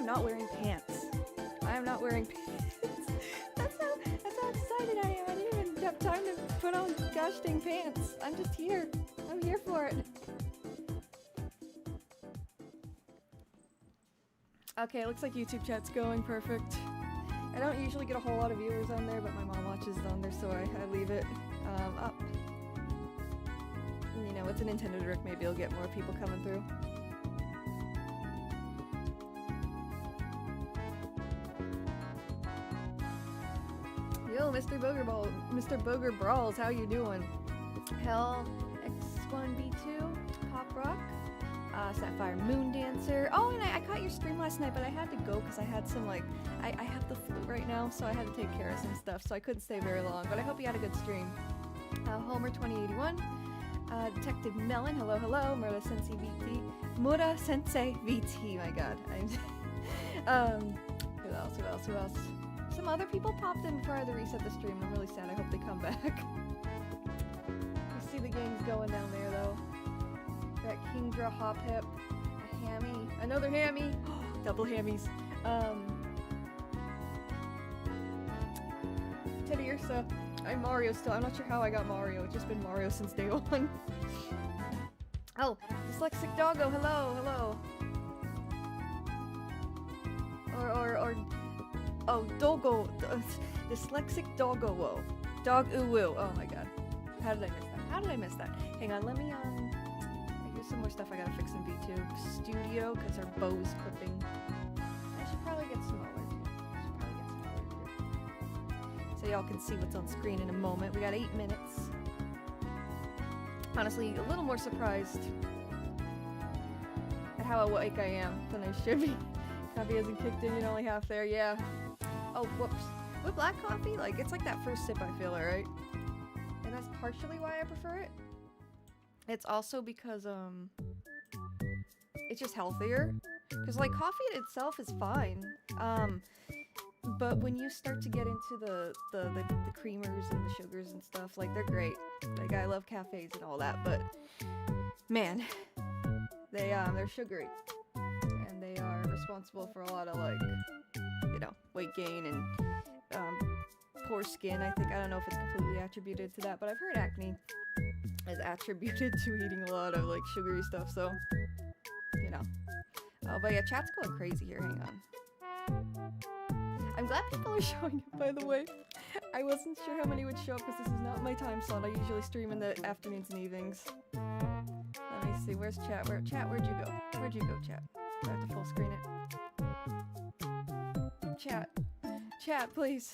am not wearing pants. I am not wearing pants. That's how excited I am. I didn't even have time to put on gosh dang pants. I'm just here. I'm here for it. Okay, looks like YouTube chat's going perfect. I don't usually get a whole lot of viewers on there, but my mom watches it on there, so I leave it up. You know, it's a Nintendo Direct, maybe you'll get more people coming through. Yo, Mr. Booger Brawls, how you doing? Hell X1B2, Pop Rock, Sapphire Moon Dancer. Oh, and I caught your stream last night, but I had to go because I had some, like, I have the flu right now, so I had to take care of some stuff, so I couldn't stay very long, but I hope you had a good stream. Homer 2081, Detective Melon, hello, hello, Mura Sensei VT, my god. Who else? Some other people popped in before I had to reset the stream. I'm really sad. I hope they come back. You see the gangs going down there, though. Got Kingdra, Hop Hip, a Hammy, another Hammy, double Hammies. Teddy Ursa. I'm Mario still. I'm not sure how I got Mario. It's just been Mario since day one. Oh, Dyslexic Doggo. Hello. Oh, Dogo, Dyslexic Doggo, Dog Uwu. Oh my god. How did I miss that? Hang on, let me, here's some more stuff I gotta fix in VTube Studio, because our bow's clipping. I should probably get smaller, too. So y'all can see what's on screen in a moment. We got 8 minutes. Honestly, a little more surprised at how awake I am than I should be. Coffee hasn't kicked in, you're only half there, yeah. Oh, whoops. With black coffee, like, it's like that first sip I feel, alright? And that's partially why I prefer it. It's also because, it's just healthier. Because, like, coffee in itself is fine. But when you start to get into the creamers and the sugars and stuff, like, they're great. Like, I love cafes and all that, but, man, they're sugary. And they are responsible for a lot of, like, you know, weight gain and poor skin. I don't know if it's completely attributed to that, but I've heard acne is attributed to eating a lot of, like, sugary stuff, so, you know. Oh, but yeah, chat's going crazy here, hang on. I'm glad people are showing up, by the way. I wasn't sure how many would show up because this is not my time slot. I usually stream in the afternoons and evenings. Let me see, where's chat? Where'd you go? Where'd you go, chat? Do I have to full screen it? Chat, please.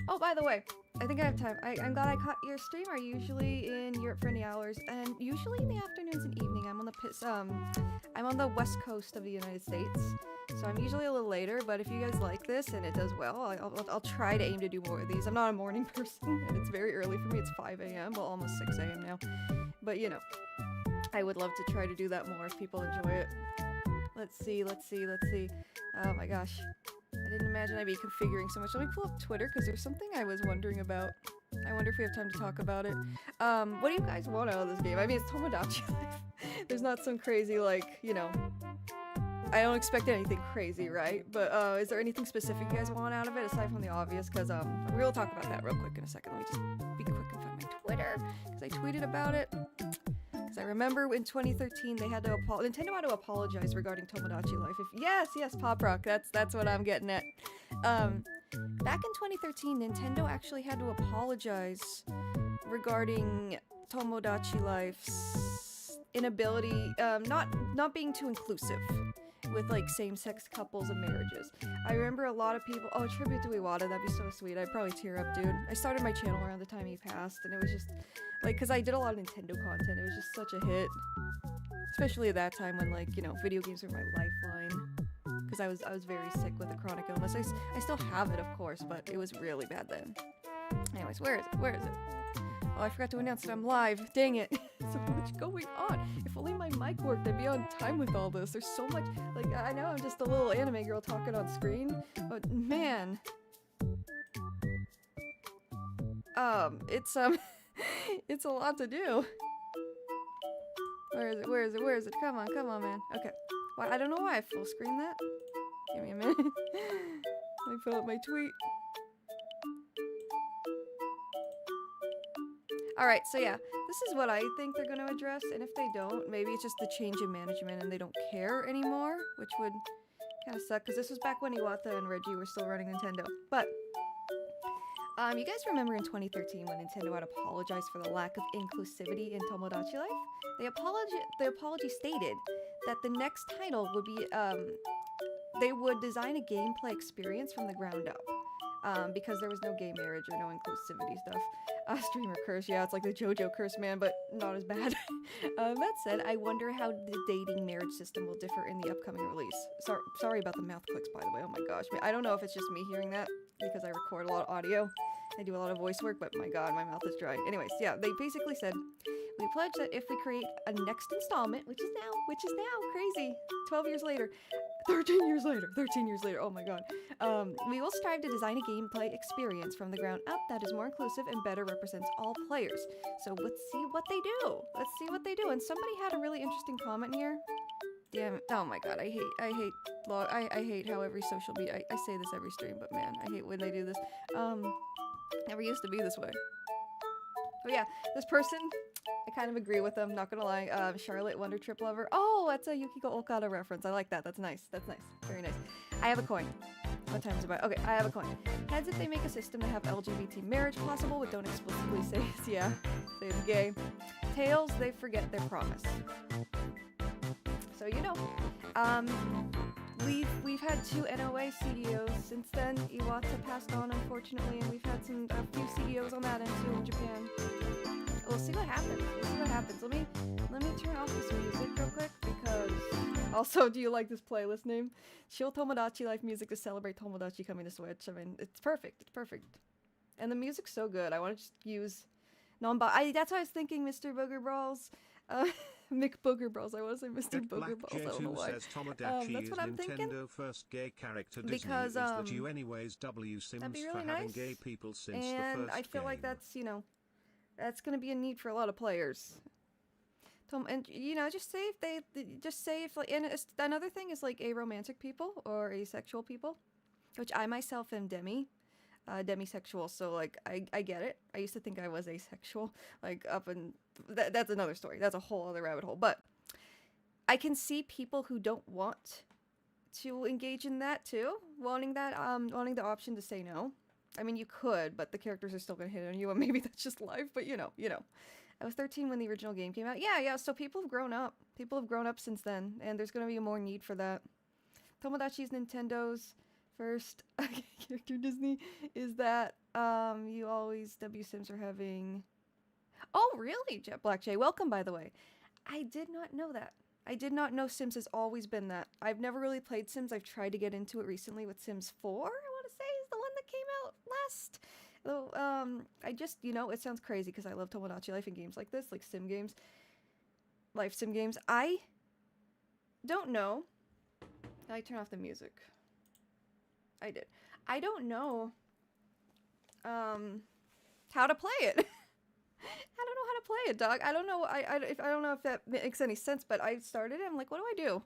Oh, by the way, I think I have time. I'm glad I caught your stream. Are you usually in Europe for any hours? And usually in the afternoons and evening. I'm on the west coast of the United States, so I'm usually a little later. But if you guys like this and it does well, I'll try to aim to do more of these. I'm not a morning person, and it's very early for me. It's 5 a.m. Well, almost 6 a.m. now. But you know, I would love to try to do that more if people enjoy it. Let's see. Oh my gosh. I didn't imagine I'd be configuring so much. Let me pull up Twitter, because there's something I was wondering about. I wonder if we have time to talk about it. What do you guys want out of this game? I mean, it's Tomodachi Life. There's not some crazy, like, you know... I don't expect anything crazy, right? But, is there anything specific you guys want out of it, aside from the obvious? Because, we'll talk about that real quick in a second. Let me just be quick and find my Twitter, because I tweeted about it. Because I remember in 2013 they had to Nintendo had to apologize regarding Tomodachi Life. Yes, Pop Rock, that's what I'm getting at. Back in 2013, Nintendo actually had to apologize regarding Tomodachi Life's inability, not being too inclusive with, like, same-sex couples and marriages. I remember a lot of people, oh, tribute to Iwata, that'd be so sweet. I'd probably tear up, dude. I started my channel around the time he passed, and it was just, like, because I did a lot of Nintendo content, it was just such a hit. Especially at that time when, like, you know, video games were my lifeline. Because I was very sick with a chronic illness. I still have it, of course, but it was really bad then. Anyways, where is it? Oh, I forgot to announce that I'm live. Dang it. So much going on. If only my mic worked, I'd be on time with all this. There's so much, like, I know I'm just a little anime girl talking on screen, but man. It's, it's a lot to do. Where is it? Come on, man. Okay. Why, I don't know why I full screen that. Give me a minute. Let me pull up my tweet. Alright, so yeah, this is what I think they're going to address, and if they don't, maybe it's just the change in management and they don't care anymore, which would kind of suck, because this was back when Iwata and Reggie were still running Nintendo. But, you guys remember in 2013 when Nintendo had apologized for the lack of inclusivity in Tomodachi Life? The apology stated that the next title would be, they would design a gameplay experience from the ground up. Because there was no gay marriage or no inclusivity stuff. Streamer curse, yeah, it's like the JoJo curse, man, but not as bad. That said, I wonder how the dating marriage system will differ in the upcoming release. Sorry about the mouth clicks, by the way, oh my gosh. I don't know if it's just me hearing that, because I record a lot of audio. I do a lot of voice work, but my god, my mouth is dry. Anyways, yeah, they basically said, we pledge that if we create a next installment, which is now crazy, 12 years later, 13 years later, oh my god. We will strive to design a gameplay experience from the ground up that is more inclusive and better represents all players. So let's see what they do. And somebody had a really interesting comment here. Damn it. Oh my god, I hate how every social media, I say this every stream, but man, I hate when they do this. Never used to be this way. But yeah, this person, I kind of agree with them, not gonna lie. Charlotte Wonder Trip Lover. Oh, that's a Yukiko Okada reference. I like that. That's nice. That's nice. Very nice. I have a coin. What time is it about? Okay, I have a coin. Heads if they make a system to have LGBT marriage possible, but don't explicitly say it's, yeah, say it's gay. Tails, they forget their promise. So, you know, we've had 2 NOA CEOs since then. Iwata passed on, unfortunately, and we've had a few CEOs on that end too in Japan. We'll see what happens. Let me turn off this music real quick, because also, do you like this playlist name? Chill Tomodachi Life music to celebrate Tomodachi coming to Switch. I mean, it's perfect. It's perfect. And the music's so good. I want to just use that's what I was thinking, Mr. Booger Brawls. Mick Booger Brawls. I want to say Mr. Booger Brawls. I don't know why. That's what I'm thinking. First gay character because Disney is that you anyways W Sims that'd be really for having nice. Gay people since And the first I feel game. like that's, you know, that's gonna be a need for a lot of players. And you know, just say if like, and another thing is like aromantic people or asexual people, which I myself am demisexual, so like I get it. I used to think I was asexual, like that's another story. That's a whole other rabbit hole. But I can see people who don't want to engage in that too, wanting the option to say no. I mean, you could, but the characters are still gonna hit on you, and maybe that's just life. But you know. I was 13 when the original game came out. Yeah, so people have grown up. People have grown up since then, and there's gonna be more need for that. Tomodachi's Nintendo's first character Disney is that you always W Sims are having... Oh, really? Jet Black J, welcome, by the way. I did not know that. I did not know Sims has always been that. I've never really played Sims. I've tried to get into it recently with Sims 4, I want to say, is the one that came out last. Though, I just, you know, it sounds crazy because I love Tomodachi Life in games like this, like sim games. Life sim games. I don't know. I turn off the music. I did. I don't know how to play it. I don't know how to play it, dog. I don't know. I don't know if that makes any sense, but I started it. I'm like, what do I do?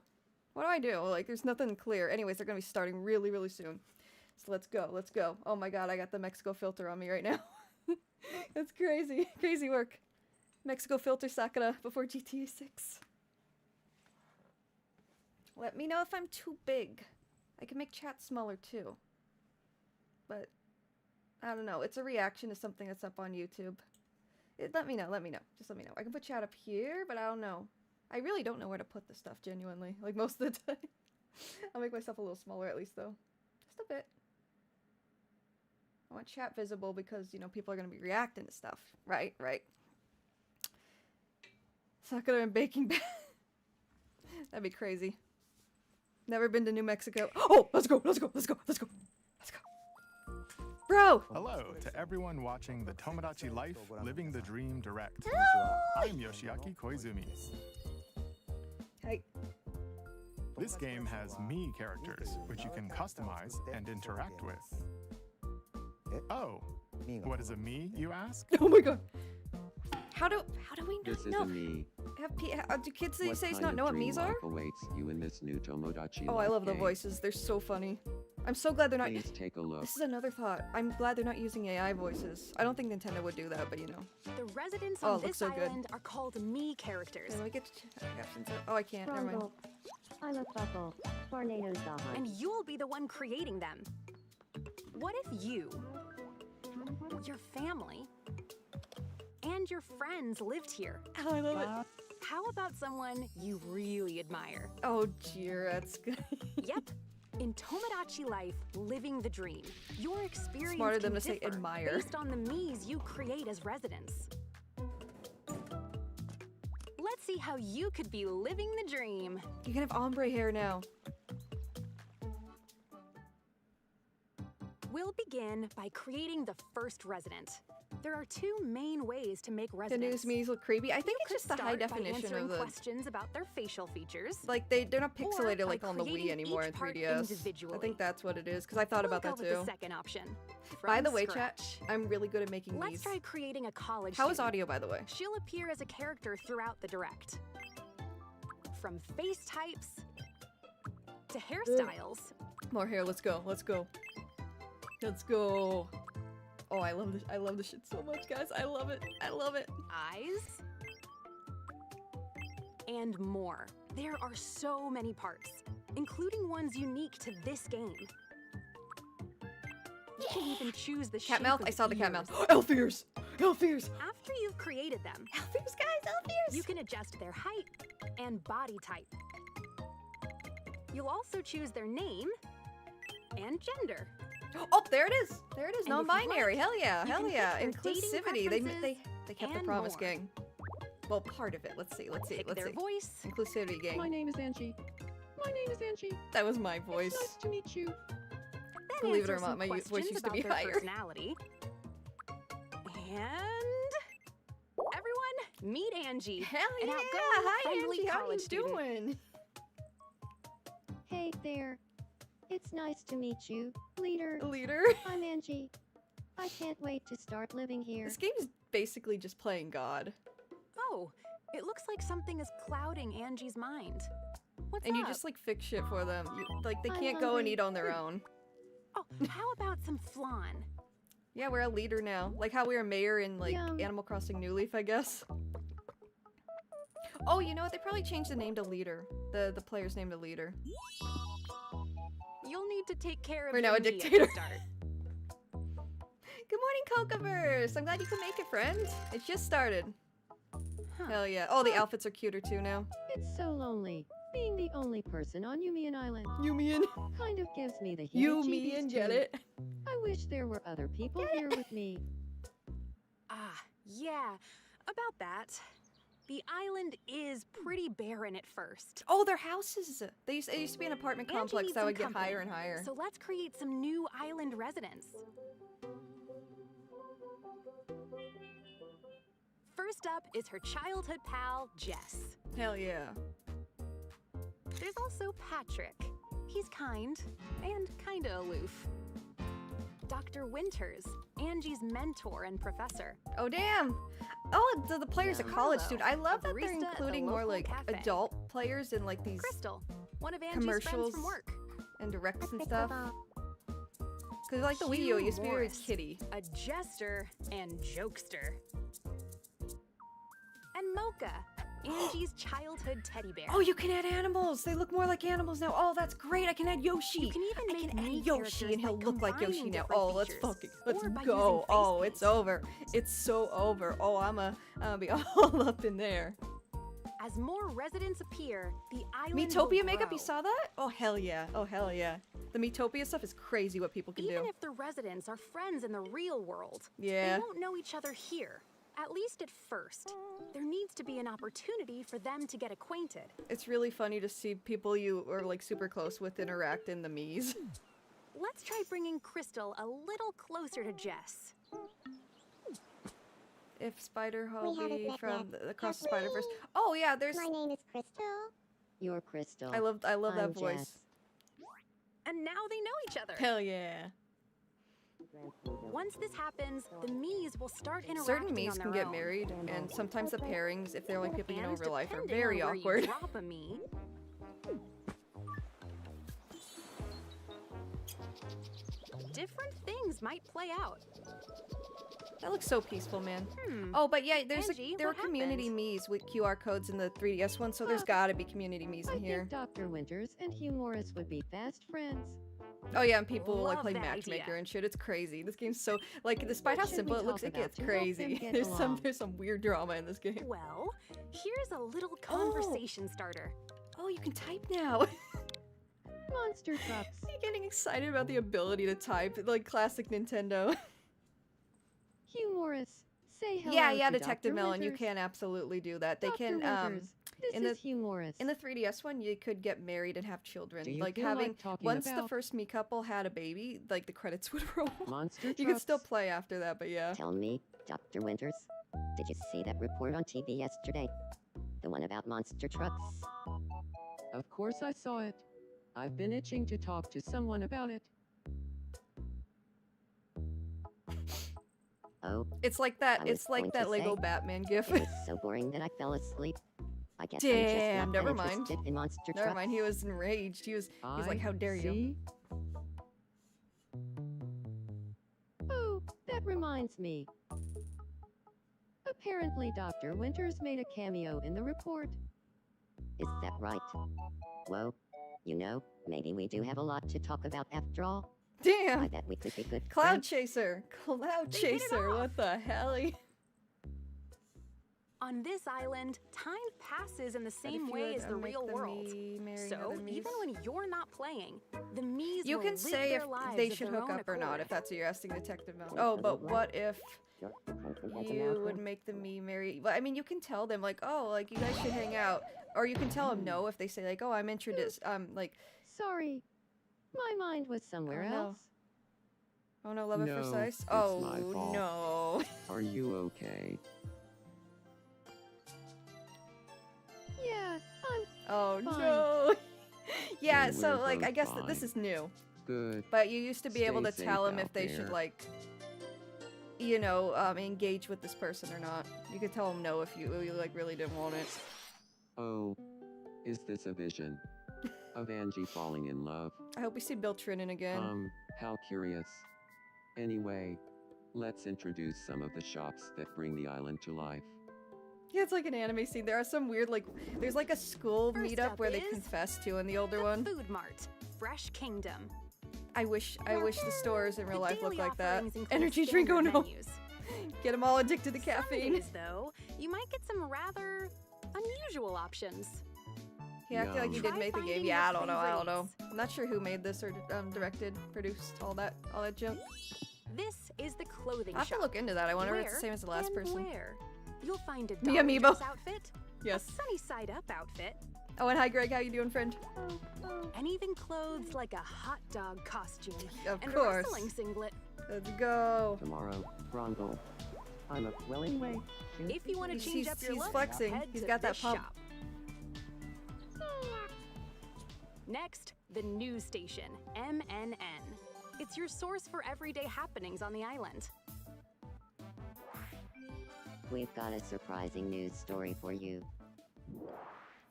What do I do? Like, there's nothing clear. Anyways, they're gonna be starting really, really soon. So let's go. Let's go. Oh my god, I got the Mexico filter on me right now. That's crazy. Crazy work. Mexico filter Sakura before GTA 6. Let me know if I'm too big. I can make chat smaller too. But I don't know. It's a reaction to something that's up on YouTube. Let me know. Just let me know. I can put chat up here, but I don't know. I really don't know where to put this stuff, genuinely. Like, most of the time. I'll make myself a little smaller at least, though. Just a bit. I want chat visible because, you know, people are going to be reacting to stuff. Right. Sakura and baking bag. That'd be crazy. Never been to New Mexico. Oh, let's go. Bro! Hello to everyone watching the Tomodachi Life Living the Dream Direct. I'm Yoshiaki Koizumi. Hey. This game has me characters, which you can customize and interact with. Oh, what is a me, you ask? Oh my god. How do we This know? is a me. Do kids these What days kind not of know what dream Mii's are? life awaits you in this new Tomodachi Oh, I life love the game? voices. They're so funny. I'm so glad they're not. Please take a look. This is another thought. I'm glad they're not using AI voices. I don't think Nintendo would do that, but you know. The residents Oh, on it looks this so good. island are called Mii characters. Let me get captions up. Oh, I can't. Never mind. Rongo. I'm a couple. Tornadoes behind. And you'll be the one creating them. What if you, your family, and your friends lived here? Oh, I love it. How about someone you really admire? Oh, dear, that's good. Yep. In Tomodachi Life, living the dream, your experience Smarter can than to say differ admire. based on the Miis you create as residents. Let's see how you could be living the dream. You can have ombre hair now. We'll begin by creating the first resident. There are two main ways to make The residents. news Mii's look creepy. I think You it's could just the high start by definition answering of the. questions about their facial features. Like they're not or pixelated by like on the Wii creating anymore in each part 3DS. I individually. think that's what it is because I thought We'll about go that with too. the second option. By from the way, chat, scratch. I'm really good at making Let's these. try creating a college How is student. audio, by the way? She'll appear as a character throughout the direct. From face types to hairstyles. More hair. Let's go. Let's go. Let's go. Oh, I love this. I love this shit so much, guys. I love it. I love it. Eyes, and more. There are so many parts, including ones unique to this game. You can even choose the Cat shape mouth. of I saw the cat mouth. ears. Elf ears. Elf ears. After you've created them, Elf ears, guys. Elf ears. you can adjust their height and body type. You'll also choose their name and gender. Oh, there it is. There it is. And if you'd Non-binary. like, Hell yeah. you Hell can yeah. pick their dating Inclusivity. They kept the and promise, more. gang. Well, part of it. Let's see. Let's see. Pick Let's their see. voice Inclusivity, gang. My name is Angie. My name is Angie. That was my voice. It's nice to meet you. then Believe it or answer not, some my voice questions used to be about their higher. personality. And everyone, meet Angie. Hell An yeah. outgoing, Hi, friendly Angie. How you college student. doing? Hey there. It's nice to meet you, leader. Leader. I'm Angie. I can't wait to start living here. This game is basically just playing God. Oh, it looks like something is clouding Angie's mind. What's And up? you just like fix shit for them. Like they I'm can't go and hungry. eat on their own. Oh, how about some flan? Yeah, we're a leader now. Like how we're a mayor in like Yum. Animal Crossing New Leaf, I guess. Oh, you know what? They probably changed the name to leader. The player's name to leader. You'll need to take care of We're your now a knee at the dictator. start. Good morning, Cocoverse! I'm glad you could make it, friend. It just started. Huh. Hell yeah. Oh, the outfits are cuter too now. It's so lonely, being the only person on Yumian Island. Yumian. Kind of gives me the Yumian, heebie-jeebies, get too. it? I wish there were other people here with me. Ah, yeah. About that. The island is pretty barren at first. Oh, their houses. It used to be an apartment Angie complex needs that some would get company, higher and higher. So let's create some new island residents. First up is her childhood pal, Jess. Hell yeah. There's also Patrick. He's kind and kinda aloof. Dr. Winters, Angie's mentor and professor. Oh, damn. Oh, the player's a Yeah. college Hello, student. I love a that they're barista at the including more local like cafe. adult players in like these Crystal, one of Angie's commercials friends from work. and directs and stuff. Because like the Wii U, Hugh it used to be very Morris, kiddie. a jester and jokester. And Mocha, Angie's childhood teddy bear. Oh, you can add animals. They look more like animals now. Oh, that's great. I can add Yoshi. You can even I make can Mii add Yoshi and characters he'll by look like Yoshi combining now. different Oh, let's features, let's or by go. using face Oh, it's paint. over. It's so over. Oh, I'm gonna be all up in there. As more residents appear, the island will Miitopia makeup, you grow. saw that? Oh, hell yeah. Oh, hell yeah. The Miitopia stuff is crazy what people can Even do. if the residents are friends in the real world, Yeah. they won't know each other here. At least at first. There needs to be an opportunity for them to get acquainted. It's really funny to see people you are like super close with interact in the Miis. Let's try bringing Crystal a little closer to Jess. If Spider We haven't Hobby met from yet. the Across the Have Spider Verse. we? Oh yeah, there's. My name is Crystal. You're Crystal. I love that I'm voice. Jess. And now they know each other. Hell yeah. Once this happens, the Miis will start interacting Certain on Miis their can get own. married, and sometimes the pairings, if they're like people you know in And real life, are depending very on where awkward. You drop a Mii, different things might play out. That looks so peaceful, man. Hmm. Oh, but yeah, there's Angie, there are what community happened? Miis with QR codes in the 3DS one, so there's gotta be community Miis I in here. think Dr. Winters and Hugh Morris would be fast friends. Oh yeah, and people like Love play that matchmaker idea. and shit. It's crazy. This game's so like, despite how What should simple we it looks, talk it gets about to help them crazy. get There's along? some weird drama in this game. Well, here's a little conversation starter. Oh, you can type now. Monster trucks. You're getting excited about the ability to type, like classic Nintendo. Hugh Morris, say hello yeah, to Detective Dr. Melon, you Winters. can absolutely do that. They Dr. can Winters, this in the- is Hugh Morris. in the 3DS one, you could get married and have children. Do you Like feel having like talking once the about first Mii couple had a baby, like the credits would roll. Monster You could still trucks? play after that, but yeah. Tell me, Dr. Winters, did you see that report on TV yesterday? The one about monster trucks? Of course I saw it. I've been itching to talk to someone about it. Oh, It's like I that. was It's like going that to Lego say, Batman gif. it was so boring that I fell asleep. I guess I'm Damn, just not never that mind. interested in monster Never trucks. mind. He was enraged. He's like, "How dare you?" See? Oh, that reminds me. Apparently Dr. Winters made a cameo in the report. Is that right? Whoa, you know, maybe we do have a lot to talk about after all. I Damn. bet we could be good Cloud friends. Chaser. Cloud They hit it Chaser. off. What the hell? On this island, time passes in the But if same you way would, as the make real the world. Mii marrying So, other Miis. even when you're not playing, the Miis You will can live say their if lives they of should their hook own up or not, accord. if that's what you're asking Detective Mel. Oh, but what if Your country has an you offer. would make the Mii marry? Well, I mean, you can tell them like, oh, like you guys should hang out, or you can tell them no if they say like, oh, I'm introduced. Like, Sorry. My mind was somewhere Oh, no. else. oh no, love at first No, sight. it's Oh my fault. no. Are you okay? Yeah, I'm Oh Fine. no. Yeah, Then so we're like I both guess that this fine. is new, Good. but you used to be able to Stay tell safe them if out they should there. like, you know, engage with this person or not. You could tell them no if you like really didn't want it. Oh, is this a vision of Angie falling in love? I hope we see Bill Trinan again. How curious. Anyway, let's introduce some of the shops that bring the island to life. Yeah, it's like an anime scene. There are some weird like there's like a school First meetup up where they is confess to in the older The one. Food Mart, Fresh Kingdom. I wish the stores in real The life look daily like that. offerings include Energy drink, oh standard no. menus. Get them all addicted to Some caffeine. days, though, you might get some rather unusual options. He acted like he did Try make the game. finding Yeah, I your don't know. I don't know. favorites. I'm not sure who made this or directed, produced all that junk. This is the clothing I have to shop. look into that. I wonder if it's the Where same as the last and person. Where? You'll find a Me Dollar amiibo. Dress outfit, Yes. a Sunny Side Up outfit, Oh, and hi Greg, how you doing, friend? and even clothes like a hot dog costume Of and course. a wrestling singlet. Let's go. Tomorrow, Bronco. I'm a well anyway. If you want to He's- change up your he's look, flexing. head He's to got that this pump. shop. Next, the news station, MNN. It's your source for everyday happenings on the island. We've got a surprising news story for you.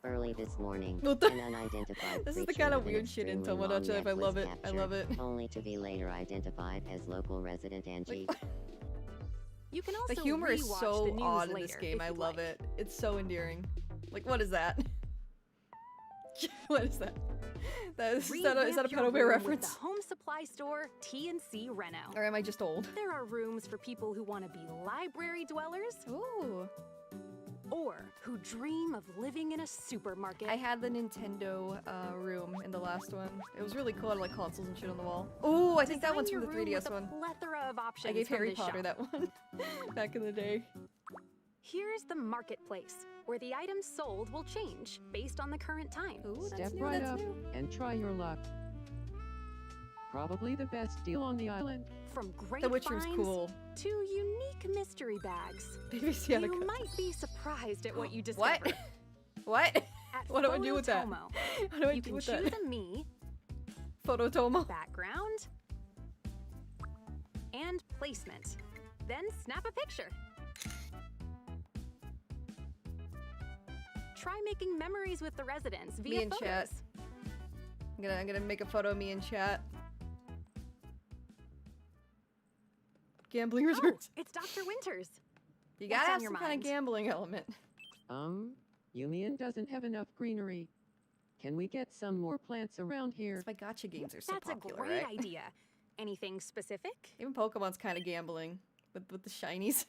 Early this morning, What the- an unidentified This is the creature kind of with an weird shit in extremely long Tomodachi life. neck I was love it. I love captured, it. Only to be later identified as local resident Angie. You can also The humor is rewatch so the news odd in later this game. if I you'd love like. it. It's so endearing. Like, what is that? What is that? Is that a Revamp your Pedo Bear room with reference? The home supply store TNC Reno. Or am I just old? There are rooms for people who want to be library dwellers Ooh. or who dream of living in a supermarket. I had the Nintendo room in the last one. It was really cool. I had like consoles and shit on the wall. Ooh, I think that Design one's your from the room 3DS with one. a plethora of options I gave from Harry this Potter shop. that one back in the day. Here's the marketplace, where the items sold will change based on the current time. Ooh, that's Step new, right that's up new. and try your luck. Probably the best deal on the island. From great The Witcher's finds cool. to unique mystery bags. Baby Sienna. You might be surprised at what you discover. What? What? At What do I do with that? Phototomo, What do I you do can with choose that? a Mii, Phototomo. background, and placement. Then snap a picture. Try making memories with the residents via Me in photos. chat. I'm gonna make a photo of me in chat. Gambling Oh, resorts. it's Dr. Winters. You what's gotta on have your some kind mind? of gambling element. Yumian doesn't have enough greenery. Can we get some more plants around here? That's why gacha games are so That's popular, a great right? idea. Anything specific? Even Pokemon's kind of gambling with the shinies.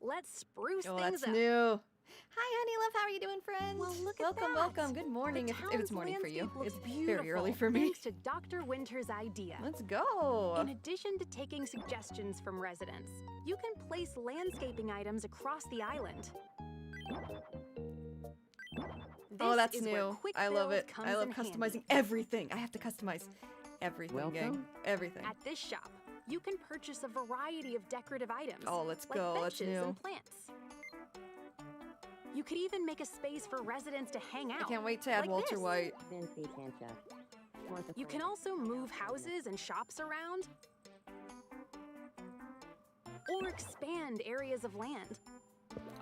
Let's spruce Oh, things that's up. new. Hi, honey love. How are you doing, friend? Well, look at welcome, that. welcome. Good morning. The If it's town's morning for you, landscape looks it's very early beautiful, for me. Thanks to Dr. Winter's idea. Let's go. In addition to taking suggestions from residents, you can place landscaping items across the island. Oh, This that's is where new. quick I love build it. comes I love in handy. customizing everything. I have to customize everything, gang. Welcome. Everything. At this shop, you can purchase a variety of decorative items. Oh, let's like go. That's benches new. and plants. You could even make a space for residents to hang out. I can't wait to add like Walter this. White. You can also move houses and shops around, or expand areas of land.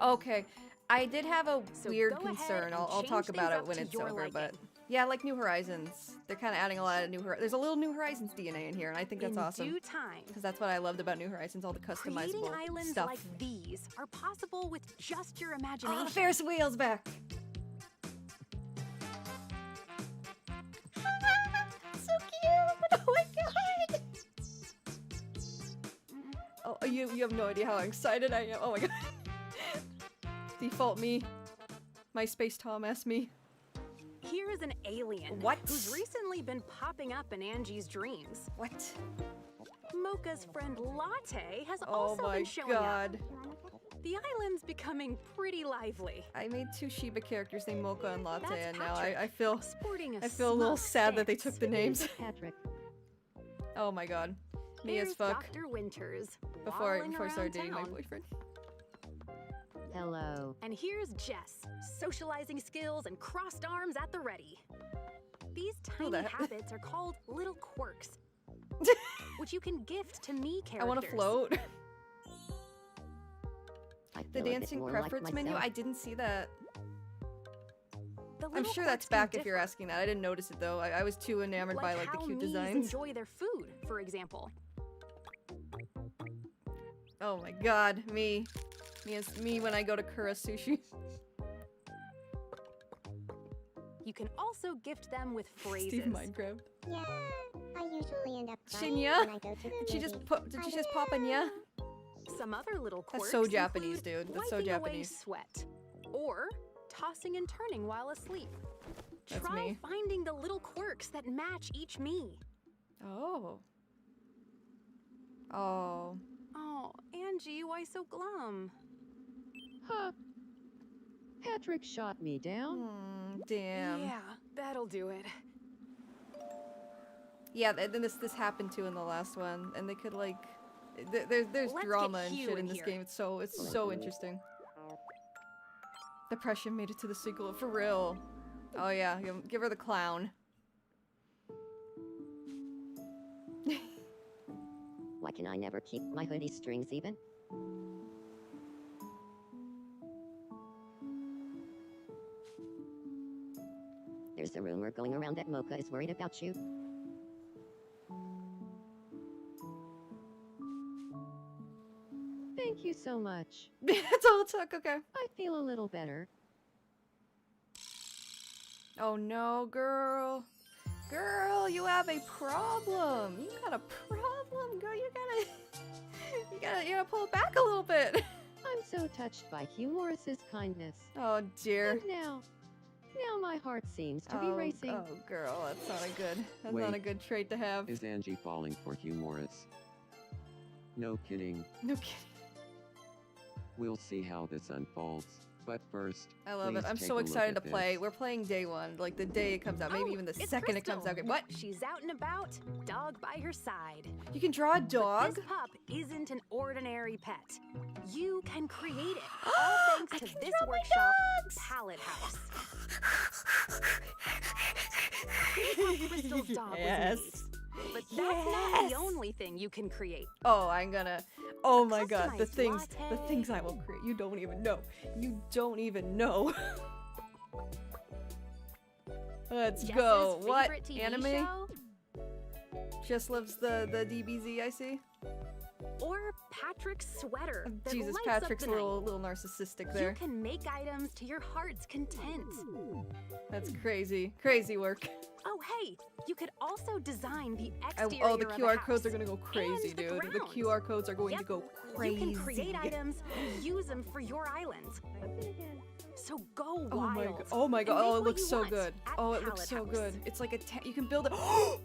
Okay. I did have a So weird go ahead concern. and I'll change talk things about it up when to it's your over, but liking. yeah, I like New Horizons. They're kind of adding a lot of There's a little New Horizons DNA in here, and I think that's In awesome. due time, Because that's what I loved about New Horizons, all the creating customizable islands stuff. like these are possible with just your Oh, imagination. the Ferris wheel's back. So cute! Oh my god! Oh, you have no idea how excited I am. Oh my god. Default me. MySpace Tom asked me. Here is an alien What? who's recently been popping up in Angie's dreams. What? Mocha's friend Latte has Oh also my been showing god. up. The island's becoming pretty lively. I made 2 Shiba characters named Mocha and Latte, That's and now Patrick, I feel sporting a I feel a little smug sad that they took stance. the names. Patrick. Oh my god. Me as Here's fuck. Dr. Winters Before I waddling started around dating my town. boyfriend. Hello. And here's Jess, socializing skills and crossed arms at the ready. These tiny that. habits are called little quirks, which you can gift to me characters. I want to float. I The feel a bit dancing more like preference menu? myself. I didn't see that. The I'm little sure that's quirks back do if you're differ, asking that. I didn't notice it though. I was too enamored by like the how cute Mies designs. enjoy their food, for example. Oh my god, me. Me when I go to Kura Sushi. You can also gift them with phrases. Steve Minecraft. Yeah, I usually end up crying Shinya? when I go to the Did she just movies. did she just pop in yeah? Some other little quirks That's so Japanese, include dude. That's so wiping away Japanese. sweat, or tossing and turning while asleep. That's Try me. finding the little quirks that match each me. Oh. Oh. Oh, Angie, why so glum? Huh. Patrick shot me down. Damn. Yeah, that'll do it. Yeah, then this happened too in the last one, and they could like, there's Let's get drama and Hugh shit in in this here. game. It's so interesting. Depression made it to the sequel for real. Oh yeah, give her the clown. Why can I never keep my hoodie strings even? There's a rumor going around that Mocha is worried about you. Thank you so much. That's all it took. Okay. I feel a little better. Oh no, girl. Girl, you have a problem. You got a problem, girl. You gotta pull it back a little bit. I'm so touched by Hugh Morris's kindness. Oh dear. And now my heart seems to be racing. Oh girl, that's not a Wait. good trait to have. Is Angie falling for Hugh Morris? No kidding. No kidding. We'll see how this unfolds. But first, I love it. please I'm take so a look excited to at play. this. We're playing day one, like the day it comes out, maybe Oh, even the it's second it comes Crystal. out. What? She's out and about, dog by her side. You can draw a dog? This pup isn't an ordinary pet. You can create it, all thanks I to can this draw my workshop, dogs! Palette House. Here's how Crystal's dog was made. But that's not the only thing you can create. Oh, I'm gonna. Oh my god, the customized things I will create. You don't even know. You don't even know. Let's Jess's go. What? favorite TV Anime? show? Just loves the DBZ, I see. Or Patrick's sweater. that Jesus, lights up Patrick's a the night. little narcissistic You there. can make items to your heart's content. That's crazy. Crazy work. Oh, hey, you could also design the Oh, exterior the of a QR codes are house. gonna go crazy, And the dude. The ground. QR codes are going to Yep. go crazy. You can create items and use them for your island. So go Oh wild. my god. Oh my and god. make Oh, it what looks you so want good. at Oh, it looks Palette so House. good. It's like a you can build it. Oh,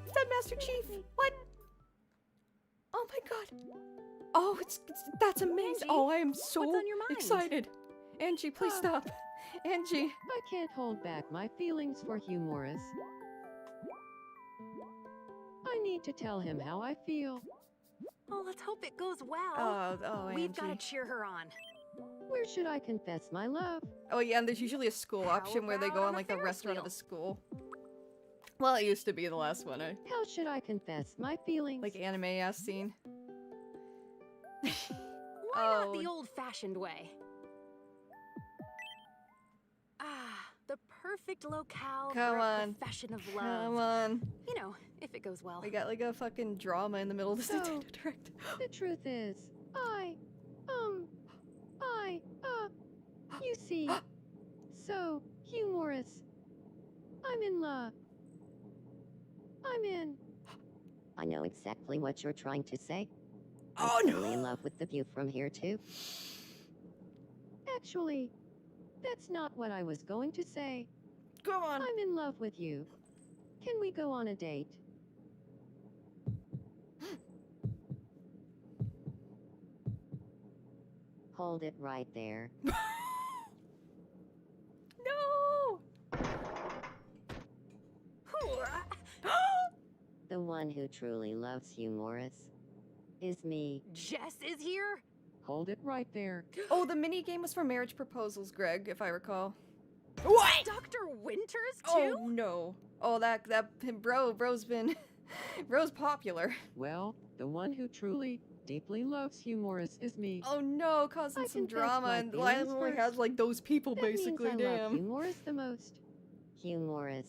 is that Master Chief? What? Oh my god. Oh, that's amazing. Angie, Oh, I am so what's on your mind? excited. Angie, please stop. Angie. I can't hold back my feelings for Hugh Morris. I need to tell him how I feel. Oh, let's hope it goes well. Oh, Angie. We've got to cheer her on. Where should I confess my love? Oh yeah, and there's usually a school How option where they about go on on a like the Ferris restaurant of wheel? a school. Well, it used to be the last one. How should I confess my feelings? Like anime ass scene. Why not Oh. the old-fashioned way? Ah, the perfect locale Come for a on. profession of love. Come on. You know, if it goes well. We got like a fucking drama in the middle of this So- Nintendo Direct. The truth is, you see, so, Hugh Morris, I'm in love. I'm in. I know exactly what you're trying to say. Oh, I'm no. totally in love with the view from here too. Actually, that's not what I was going to say. Come on. I'm in love with you. Can we go on a date? Hold it right there. No. The one who truly loves you, Morris, is me. Jess is here? Hold it right there. Oh, the mini game was for marriage proposals, Greg, if I recall. What? Dr. Winters, too? Oh no. Oh, that bro's been bro's popular. Well, the one who truly, deeply loves Hugh Morris is me. Oh no, causing I some confess drama, my and Lyle feelings only first. has like those people That basically. means I love Damn. Hugh Morris the most. Hugh Morris.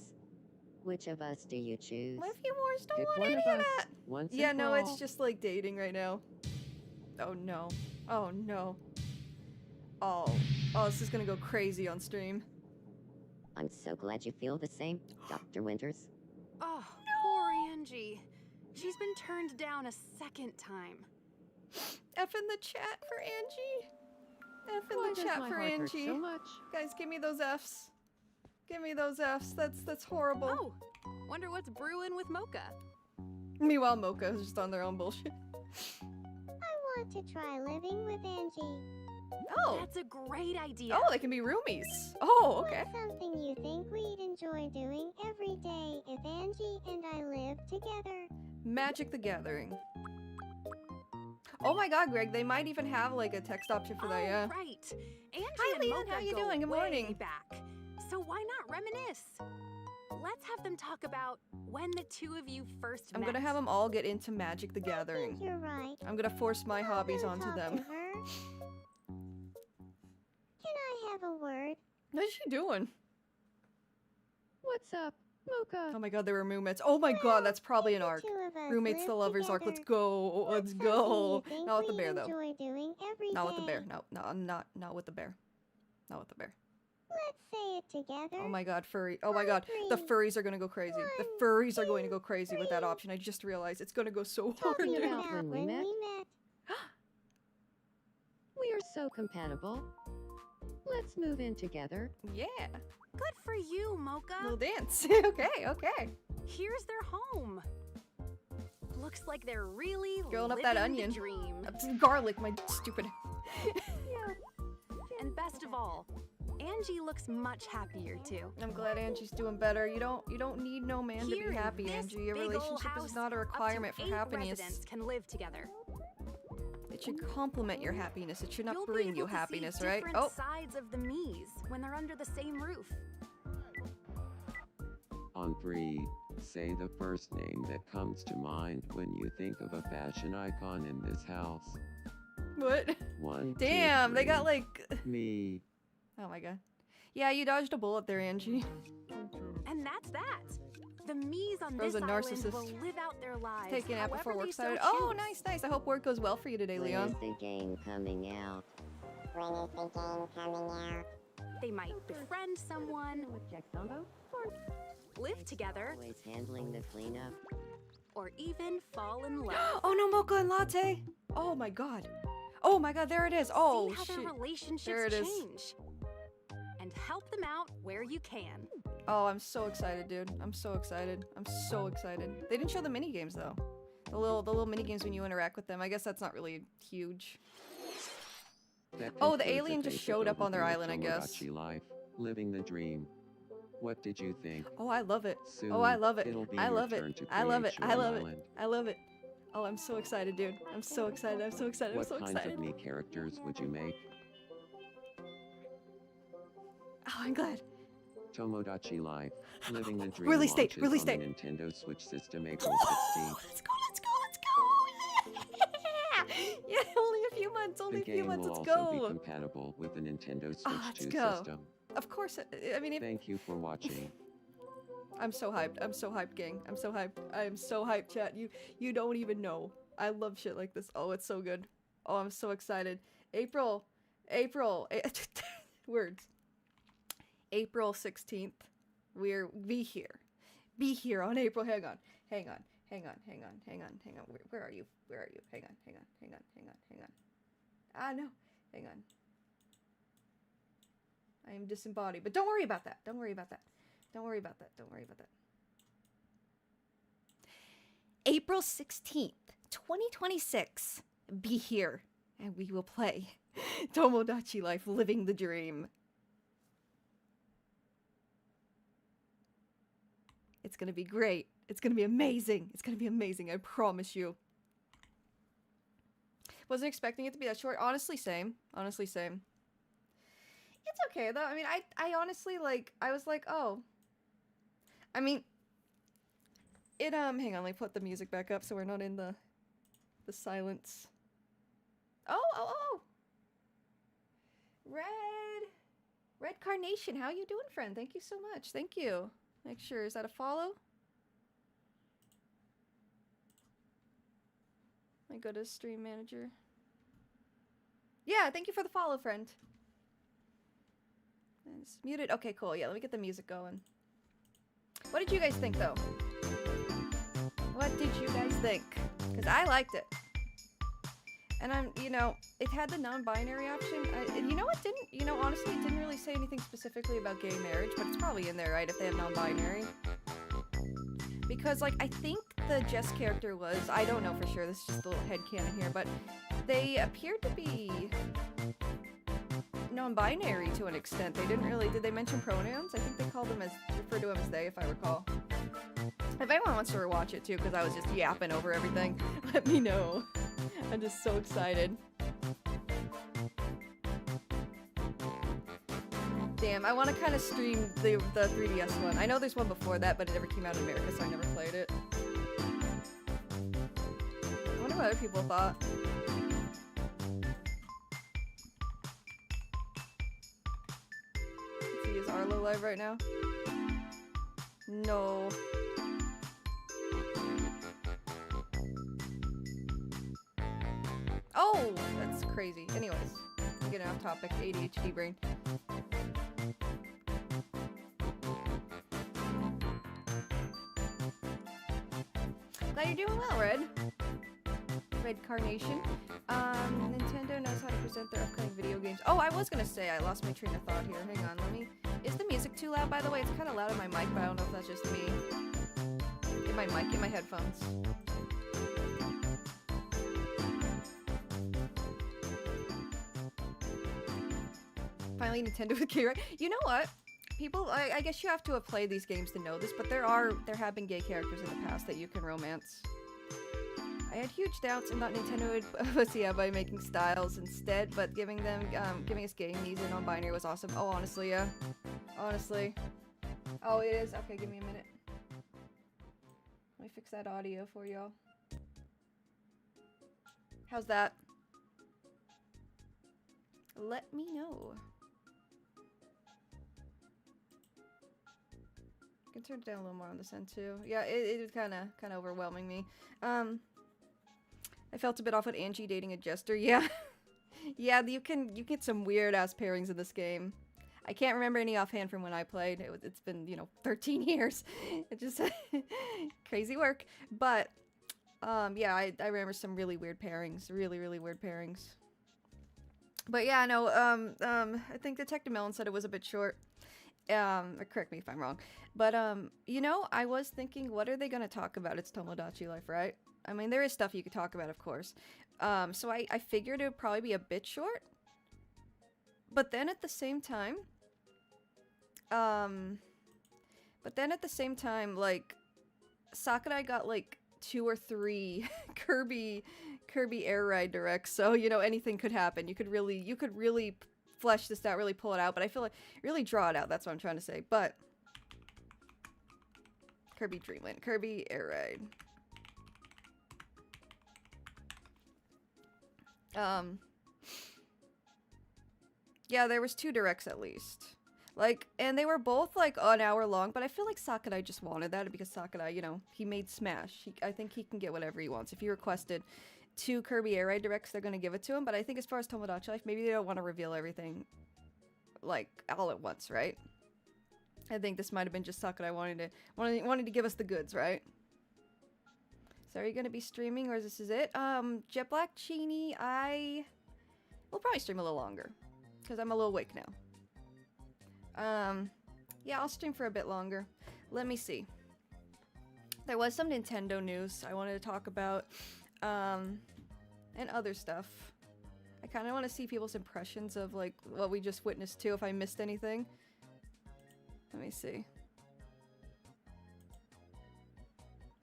Which of us do you choose? My few Morris don't Pick want one any of of us. that. Once Yeah, and no, for it's all. just like dating right now. Oh no. Oh no. Oh, this is gonna go crazy on stream. I'm so glad you feel the same, Dr. Winters. Oh, poor Angie. She's been turned down a second time. F in the chat for Angie. F in Why the does chat my for heart hurt Angie. so much? Guys, give me those Fs. Give me those Fs. That's horrible. Oh, wonder what's brewing with Mocha. Meanwhile, Mocha is just on their own bullshit. I want to try living with Angie. Oh. That's a great idea. Oh, they can be roomies. Oh, okay. What's something you think we'd enjoy doing every day if Angie and I lived together? Magic the Gathering. Oh my god, Greg, they might even have like a text option for that, yeah. Right. Angie Hi, and Leon, Mocha how you go doing? Good way morning. back. So why not reminisce? Let's have them talk about when the two of you first I'm met. gonna have them all get into Magic the I Gathering. think you're right. I'm gonna force my hobbies Gonna onto talk them. to her. Can I have a word? What is she doing? What's up, Mocha? Oh my god, they were roommates. Oh my god, that's probably an If the arc. two of us Roommates the lived lovers arc. Let's together, go. what's Let's something go. you think Not with the we'd bear though. enjoy doing every Not with the day? bear. No, I'm not with the bear. Not with the bear. Let's say it together. Oh my god, furry. Oh my god, the furries are gonna go crazy. The furries are going to go crazy with that option. I just realized it's gonna go so hard. Talking dude. about when we met. met. We are so compatible. Let's move in together. Yeah, Good for you, Mocha. little dance. Okay, okay. Here's their home. Looks like they're really Grilling up living that the onion. dream. Garlic, my stupid. And best of all, Angie looks much happier too. I'm glad Angie's doing better. You don't need no man to Here be in happy, this Angie. Your big ol' relationship house, is not a up to requirement for 8 happiness. residents can live together. It should complement your happiness. It should not You'll be bring able you to see happiness, right? different Oh, sides of the Mies when they're under the same roof. On 3, say the first name that comes to mind when you think of a fashion icon in this house. what? 1, 2, Damn, they 3. got like... Me. Oh my god. Yeah, you dodged a bullet there, Angie. And that's that. The Mies on That was this a island narcissist. will live out their lives. Taking out before however work they so started. Oh, choose. nice, nice. I hope work goes well for you today, When Leon. is the game coming out? When is the game coming out? They might befriend someone, live together, Always handling the cleanup. or even fall in love. Oh, no mocha and latte. Oh my god. Oh my god, there it is. Oh, See how shit. their relationships There it is. change. And help them out where you can. Oh, I'm so excited, dude. I'm so excited. I'm so excited. They didn't show the mini games though. The little mini games when you interact with them. I guess that's not really huge. That Oh, the concludes alien just basic showed up on their overview of island, I guess. Tomodachi Life, living the dream. What did you think? Oh, I love it. Soon, Oh, I love it. it'll be I your love it. turn to I love it. create I your love it. island. I love it. Oh, I'm so excited, dude. I'm so excited. I'm so excited. I'm What so kinds excited. of me characters would you make? Oh, I'm glad. Tomodachi Life, living the dream Release date, launches release on date. the Nintendo Switch system April Oh, 16th. let's go, let's go, let's go! Yeah, only a few months, The only a few game months, will let's also be go! compatible with the Nintendo Switch Ah, let's 2 go. system. Of course, I mean, if, Thank you for watching. I'm so hyped. I'm so hyped, gang. I'm so hyped. I am so hyped, chat. You don't even know. I love shit like this. Oh, it's so good. Oh, I'm so excited. April, words. April 16th. Be here on April. Hang on. Where are you? Hang on. Ah, no. Hang on. I am disembodied, but don't worry about that. Don't worry about that. April 16th, 2026. Be here, and we will play Tomodachi Life, living the dream. It's gonna be great. It's gonna be amazing. It's gonna be amazing, I promise you. Wasn't expecting it to be that short. Honestly, same. It's okay, though. I mean, I honestly, like, I was like, oh. I mean, it, hang on, let me put the music back up so we're not in the silence. Oh! Red Carnation, how you doing, friend? Thank you so much. Thank you. Make sure, is that a follow? My goodness, stream manager. Yeah, thank you for the follow, friend. It's muted. Okay, cool. Yeah, let me get the music going. What did you guys think, though? What did you guys think? Because I liked it. And it had the non-binary option. You know what didn't? You know, honestly, it didn't really say anything specifically about gay marriage, but it's probably in there, right, if they have non-binary. Because, like, I think the Jess character was, I don't know for sure, this is just a little headcanon here, but they appeared to be non-binary to an extent. They didn't really, did they mention pronouns? I think they called them referred to them as they, if I recall. If anyone wants to rewatch it too, because I was just yapping over everything, let me know. I'm just so excited. Damn, I want to kind of stream the 3DS one. I know there's one before that, but it never came out in America, so I never played it. I wonder what other people thought. Let's see, is Arlo live right now? No. Oh, that's crazy. Anyways, I'm getting off topic. ADHD brain. Glad you're doing well, Red. Red Carnation. Nintendo knows how to present their upcoming video games. Oh, I was gonna say, I lost my train of thought here. Hang on, let me... Is the music too loud, by the way? It's kind of loud in my mic, but I don't know if that's just me. In my mic, in my headphones. Finally, Nintendo with gay, right? You know what? People, I guess you have to have played these games to know this, but there have been gay characters in the past that you can romance. I had huge doubts and thought Nintendo would pussy out by making styles instead, but giving us gay needs and non-binary was awesome. Oh, honestly, yeah. Honestly. Oh, it is? Okay, give me a minute. Let me fix that audio for y'all. How's that? Let me know. I can turn it down a little more on this end too. Yeah, it was kind of overwhelming me. I felt a bit off with Angie dating a jester. Yeah, yeah, you get some weird ass pairings in this game. I can't remember any offhand from when I played. It's been 13 years. It just crazy work. But yeah, I remember some really weird pairings. Really weird pairings. But yeah, no. I think Detective Melon said it was a bit short. Correct me if I'm wrong. But, I was thinking, what are they gonna talk about? It's Tomodachi Life, right? I mean, there is stuff you could talk about, of course. So I figured it would probably be a bit short. But then at the same time, like, Sakurai got, like, 2 or 3 Kirby Air Ride directs, so, anything could happen. You could really flesh this out, really pull it out, but I feel like really draw it out. That's what I'm trying to say. But Kirby Dreamland, Kirby Air Ride. Yeah, there was 2 directs at least. Like, and they were both like an hour long, but I feel like Sakurai just wanted that because Sakurai, he made Smash. I think he can get whatever he wants. If he requested 2 Kirby Air Ride directs, they're gonna give it to him. But I think as far as Tomodachi Life, maybe they don't want to reveal everything, like, all at once, right? I think this might have been just Sakurai wanting to give us the goods, right? So are you gonna be streaming, or is it? Jet Black Chini, I will probably stream a little longer because I'm a little awake now. Yeah, I'll stream for a bit longer. Let me see. There was some Nintendo news I wanted to talk about. And other stuff. I kind of want to see people's impressions of, like, what we just witnessed too, if I missed anything. Let me see.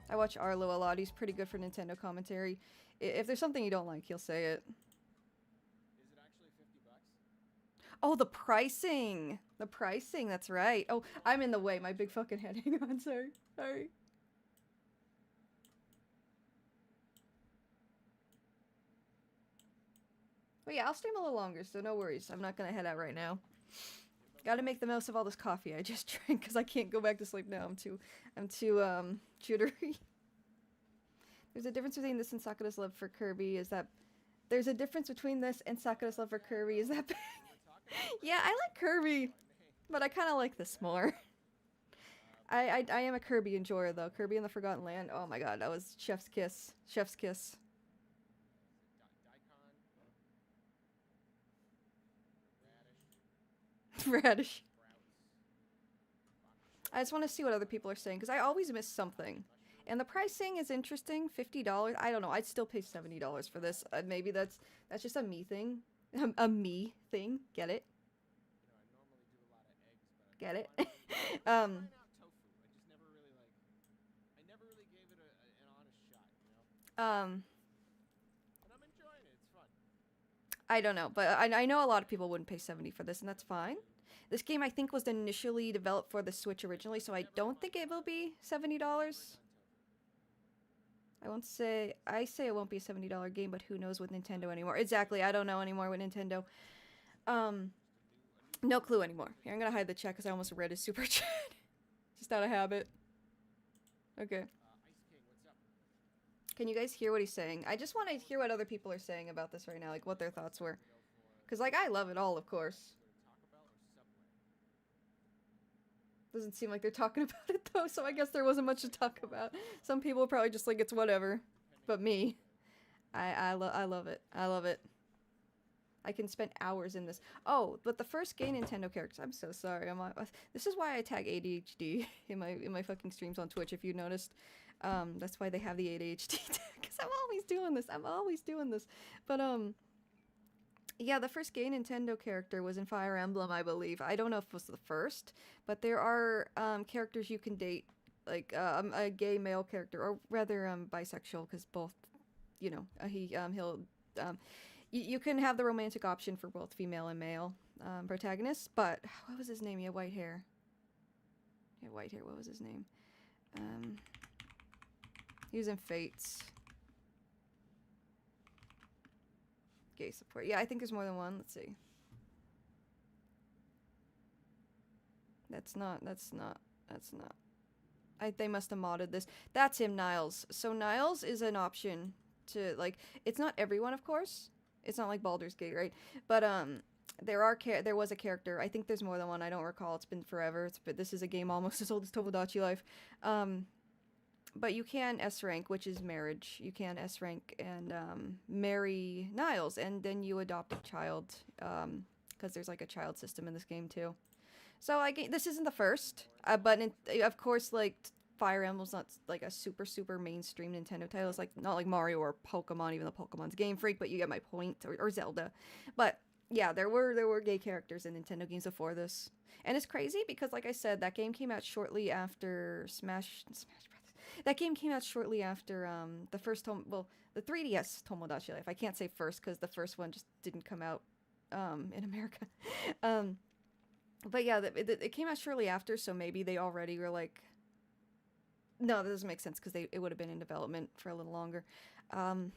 I watch Arlo a lot. He's pretty good for Nintendo commentary. If there's something you don't like, he'll say it. Is it actually $50? Oh, the pricing! The pricing, that's right. Oh, I'm in the way. My big fucking head. Hang on, sorry. Sorry. But yeah, I'll stream a little longer, so no worries. I'm not gonna head out right now. Gotta make the most of all this coffee I just drank, because I can't go back to sleep now. I'm too jittery. There's a difference between this and Sakura's love for Kirby, is that... There's a difference between this and Sakura's love for Kirby, is that... Yeah, I like Kirby, but I kind of like this more. I am a Kirby enjoyer, though. Kirby in the Forgotten Land, oh my god, that was chef's kiss. Chef's kiss. Radish. I just want to see what other people are saying, because I always miss something. And the pricing is interesting, $50. I don't know, I'd still pay $70 for this. Maybe that's just a me thing. A me thing, get it? Get it? I never really gave it an honest shot, And I'm enjoying it, it's fun. I don't know, but I know a lot of people wouldn't pay $70 for this, and that's fine. This game, I think, was initially developed for the Switch originally, so I don't think it will be $70. I say it won't be a $70 game, but who knows with Nintendo anymore. Exactly, I don't know anymore with Nintendo. No clue anymore. Here, I'm gonna hide the chat because I almost read his super chat. Just out of habit. Okay. Ice King, what's up? Can you guys hear what he's saying? I just want to hear what other people are saying about this right now, like what their thoughts were. Because, like, I love it all, of course. Doesn't seem like they're talking about it, though, so I guess there wasn't much to talk about. Some people probably just like, it's whatever. But me, I love it. I love it. I can spend hours in this. Oh, but the first gay Nintendo characters. I'm so sorry. This is why I tag ADHD in my fucking streams on Twitch, if you noticed. That's why they have the ADHD tag, because I'm always doing this. But, Yeah, the first gay Nintendo character was in Fire Emblem, I believe. I don't know if it was the first, but there are characters you can date, like a gay male character, or rather bisexual, because both, you know, you can have the romantic option for both female and male protagonists. But what was his name? He had white hair. What was his name? He was in Fates. Gay support. Yeah, I think there's more than one. Let's see. That's not. They must have modded this. That's him, Niles. So Niles is an option to, like, it's not everyone, of course. It's not like Baldur's Gate, right? But there was a character. I think there's more than one. I don't recall. It's been forever. But this is a game almost as old as Tomodachi Life. But you can S rank, which is marriage. You can S rank and marry Niles, and then you adopt a child, because there's like a child system in this game too. So this isn't the first, but of course, like Fire Emblem's not like a super mainstream Nintendo title. It's like not like Mario or Pokemon, even though Pokemon's Game Freak, but you get my point, or Zelda. But yeah, there were gay characters in Nintendo games before this, and it's crazy because, like I said, that game came out shortly after Smash Brothers. That game came out shortly after the 3DS Tomodachi Life. I can't say first because the first one just didn't come out in America. But yeah, it came out shortly after, so maybe they already were like, no, that doesn't make sense because it would have been in development for a little longer. I'm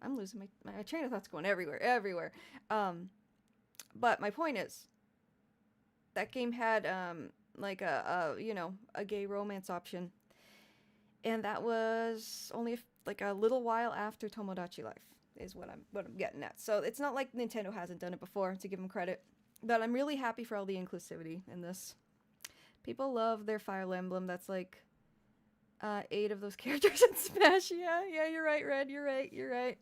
losing my train of thoughts, going everywhere. But my point is, that game had like a gay romance option. And that was only like a little while after Tomodachi Life, is what I'm getting at. So it's not like Nintendo hasn't done it before, to give them credit. But I'm really happy for all the inclusivity in this. People love their Fire Emblem. That's like 8 of those characters in Smash. Yeah, you're right, Red. You're right.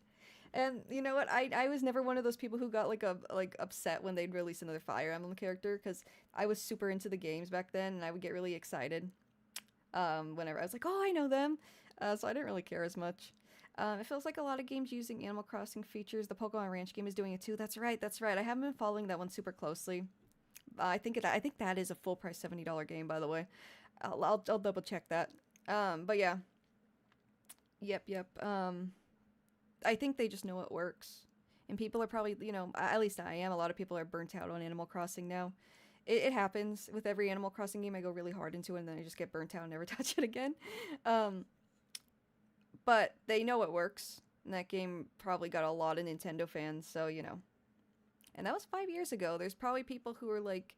And you know what? I was never one of those people who got like upset when they'd release another Fire Emblem character, because I was super into the games back then, and I would get really excited. Whenever I was like, oh, I know them. So I didn't really care as much. It feels like a lot of games using Animal Crossing features. The Pokemon Ranch game is doing it too. That's right. I haven't been following that one super closely. I think that is a full price $70 game, by the way. I'll double check that. But yeah. Yep. I think they just know it works. And people are probably, at least I am. A lot of people are burnt out on Animal Crossing now. It happens with every Animal Crossing game. I go really hard into it, and then I just get burnt out and never touch it again. But they know it works. And that game probably got a lot of Nintendo fans, so, And that was 5 years ago. There's probably people who were, like,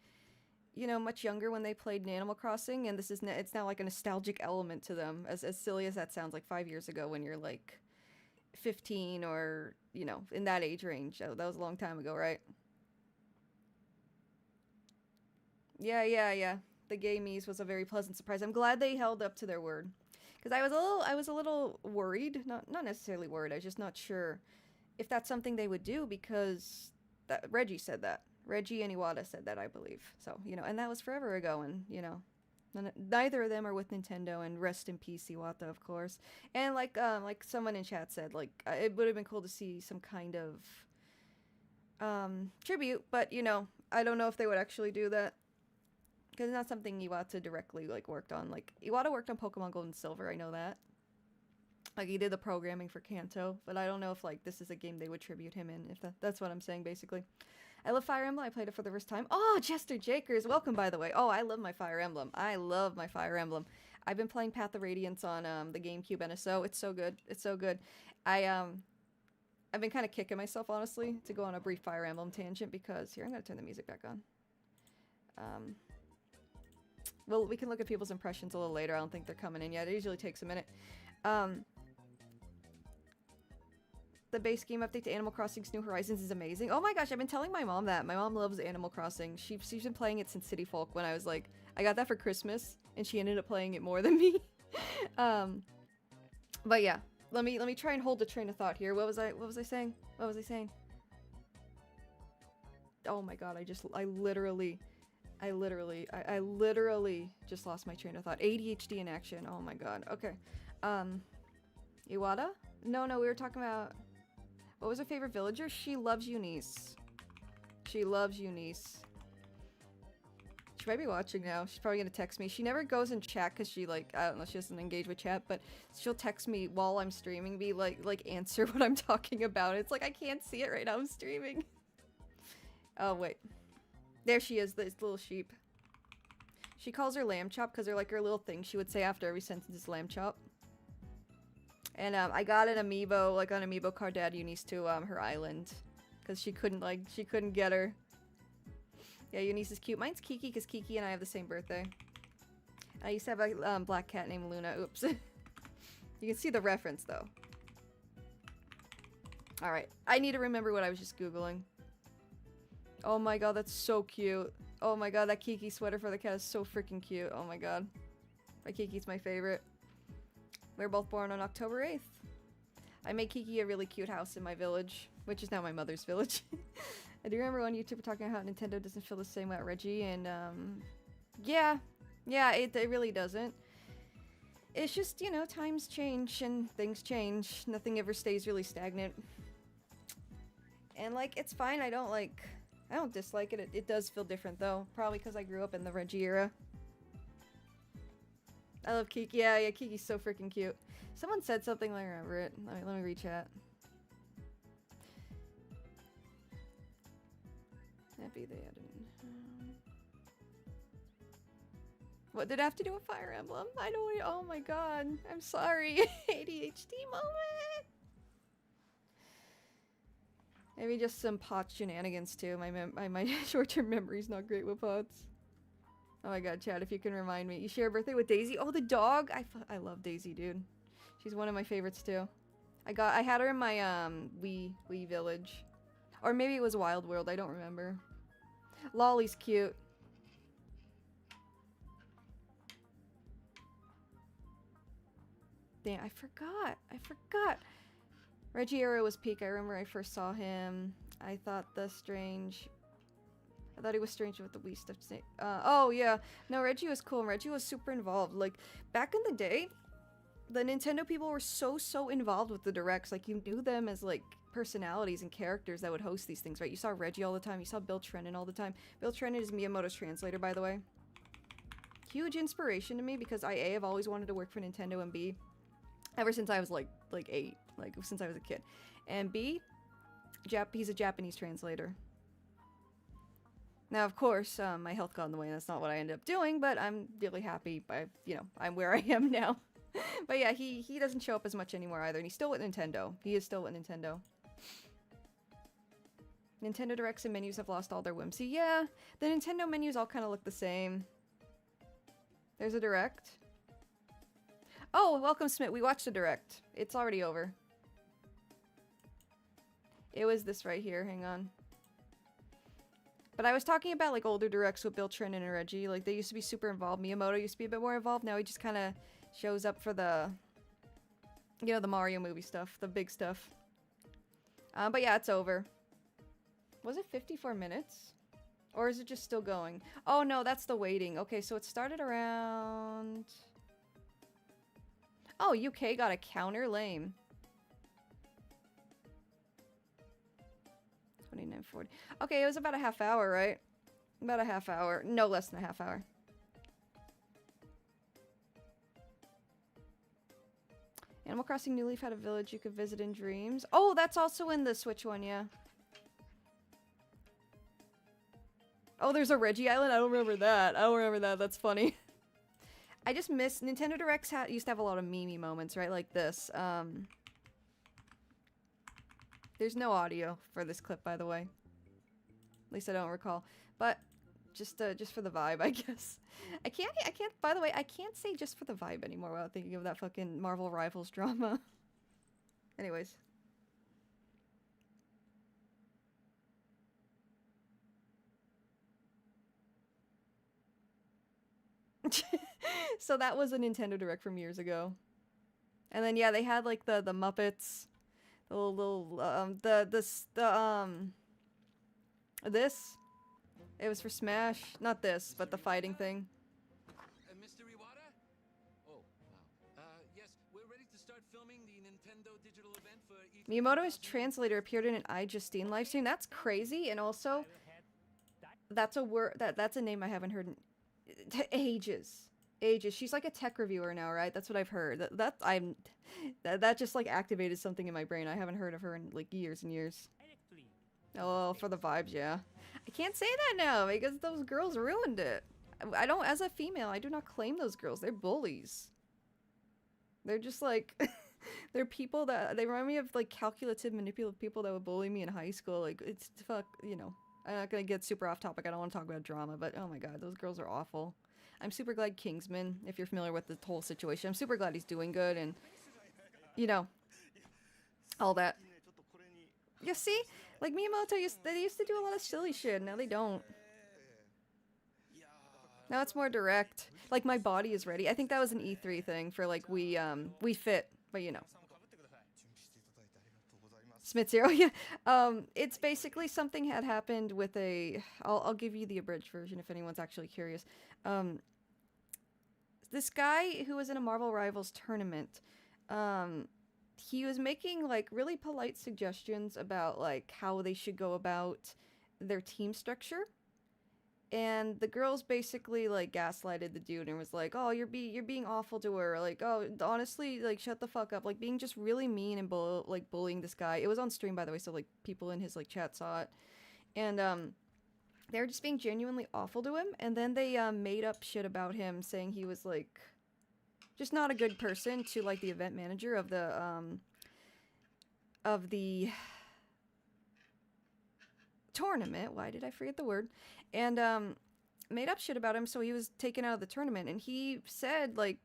much younger when they played Animal Crossing, and it's now, like, a nostalgic element to them. As silly as that sounds, like, 5 years ago when you're, like, 15 or, in that age range. That was a long time ago, right? Yeah. The gay Mies was a very pleasant surprise. I'm glad they held up to their word, because I was a little worried. Not necessarily worried. I was just not sure if that's something they would do, because Reggie said that. Reggie and Iwata said that, I believe. So and that was forever ago, and neither of them are with Nintendo. And rest in peace, Iwata, of course. And like someone in chat said, like it would have been cool to see some kind of tribute, but I don't know if they would actually do that. Because it's not something Iwata directly, like, worked on. Like, Iwata worked on Pokemon Gold and Silver, I know that. Like, he did the programming for Kanto, but I don't know if, like, this is a game they would tribute him in, if that's what I'm saying, basically. I love Fire Emblem. I played it for the first time. Oh, Jester Jakers, welcome, by the way. Oh, I love my Fire Emblem. I've been playing Path of Radiance on the GameCube NSO. It's so good. I've been kind of kicking myself, honestly, to go on a brief Fire Emblem tangent, because... Here, I'm going to turn the music back on. Well, we can look at people's impressions a little later. I don't think they're coming in yet. It usually takes a minute. The base game update to Animal Crossing's New Horizons is amazing. Oh my gosh, I've been telling my mom that. My mom loves Animal Crossing. She's been playing it since City Folk, when I was like... I got that for Christmas, and she ended up playing it more than me. But yeah. Let me try and hold the train of thought here. What was I saying? Oh my god, I literally just lost my train of thought. ADHD in action. Oh my god. Okay. Iwata? No, we were talking about... What was her favorite villager? She loves Eunice. She loves Eunice. She might be watching now. She's probably gonna text me. She never goes in chat because she like, I don't know, she doesn't engage with chat, but she'll text me while I'm streaming, be like answer what I'm talking about. It's like, I can't see it right now, I'm streaming. Oh, wait. There she is, this little sheep. She calls her lamb chop because they're like her little thing she would say after every sentence is lamb chop. And I got an amiibo, like an amiibo card to add Eunice to her island. Because she couldn't get her. Yeah, Eunice is cute. Mine's Kiki because Kiki and I have the same birthday. I used to have a black cat named Luna. Oops. You can see the reference though. Alright, I need to remember what I was just Googling. Oh my god, that's so cute. Oh my god, that Kiki sweater for the cat is so freaking cute. Oh my god. My Kiki's my favorite. We were both born on October 8th. I made Kiki a really cute house in my village, which is now my mother's village. I do remember one YouTuber talking about how Nintendo doesn't feel the same about Reggie, and yeah, it really doesn't. It's just, you know, times change and things change. Nothing ever stays really stagnant. And like, it's fine. I don't dislike it. It does feel different though. Probably because I grew up in the Reggie era. I love Kiki. Yeah, Kiki's so freaking cute. Someone said something, I remember it. Let me rechat. Happy they added. What did it have to do with Fire Emblem? I don't. Oh my god. I'm sorry. ADHD moment. Maybe just some POTS shenanigans too. My short-term memory's not great with POTS. Oh my god, Chad, if you can remind me. You share a birthday with Daisy? Oh, the dog? I love Daisy, dude. She's one of my favorites too. I had her in my Wii village. Or maybe it was Wild World, I don't remember. Lolly's cute. Damn, I forgot. Reggie Era was peak. I remember I first saw him. I thought he was strange with the Wii stuff. Oh yeah. No, Reggie was cool. Reggie was super involved. Like, back in the day, the Nintendo people were so involved with the directs. Like, you knew them as, like, personalities and characters that would host these things, right? You saw Reggie all the time. You saw Bill Trennan all the time. Bill Trennan is Miyamoto's translator, by the way. Huge inspiration to me because I, A, have always wanted to work for Nintendo, and B, ever since I was, like 8. Like, since I was a kid. And B, he's a Japanese translator. Now, of course, my health got in the way, and that's not what I ended up doing, but I'm really happy by, you know, I'm where I am now. But yeah, he doesn't show up as much anymore either, and he's still with Nintendo. He is still with Nintendo. Nintendo Directs and menus have lost all their whimsy. Yeah, the Nintendo menus all kind of look the same. There's a Direct. Oh, welcome, Smith. We watched the Direct. It's already over. It was this right here. Hang on. But I was talking about, like, older Directs with Bill Trennan and Reggie. Like, they used to be super involved. Miyamoto used to be a bit more involved. Now he just kind of shows up for the, you know, the Mario movie stuff. The big stuff. But yeah, it's over. Was it 54 minutes? Or is it just still going? Oh, no, that's the waiting. Okay, so it started around... Oh, UK got a counter. Lame. 29:40. Okay, it was about a half hour, right? About a half hour. No less than a half hour. Animal Crossing New Leaf had a village you could visit in dreams. Oh, that's also in the Switch one, yeah. Oh, there's a Reggie Island? I don't remember that. I don't remember that. That's funny. I just miss... Nintendo Directs used to have a lot of meme moments, right? Like this. There's no audio for this clip, by the way. At least I don't recall. But just for the vibe, I guess. I can't, by the way, I can't say just for the vibe anymore without thinking of that fucking Marvel Rivals drama. Anyways. So that was a Nintendo Direct from years ago. And then, yeah, they had, like, the Muppets. The little, this. It was for Smash. Not this, but the fighting thing. Mr. Iwata? Oh, wow. Yes, we're ready to start filming the Nintendo digital event for Miyamoto's translator appeared in an iJustine livestream. That's crazy. And also, That's a word that's a name I haven't heard in ages. Ages. She's like a tech reviewer now, right? That's what I've heard. That just like activated something in my brain. I haven't heard of her in like years and years. Oh, for the vibes, yeah. I can't say that now because those girls ruined it. I don't, as a female, I do not claim those girls. They're bullies. They're just like, they're people that, they remind me of like calculative, manipulative people that would bully me in high school. Like, it's fuck, you know. I'm not gonna get super off topic. I don't want to talk about drama, but oh my god, those girls are awful. I'm super glad Kingsman, if you're familiar with the whole situation, I'm super glad he's doing good and, you know, all that. You see? Like Miyamoto they used to do a lot of silly shit, now they don't. Now it's more direct. Like, my body is ready. I think that was an E3 thing for like we fit, but you know. Smith Zero, yeah. It's basically something had happened with a... I'll give you the abridged version if anyone's actually curious. This guy who was in a Marvel Rivals tournament, he was making, like, really polite suggestions about, like, how they should go about their team structure. And the girls basically, like, gaslighted the dude and was like, oh, you're being awful to her. Like, oh, honestly, like, shut the fuck up. Like, being just really mean and, bullying this guy. It was on stream, by the way, so, like, people in his, like, chat saw it. And, they were just being genuinely awful to him. And then they, made up shit about him, saying he was, like, just not a good person to, like, the event manager of the tournament. Why did I forget the word? And made up shit about him, so he was taken out of the tournament. And he said, like,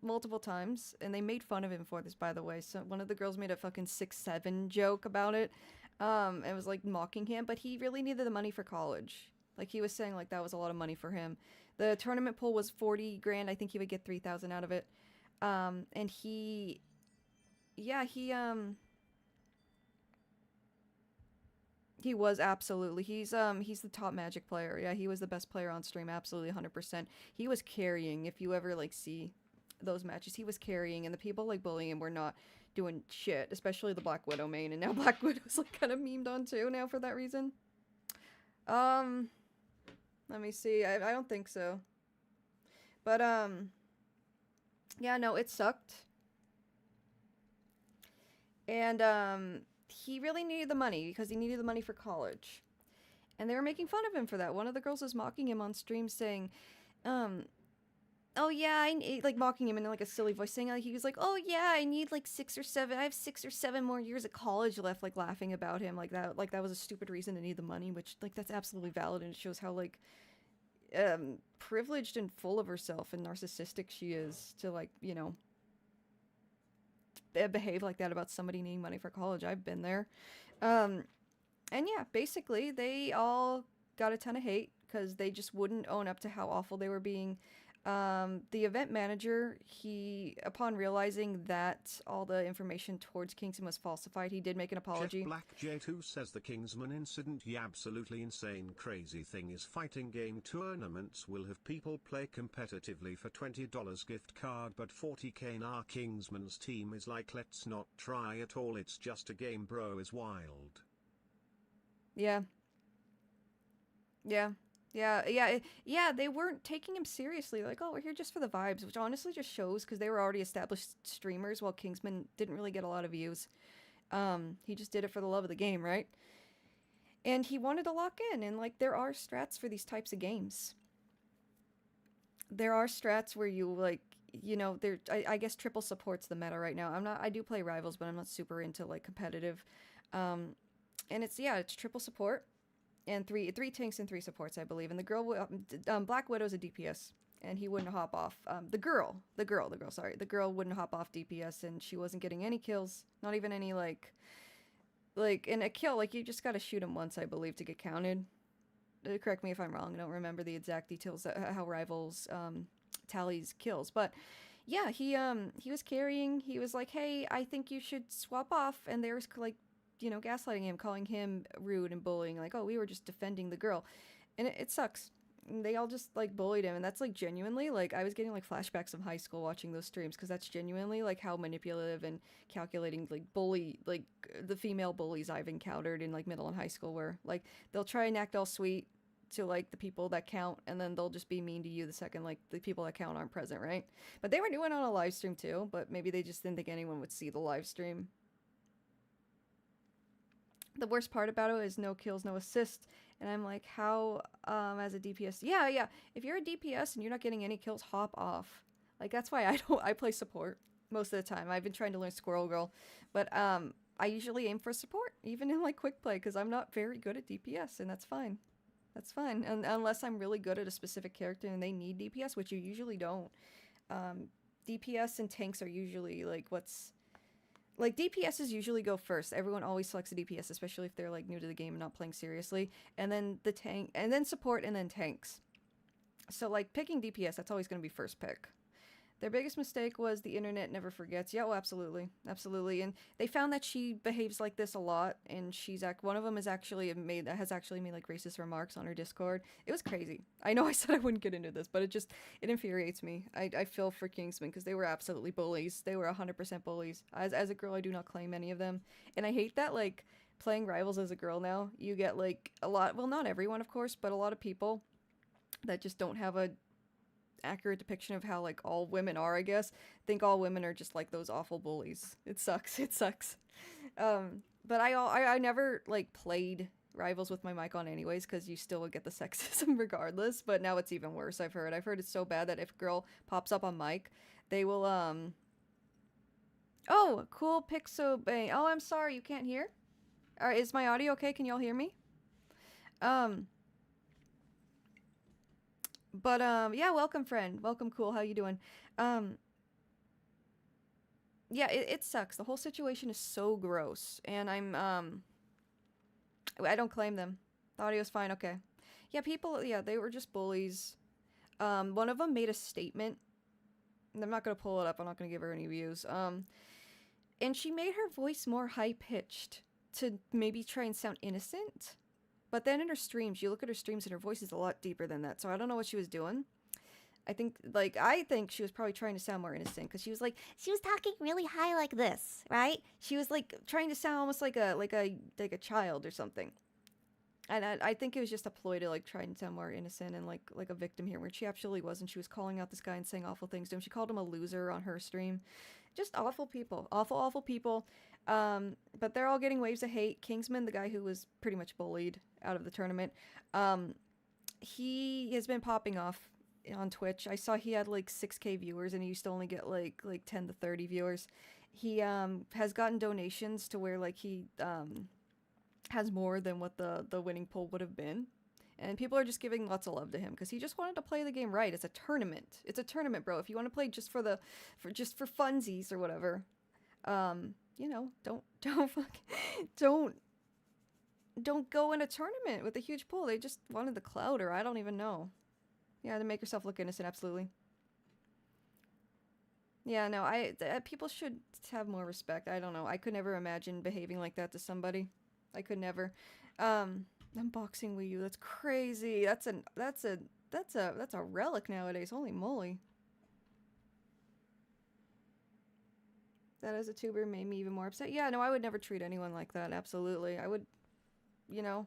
multiple times, and they made fun of him for this, by the way. So one of the girls made a fucking 6'7" joke about it, and was like mocking him. But he really needed the money for college. Like, he was saying like that was a lot of money for him. The tournament pool was 40 grand. I think he would get 3,000 out of it. And he was absolutely, he's the top Magic player. Yeah, he was the best player on stream, absolutely 100%. He was carrying, if you ever like see those matches, he was carrying, and the people like bullying him were not doing shit, especially the Black Widow main, and now Black Widow's like kind of memed on too now for that reason. Let me see, I don't think so. But yeah, no, it sucked. And he really needed the money because he needed the money for college. And they were making fun of him for that. One of the girls was mocking him on stream saying, oh yeah, like mocking him in like a silly voice, saying like, he was like, oh yeah, I need like 6 or 7, I have 6 or 7 more years of college left, like laughing about him like that was a stupid reason to need the money, which like that's absolutely valid, and it shows how like privileged and full of herself and narcissistic she is to like, you know, behave like that about somebody needing money for college. I've been there. And yeah, basically they all got a ton of hate because they just wouldn't own up to how awful they were being. The event manager, upon realizing that all the information towards Kingsman was falsified, he did make an apology. Jeff Black J2 says the Kingsman incident, the absolutely insane crazy thing is fighting game tournaments will have people play competitively for $20 gift card, but 40k in our Kingsman's team is like, let's not try at all, it's just a game, bro, is wild. Yeah. They weren't taking him seriously. Like, oh, we're here just for the vibes, which honestly just shows because they were already established streamers while Kingsman didn't really get a lot of views. He just did it for the love of the game, right? And he wanted to lock in, and like, there are strats for these types of games. There are strats where you like, you know, I guess triple support's the meta right now. I do play Rivals, but I'm not super into like competitive. And it's triple support. And three tanks and 3 supports, I believe. And the girl, Black Widow's a DPS, and he wouldn't hop off. The girl wouldn't hop off DPS, and she wasn't getting any kills, not even any like in a kill. Like, you just gotta shoot him once, I believe, to get counted. Correct me if I'm wrong. I don't remember the exact details how Rivals tallies kills, but yeah, he was carrying. He was like, hey, I think you should swap off, and there's like, you know, gaslighting him, calling him rude and bullying, like, oh, we were just defending the girl. And it sucks. They all just, like, bullied him, and that's, like, genuinely, like, I was getting, like, flashbacks of high school watching those streams, because that's genuinely, like, how manipulative and calculating, like, the female bullies I've encountered in, like, middle and high school were. Like, they'll try and act all sweet, to like the people that count, and then they'll just be mean to you the second like the people that count aren't present, right? But they were doing it on a live stream too, but maybe they just didn't think anyone would see the live stream. The worst part about it is no kills, no assist. And I'm like, how, as a DPS? Yeah. If you're a DPS and you're not getting any kills, hop off. Like, that's why I play support most of the time. I've been trying to learn Squirrel Girl. But, I usually aim for support, even in, like, quick play, because I'm not very good at DPS, and that's fine. That's fine. And unless I'm really good at a specific character and they need DPS, which you usually don't. DPS and tanks are usually, like, like, DPSs usually go first. Everyone always selects a DPS, especially if they're, like, new to the game and not playing seriously. And then the tank, and then support, and then tanks. So, like, picking DPS, that's always going to be first pick. Their biggest mistake was the internet never forgets. Yeah, well, absolutely. Absolutely. And they found that she behaves like this a lot, and she's one of them has actually made like racist remarks on her Discord. It was crazy. I know I said I wouldn't get into this, but it infuriates me. I feel for Kingsman because they were absolutely bullies. They were 100% bullies. As a girl, I do not claim any of them. And I hate that, like, playing Rivals as a girl now, you get, like, a lot, well, not everyone, of course, but a lot of people that just don't have a accurate depiction of how, like, all women are, I guess. Think all women are just like those awful bullies. It sucks. But I never, like, played Rivals with my mic on anyways, because you still would get the sexism regardless. But now it's even worse. I've heard it's so bad that if a girl pops up on mic, they will oh, cool Pixo Bang. Oh, I'm sorry, you can't hear? Is my audio okay? Can y'all hear me? But, yeah, welcome, friend. Welcome, cool. How you doing? Yeah, it sucks. The whole situation is so gross. And I don't claim them. The audio's fine, okay. Yeah, they were just bullies. One of them made a statement. I'm not gonna pull it up. I'm not gonna give her any views. And she made her voice more high-pitched to maybe try and sound innocent. But then in her streams, you look at her streams and her voice is a lot deeper than that. So I don't know what she was doing. I think she was probably trying to sound more innocent because she was talking really high like this, right? She was like trying to sound almost like a child or something. And I think it was just a ploy to like try and sound more innocent and like a victim here, where she actually wasn't. She was calling out this guy and saying awful things to him. She called him a loser on her stream. Just awful people. Awful people. But they're all getting waves of hate. Kingsman, the guy who was pretty much bullied out of the tournament, he has been popping off on Twitch. I saw he had like 6K viewers and he used to only get like 10 to 30 viewers. He has gotten donations to where like he has more than what the winning pool would have been. And people are just giving lots of love to him because he just wanted to play the game right. It's a tournament. It's a tournament, bro. If you want to play just for funsies or whatever, you know, don't go in a tournament with a huge pool. They just wanted the clout, or I don't even know. Yeah, to make yourself look innocent, absolutely. Yeah, no, people should have more respect. I don't know. I could never imagine behaving like that to somebody. I could never. Unboxing Wii U. That's crazy. That's a relic nowadays. Holy moly. That as a tuber made me even more upset. Yeah, no, I would never treat anyone like that. Absolutely. I would, you know,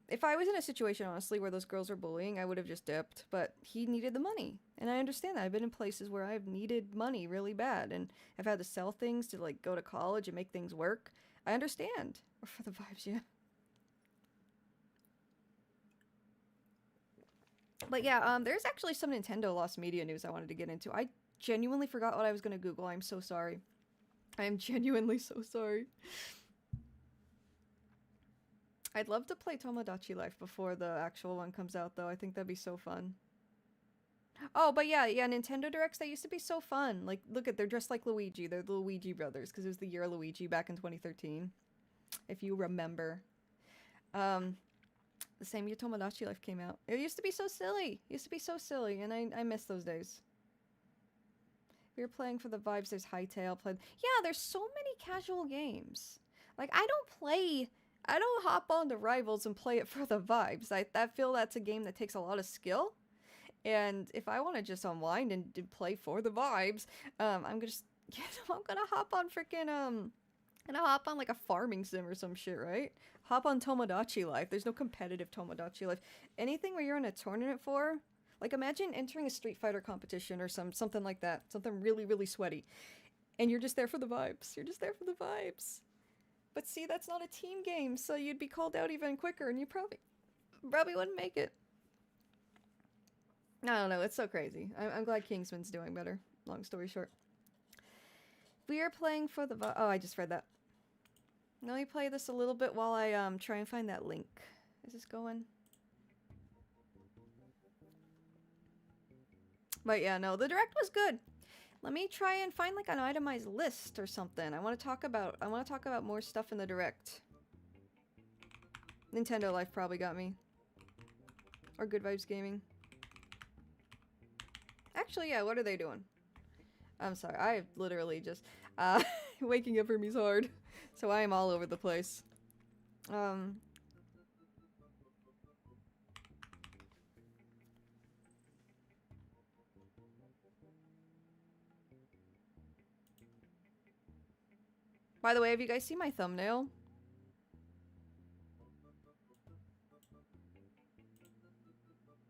if I was in a situation, honestly, where those girls were bullying, I would have just dipped. But he needed the money. And I understand that. I've been in places where I've needed money really bad. And I've had to sell things to, like, go to college and make things work. I understand. Or for the vibes, yeah. But yeah, there's actually some Nintendo Lost Media news I wanted to get into. I genuinely forgot what I was going to Google. I'm so sorry. I am genuinely so sorry. I'd love to play Tomodachi Life before the actual one comes out, though. I think that'd be so fun. Oh, but yeah, Nintendo Directs, they used to be so fun. Like, look they're dressed like Luigi. They're the Luigi brothers, because it was the year of Luigi back in 2013. If you remember. The same year Tomodachi Life came out. It used to be so silly. And I miss those days. If you're playing for the vibes, there's Hytale. Yeah, there's so many casual games. Like, I don't hop on to Rivals and play it for the vibes. I feel that's a game that takes a lot of skill. And if I want to just unwind and play for the vibes, I'm gonna hop on freaking And I'll hop on like a farming sim or some shit, right? Hop on Tomodachi Life. There's no competitive Tomodachi Life. Anything where you're in a tournament for, like imagine entering a Street Fighter competition or something like that. Something really, really sweaty. And you're just there for the vibes. You're just there for the vibes. But see, that's not a team game, so you'd be called out even quicker and you probably wouldn't make it. I don't know, it's so crazy. I'm glad Kingsman's doing better. Long story short. We are playing for the oh, I just read that. Let me play this a little bit while I try and find that link. Is this going? But yeah, no, the direct was good. Let me try and find like an itemized list or something. I want to talk about more stuff in the direct. Nintendo Life probably got me. Or Good Vibes Gaming. Actually, yeah, what are they doing? I'm sorry, I literally just waking up for me is hard. So I am all over the place. By the way, have you guys seen my thumbnail?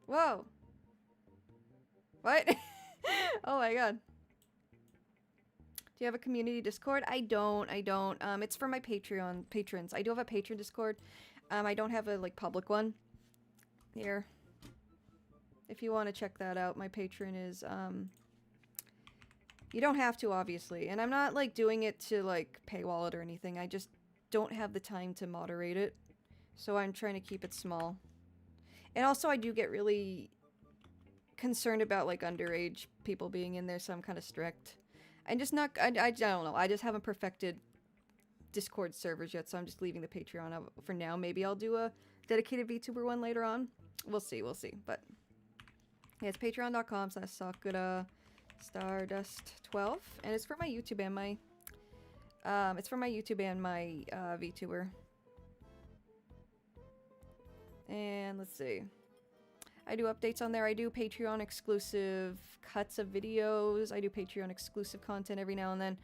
Whoa. What? Oh my god. Do you have a community Discord? I don't. It's for my Patreon patrons. I do have a Patreon Discord. I don't have a like public one. Here. If you want to check that out, my Patreon is you don't have to, obviously. And I'm not like doing it to like paywall it or anything. I just don't have the time to moderate it. So I'm trying to keep it small. And also I do get really concerned about like underage people being in there, so I'm kind of strict. I'm just not, I don't know, I just haven't perfected Discord servers yet, so I'm just leaving the Patreon out for now. Maybe I'll do a dedicated VTuber one later on. We'll see, but yeah, it's patreon.com/Sakura Stardust 12, and it's for my YouTube and my VTuber. And let's see. I do updates on there. I do Patreon exclusive cuts of videos. I do Patreon exclusive content every now and then.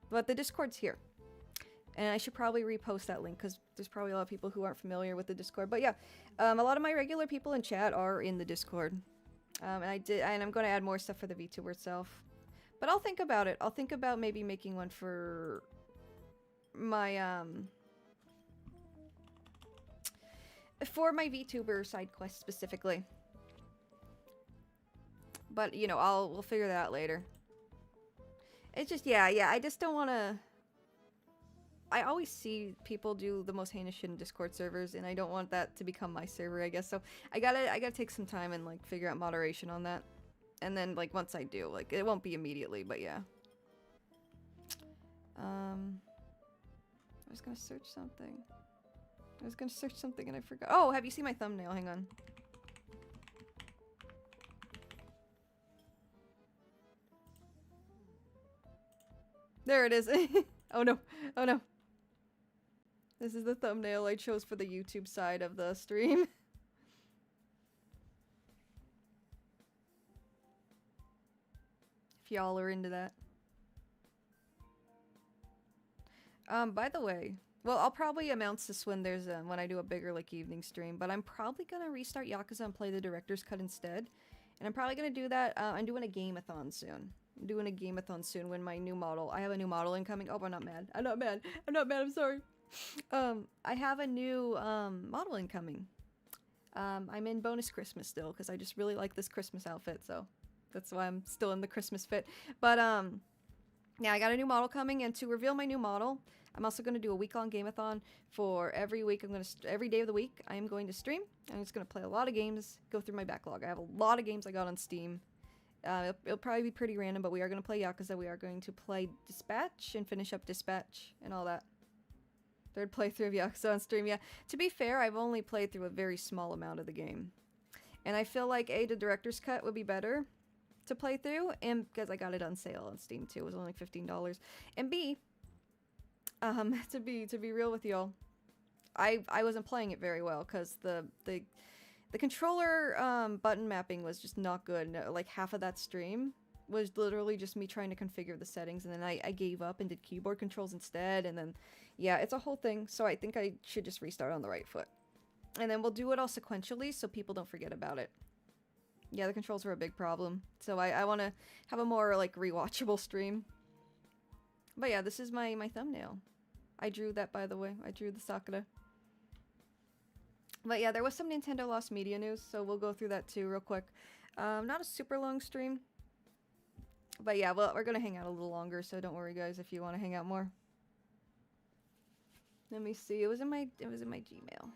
But the Discord's here. And I should probably repost that link because there's probably a lot of people who aren't familiar with the Discord. But yeah, a lot of my regular people in chat are in the Discord. And I'm going to add more stuff for the VTuber itself. But I'll think about it. I'll think about maybe making one for my VTuber side quest specifically. But, you know, we'll figure that out later. It's just, yeah, I just don't want to... I always see people do the most heinous shit in Discord servers, and I don't want that to become my server, I guess. So I gotta take some time and, like, figure out moderation on that. And then, like, once I do, like, it won't be immediately, but yeah. I was gonna search something. And I forgot. Oh, have you seen my thumbnail? Hang on. There it is. Oh no. Oh no. This is the thumbnail I chose for the YouTube side of the stream. If y'all are into that. By the way, well, I'll probably announce this when there's when I do a bigger like evening stream, but I'm probably gonna restart Yakuza and play the director's cut instead. And I'm probably gonna do that. I'm doing a game-a-thon soon. When my new model. I have a new model incoming. Oh, I'm not mad. I'm sorry. I have a new model incoming. I'm in bonus Christmas still because I just really like this Christmas outfit, so that's why I'm still in the Christmas fit. But yeah, I got a new model coming, and to reveal my new model, I'm also going to do a week-long game-a-thon for every week. Every day of the week, I am going to stream. I'm just going to play a lot of games, go through my backlog. I have a lot of games I got on Steam. It'll probably be pretty random, but we are going to play Yakuza. We are going to play Dispatch and finish up Dispatch and all that. Third playthrough of Yakuza on stream, yeah. To be fair, I've only played through a very small amount of the game. And I feel like, A, the director's cut would be better to play through, and because I got it on sale on Steam too. It was only $15. And B, to be real with y'all, I wasn't playing it very well because the controller button mapping was just not good. No, like half of that stream was literally just me trying to configure the settings, and then I gave up and did keyboard controls instead, and then, yeah, it's a whole thing, so I think I should just restart on the right foot. And then we'll do it all sequentially so people don't forget about it. Yeah, the controls were a big problem, so I want to have a more, like, rewatchable stream. But yeah, this is my thumbnail. I drew that, by the way. I drew the Sakura. But yeah, there was some Nintendo Lost Media news, so we'll go through that too real quick. Not a super long stream. But yeah, well, we're gonna hang out a little longer, so don't worry, guys, if you want to hang out more. Let me see. It was in my Gmail.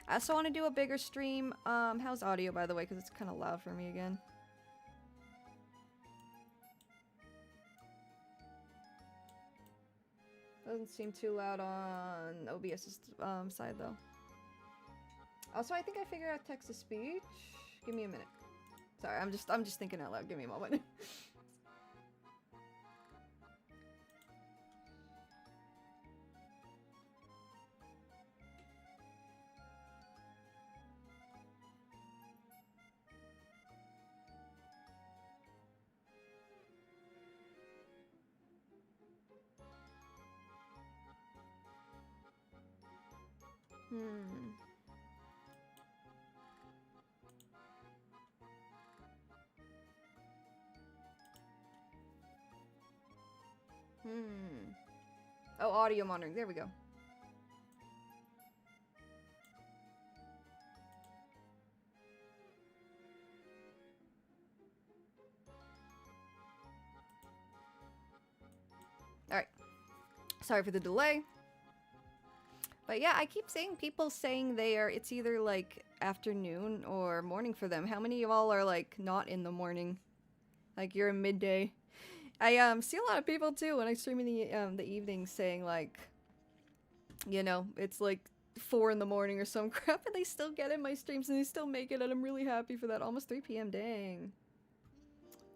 I also want to do a bigger stream. How's audio, by the way, because it's kind of loud for me again. Doesn't seem too loud on OBS's side, though. Also, I think I figured out text-to-speech. Give me a minute. Sorry, I'm just thinking out loud. Give me a moment. Oh, audio monitoring. There we go. Alright. Sorry for the delay. But yeah, I keep seeing people saying it's either like afternoon or morning for them. How many of y'all are like not in the morning? Like you're in midday? I see a lot of people too when I stream in the evening saying like, you know, it's like 4 in the morning or some crap, and they still get in my streams and they still make it, and I'm really happy for that. Almost 3 p.m. Dang.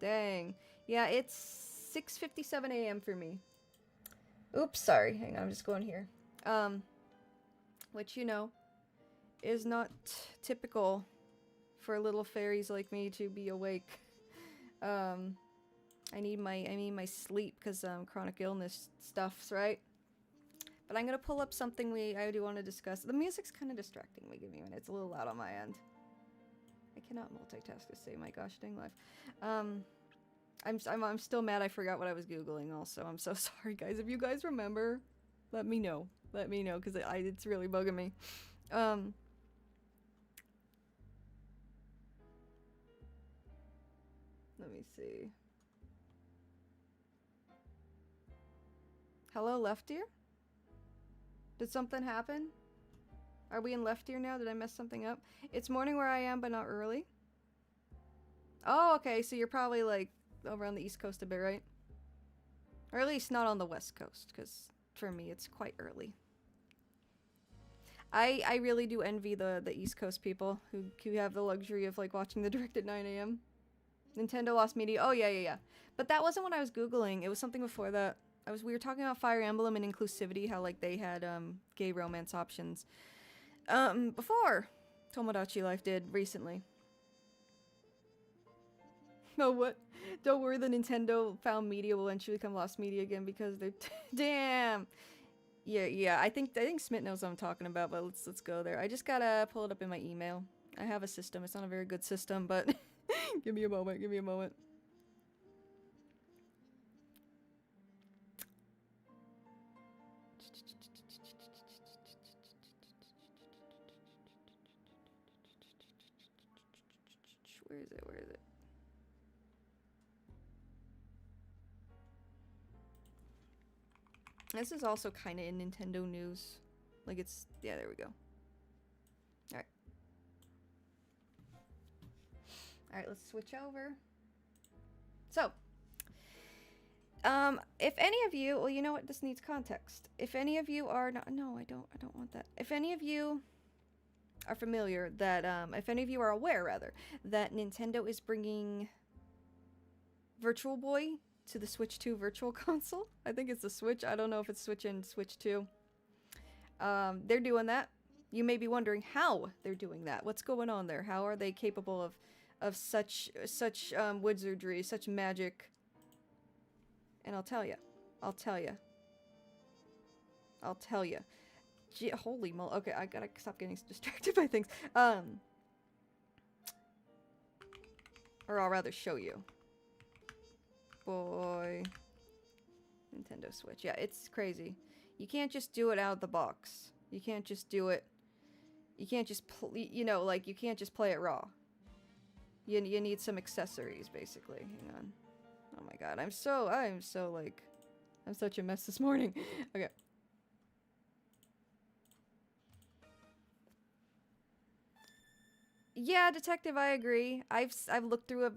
Dang. Yeah, it's 6:57 a.m. for me. Oops, sorry. Hang on, I'm just going here. Which, you know, is not typical for little fairies like me to be awake. I need my sleep because chronic illness stuffs, right? But I'm gonna pull up something I do want to discuss. The music's kind of distracting me. Give me a minute. It's a little loud on my end. I cannot multitask to save my gosh dang life. I'm still mad I forgot what I was googling. Also, I'm so sorry, guys. If you guys remember, let me know. Let me know because it's really bugging me. Let me see. Hello, left ear? Did something happen? Are we in left ear now? Did I mess something up? It's morning where I am, but not early. Oh, okay, so you're probably like over on the East Coast a bit, right? Or at least not on the West Coast, because for me it's quite early. I really do envy the East Coast people who have the luxury of like watching the direct at 9 a.m. Nintendo Lost Media. Oh yeah. But that wasn't what I was googling. It was something before that. We were talking about Fire Emblem and inclusivity, how like they had gay romance options before Tomodachi Life did recently. Oh, what? Don't worry, the Nintendo found media will eventually become Lost Media again because they're damn. Yeah. I think Smith knows what I'm talking about, but let's go there. I just gotta pull it up in my email. I have a system. It's not a very good system, but give me a moment. Where is it? This is also kind of in Nintendo news. Like it's, yeah, there we go. Alright, let's switch over. So, if any of you, well, you know what, this needs context. If any of you are not, no, I don't want that. If any of you are familiar that, if any of you are aware, rather, that Nintendo is bringing Virtual Boy to the Switch 2 Virtual Console. I think it's the Switch. I don't know if it's Switch and Switch 2. They're doing that. You may be wondering how they're doing that. What's going on there? How are they capable of such wizardry, such magic? And I'll tell you. I'll tell you. I'll tell you. Gee, holy moly. Okay, I gotta stop getting distracted by things. Or I'll rather show you. Boy. Nintendo Switch. Yeah, it's crazy. You can't just do it out of the box. You can't just do it. You can't just, you know, like, you can't just play it raw. You need some accessories, basically. Hang on. Oh my god, I'm so, like, I'm such a mess this morning. Okay. Yeah, Detective, I agree. I've looked through it,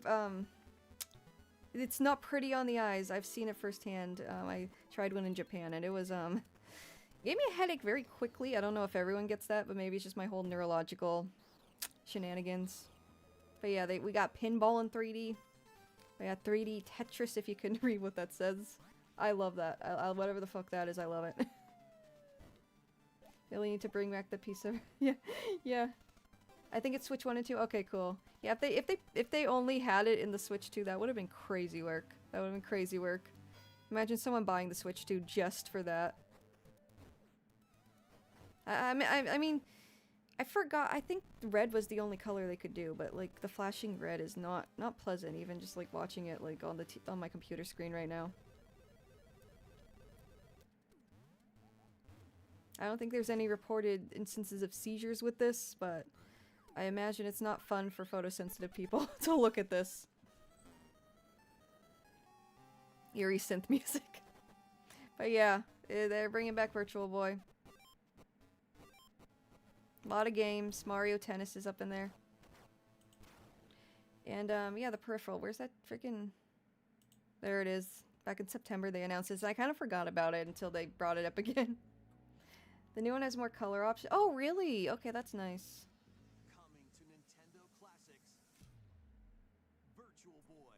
it's not pretty on the eyes. I've seen it firsthand. I tried one in Japan, and it was, gave me a headache very quickly. I don't know if everyone gets that, but maybe it's just my whole neurological shenanigans. But yeah, we got pinball in 3D. We got 3D Tetris, if you can read what that says. I love that. Whatever the fuck that is, I love it. Really need to bring back the piece of... yeah, yeah. I think it's Switch 1 and 2. Okay, cool. Yeah, if they only had it in the Switch 2, that would have been crazy work. That would have been crazy work. Imagine someone buying the Switch 2 just for that. I mean, I forgot. I think red was the only color they could do, but like the flashing red is not pleasant. Even just like watching it like on my computer screen right now. I don't think there's any reported instances of seizures with this, but I imagine it's not fun for photosensitive people to look at this. Eerie synth music. But yeah, they're bringing back Virtual Boy. A lot of games. Mario Tennis is up in there. And, yeah, the peripheral. Where's that freaking... There it is. Back in September they announced this. I kind of forgot about it until they brought it up again. The new one has more color options. Oh, really? Okay, that's nice. Coming to Nintendo Classics. Virtual Boy.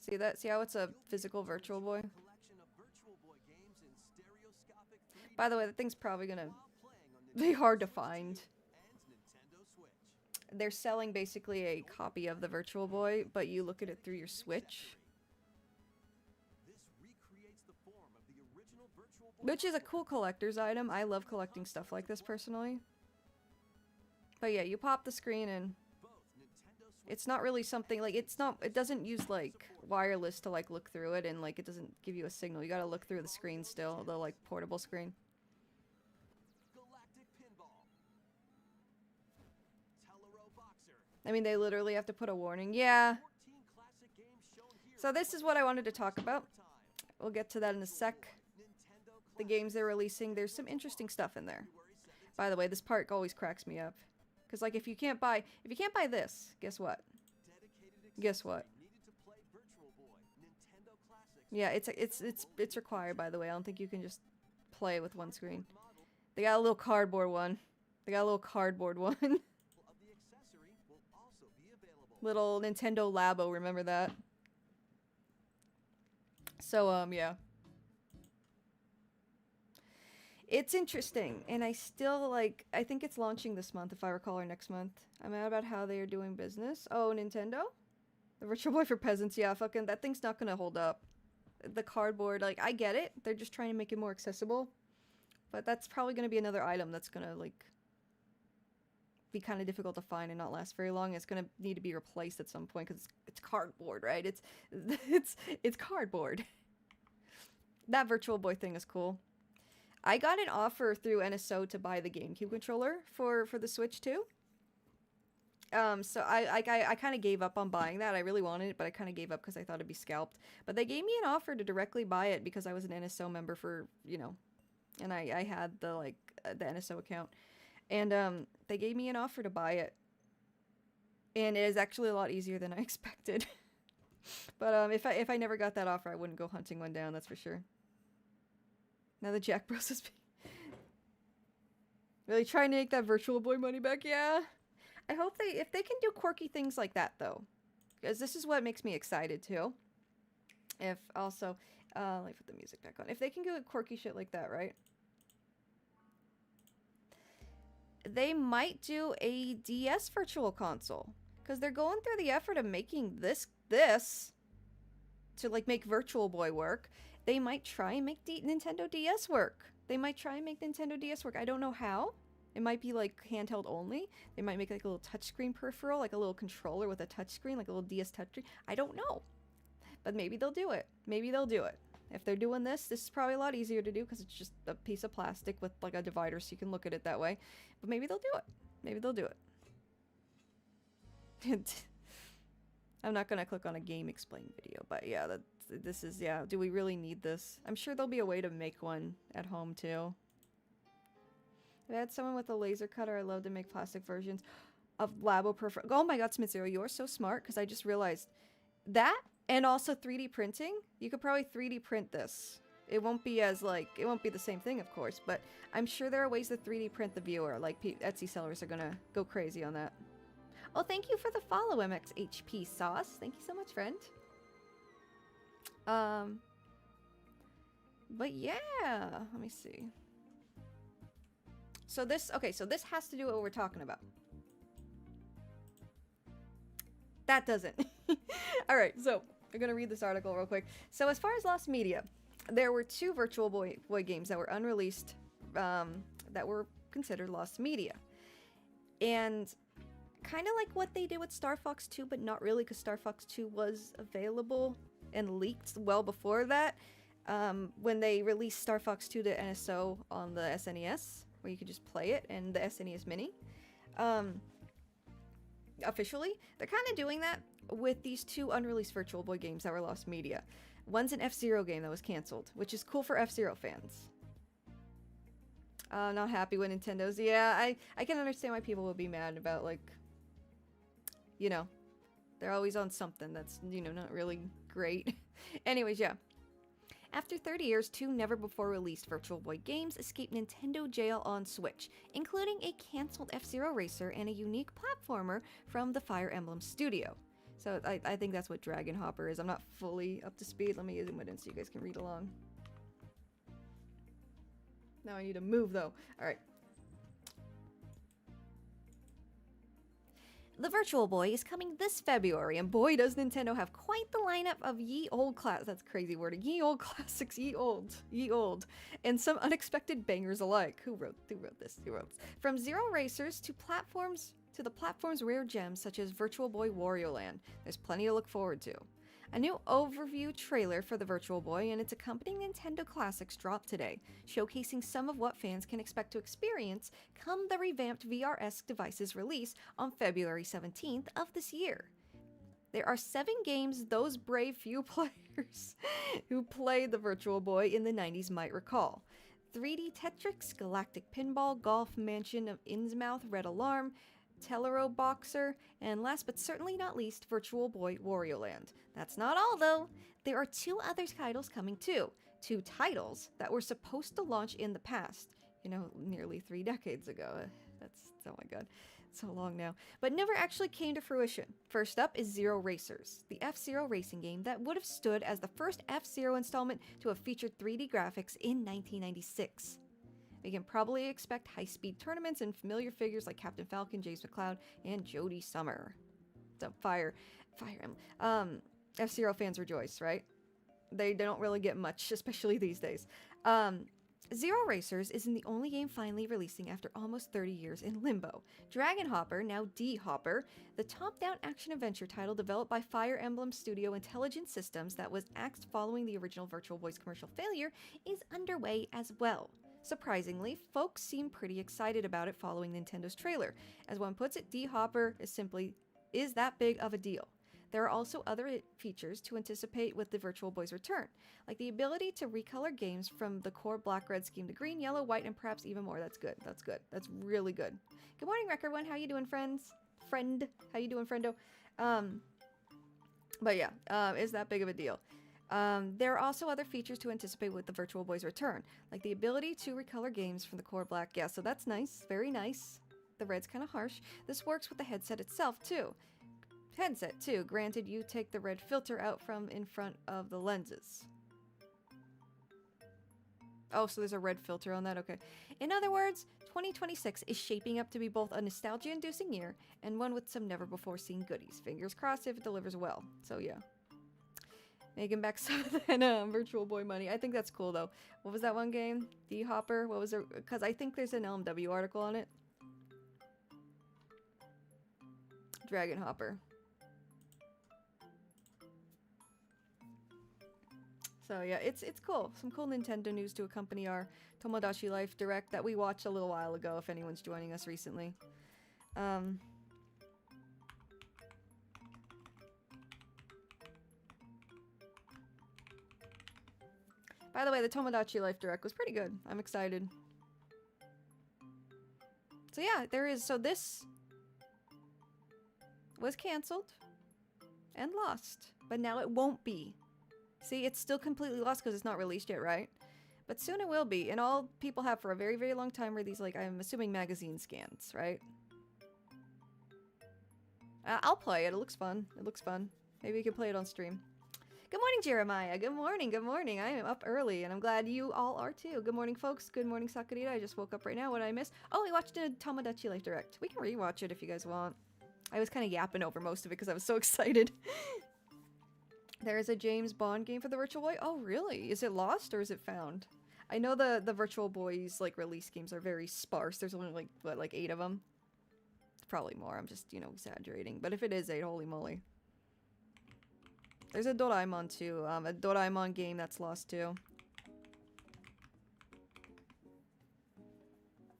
See that? See how it's a physical Virtual Boy? By the way, that thing's probably gonna be hard to find. They're selling basically a copy of the Virtual Boy, but you look at it through your Switch. Which is a cool collector's item. I love collecting stuff like this personally. But yeah, you pop the screen and it's not really something like it doesn't use like wireless to like look through it, and like it doesn't give you a signal. You gotta look through the screen still, the like portable screen. I mean, they literally have to put a warning. Yeah. So this is what I wanted to talk about. We'll get to that in a sec. The games they're releasing, there's some interesting stuff in there. By the way, this part always cracks me up. Because like if you can't buy this, guess what? Guess what? Yeah, it's required, by the way. I don't think you can just play with one screen. They got a little cardboard one. Little Nintendo Labo, remember that? So, yeah. It's interesting, and I still, like, I think it's launching this month, if I recall, or next month. I'm mad about how they are doing business. Oh, Nintendo? The Virtual Boy for Peasants, yeah, fucking, that thing's not gonna hold up. The cardboard, like, I get it. They're just trying to make it more accessible. But that's probably gonna be another item that's gonna, like, be kind of difficult to find and not last very long. It's gonna need to be replaced at some point, because it's cardboard, right? It's cardboard. That Virtual Boy thing is cool. I got an offer through NSO to buy the GameCube controller for the Switch too. So I kind of gave up on buying that. I really wanted it, but I kind of gave up because I thought it'd be scalped. But they gave me an offer to directly buy it because I was an NSO member for, you know, and I had the NSO account. And they gave me an offer to buy it. And it is actually a lot easier than I expected. But if I never got that offer, I wouldn't go hunting one down, that's for sure. Now the Jack Bros is really trying to make that Virtual Boy money back, yeah. I hope if they can do quirky things like that, though. Because this is what makes me excited, too. If also, let me put the music back on. If they can do quirky shit like that, right? they might do a DS Virtual Console. Because they're going through the effort of making this to like make Virtual Boy work. They might try and make Nintendo DS work. They might try and make Nintendo DS work. I don't know how. It might be like handheld only. They might make like a little touchscreen peripheral, like a little controller with a touchscreen, like a little DS touchscreen. I don't know. But maybe they'll do it. Maybe they'll do it. If they're doing this is probably a lot easier to do because it's just a piece of plastic with like a divider so you can look at it that way. But maybe they'll do it. Maybe they'll do it. I'm not going to click on a game explain video, but yeah, this is, yeah, do we really need this? I'm sure there'll be a way to make one at home too. If I had someone with a laser cutter, I'd love to make plastic versions of Labo Peripheral. Oh my god, Smith Zero, you're so smart because I just realized that and also 3D printing. You could probably 3D print this. It won't be as like, it won't be the same thing, of course, but I'm sure there are ways to 3D print the viewer. Like Etsy sellers are gonna go crazy on that. Oh, thank you for the follow, MXHP Sauce. Thank you so much, friend. But yeah, let me see. So this, okay, so this has to do what we're talking about. That doesn't. All right, so I'm gonna read this article real quick. So as far as lost media, there were 2 Virtual Boy games that were unreleased that were considered lost media. And kind of like what they did with Star Fox 2, but not really because Star Fox 2 was available and leaked well before that. When they released Star Fox 2 to NSO on the SNES, where you could just play it, and the SNES Mini. Officially, they're kind of doing that with these 2 unreleased Virtual Boy games that were lost media. One's an F-Zero game that was canceled, which is cool for F-Zero fans. Not happy with Nintendo's. Yeah, I can understand why people would be mad about, like, you know, they're always on something that's, you know, not really great. Anyways, yeah. After 30 years, 2 never-before-released Virtual Boy games escaped Nintendo jail on Switch, including a cancelled F-Zero Racer and a unique platformer from the Fire Emblem studio. So I think that's what Dragon Hopper is. I'm not fully up to speed. Let me zoom it in so you guys can read along. Now I need to move, though. All right. The Virtual Boy is coming this February, and boy does Nintendo have quite the lineup of ye old that's crazy wording, ye old classics, ye old, and some unexpected bangers alike. Who wrote this? From Zero Racers to the platform's rare gems such as Virtual Boy Wario Land. There's plenty to look forward to. A new overview trailer for the Virtual Boy and its accompanying Nintendo classics dropped today, showcasing some of what fans can expect to experience come the revamped VR-esque device's release on February 17th of this year. There are 7 games those brave few players who played the Virtual Boy in the 90s might recall. 3D Tetris, Galactic Pinball, Golf Mansion of Innsmouth, Red Alarm, Tellero Boxer, and last but certainly not least, Virtual Boy Wario Land. That's not all, though. There are 2 other titles coming too. 2 titles that were supposed to launch in the past. You know, nearly 3 decades ago. That's, oh my god, so long now. But never actually came to fruition. First up is Zero Racers, the F-Zero racing game that would have stood as the first F-Zero installment to have featured 3D graphics in 1996. We can probably expect high-speed tournaments and familiar figures like Captain Falcon, James McCloud, and Jodie Summer. So Fire Emblem. F-Zero fans rejoice, right? They don't really get much, especially these days. Zero Racers isn't the only game finally releasing after almost 30 years in limbo. Dragon Hopper, now D-Hopper, the top-down action-adventure title developed by Fire Emblem Studio Intelligent Systems that was axed following the original Virtual Boy's commercial failure, is underway as well. Surprisingly, folks seem pretty excited about it following Nintendo's trailer. As one puts it, D-Hopper is that big of a deal. There are also other features to anticipate with the Virtual Boy's return, like the ability to recolor games from the core black-red scheme to green, yellow, white, and perhaps even more. That's good. That's good. That's really good. Good morning, Record One. How you doing, friends? Friend. How you doing, friendo? But yeah, is that big of a deal? There are also other features to anticipate with the Virtual Boy's return, like the ability to recolor games from the core black. Yeah, so that's nice. Very nice. The red's kind of harsh. This works with the headset itself, too. Granted, you take the red filter out from in front of the lenses. Oh, so there's a red filter on that. Okay. In other words, 2026 is shaping up to be both a nostalgia-inducing year and one with some never-before-seen goodies. Fingers crossed if it delivers well. So yeah. Making back some of that Virtual Boy money. I think that's cool though. What was that one game? D-Hopper? What was it? Because I think there's an LMW article on it. Dragon Hopper. So yeah, it's cool. Some cool Nintendo news to accompany our Tomodachi Life Direct that we watched a little while ago, if anyone's joining us recently. By the way, the Tomodachi Life Direct was pretty good. I'm excited. So yeah, there is. So this was canceled and lost, but now it won't be. See, it's still completely lost because it's not released yet, right? But soon it will be, and all people have for a very, very long time are these, like, I'm assuming magazine scans, right? I'll play it. It looks fun. It looks fun. Maybe we can play it on stream. Good morning, Jeremiah. Good morning. Good morning. I am up early, and I'm glad you all are too. Good morning, folks. Good morning, Sakurita. I just woke up right now. What did I miss? Oh, we watched a Tomodachi Life Direct. We can rewatch it if you guys want. I was kind of yapping over most of it because I was so excited. There is a James Bond game for the Virtual Boy. Oh, really? Is it lost or is it found? I know the Virtual Boy's like release games are very sparse. There's only like what, like 8 of them. It's probably more. I'm just, you know, exaggerating. But if it is 8, holy moly. There's a Doraemon too. A Doraemon game that's lost too.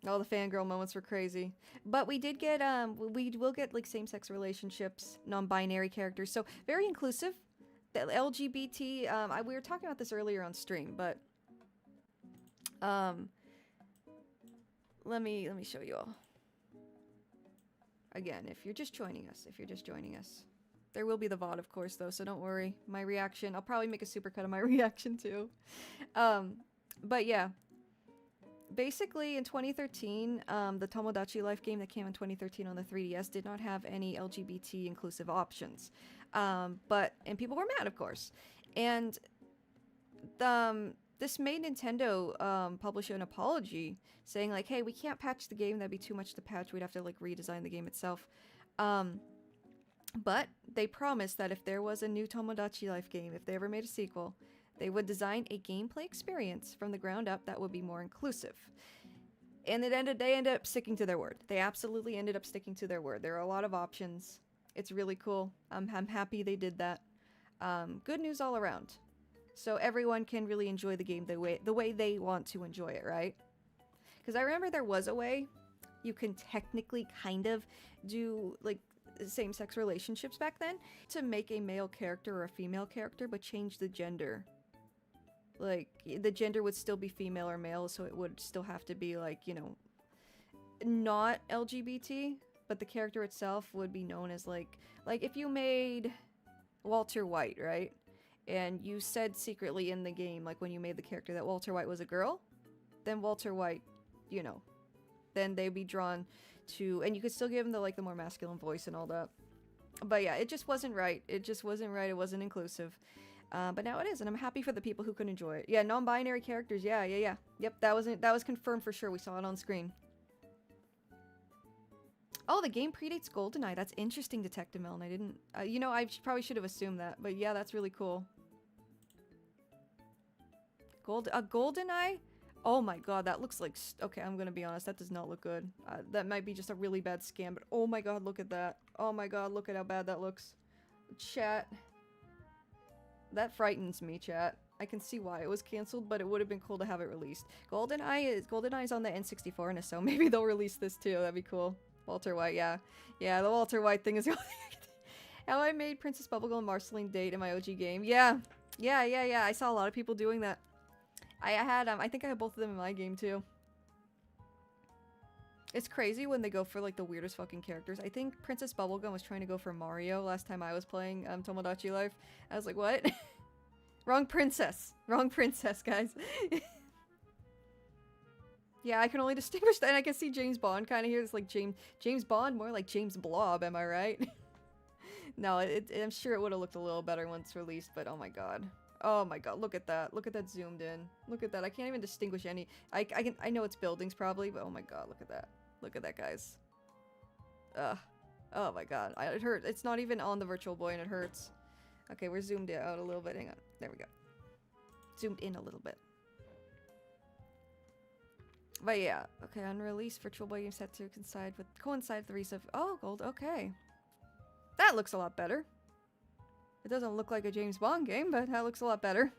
All the fangirl moments were crazy. But we did get we will get like same-sex relationships, non-binary characters. So very inclusive. The LGBT, we were talking about this earlier on stream, but let me show you all. Again, if you're just joining us, there will be the VOD, of course, though, so don't worry. My reaction, I'll probably make a supercut of my reaction too. But yeah, basically in 2013, the Tomodachi Life game that came in 2013 on the 3DS did not have any LGBT inclusive options. And people were mad, of course. And this made Nintendo publish an apology saying like, hey, we can't patch the game. That'd be too much to patch. We'd have to like redesign the game itself. But they promised that if there was a new Tomodachi Life game, if they ever made a sequel, they would design a gameplay experience from the ground up that would be more inclusive. And they ended up sticking to their word. They absolutely ended up sticking to their word. There are a lot of options. It's really cool. I'm happy they did that. Good news all around. So everyone can really enjoy the game the way they want to enjoy it, right? Because I remember there was a way you can technically kind of do like same-sex relationships back then to make a male character or a female character, but change the gender. Like the gender would still be female or male, so it would still have to be like, you know, not LGBT. But the character itself would be known as like if you made Walter White, right? And you said secretly in the game, like when you made the character that Walter White was a girl, then Walter White, you know, then they'd be drawn to, and you could still give him the more masculine voice and all that. But yeah, it just wasn't right. It just wasn't right. It wasn't inclusive. But now it is, and I'm happy for the people who can enjoy it. Yeah, non-binary characters. Yeah. Yep, that was confirmed for sure. We saw it on screen. Oh, the game predates GoldenEye. That's interesting, Detective Melon. I didn't... you know, I probably should have assumed that. But yeah, that's really cool. GoldenEye? Oh my god, that looks like... Okay, I'm gonna be honest. That does not look good. That might be just a really bad scam. But oh my god, look at that. Oh my god, look at how bad that looks. Chat. That frightens me, chat. I can see why it was canceled, but it would have been cool to have it released. GoldenEye is on the N64, and so maybe they'll release this too. That'd be cool. Walter White, yeah. Yeah, the Walter White thing is the only thing I can think. How I made Princess Bubblegum and Marceline date in my OG game. Yeah. I saw a lot of people doing that. I think I had both of them in my game too. It's crazy when they go for like the weirdest fucking characters. I think Princess Bubblegum was trying to go for Mario last time I was playing Tomodachi Life. I was like, what? Wrong princess. Wrong princess, guys. Yeah, I can only distinguish that, and I can see James Bond kind of here. It's like James Bond, more like James Blob, am I right? No, I'm sure it would have looked a little better once released, but oh my god. Oh my god, look at that. Look at that zoomed in. Look at that. I can't even distinguish any. I know it's buildings probably, but oh my god, look at that. Look at that, guys. Ugh. Oh my god. It hurts. It's not even on the Virtual Boy and it hurts. Okay, we're zoomed out a little bit. Hang on. There we go. Zoomed in a little bit. But yeah. Okay, unreleased Virtual Boy game set to coincide with the release of... Oh, gold. Okay. That looks a lot better. It doesn't look like a James Bond game, but that looks a lot better.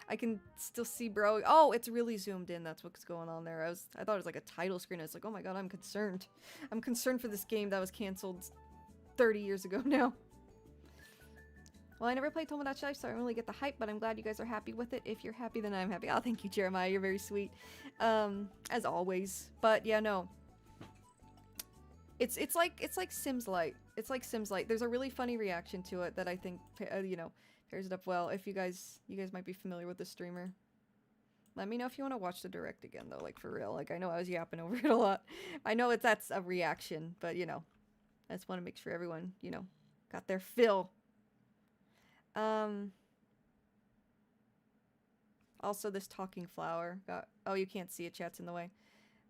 I can still see bro. Oh, it's really zoomed in. That's what's going on there. I thought it was like a title screen. I was like, oh my god, I'm concerned. I'm concerned for this game that was canceled 30 years ago now. Well, I never played Tomodachi Life, so I don't really get the hype, but I'm glad you guys are happy with it. If you're happy, then I'm happy. Oh, thank you, Jeremiah. You're very sweet. As always. But yeah, no. It's like Sims Lite. It's like Sims Lite. There's a really funny reaction to it that I think, you know, pairs it up well. If you guys might be familiar with the streamer. Let me know if you want to watch the direct again, though, like, for real. Like, I know I was yapping over it a lot. I know that's a reaction, but, you know, I just want to make sure everyone, you know, got their fill. Also, this talking flower got... Oh, you can't see it, chat's in the way.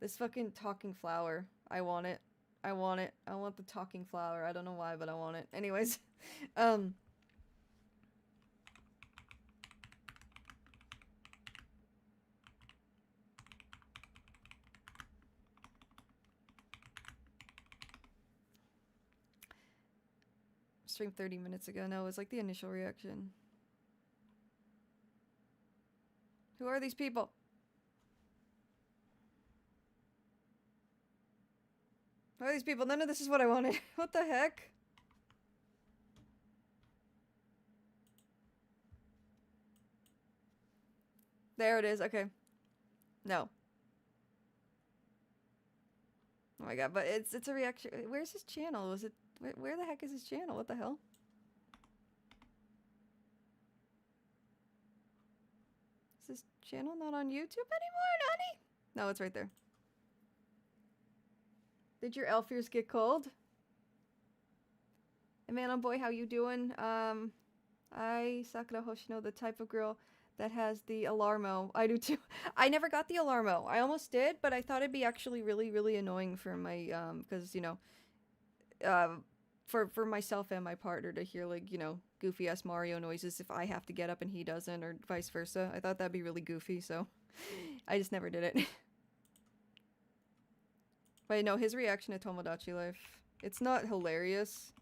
This fucking talking flower. I want it. I want it. I want the talking flower. I don't know why, but I want it. Anyways, streamed 30 minutes ago. No, it was like the initial reaction. Who are these people? Who are these people? None of this is what I wanted. What the heck? There it is. Okay. No. Oh my god, but it's a reaction. Where's his channel? Was it... Where the heck is his channel? What the hell? Is this channel not on YouTube anymore, Nani? No, it's right there. Did your elf ears get cold? Hey man, boy, how you doing? I, Sakura Hoshino, the type of girl that has the Alarmo. I do too. I never got the Alarmo. I almost did, but I thought it'd be actually really, really annoying for my, because, you know, for myself and my partner to hear, like, you know, goofy-ass Mario noises if I have to get up and he doesn't, or vice versa. I thought that'd be really goofy, so I just never did it. But no, his reaction to Tomodachi Life, it's not hilarious.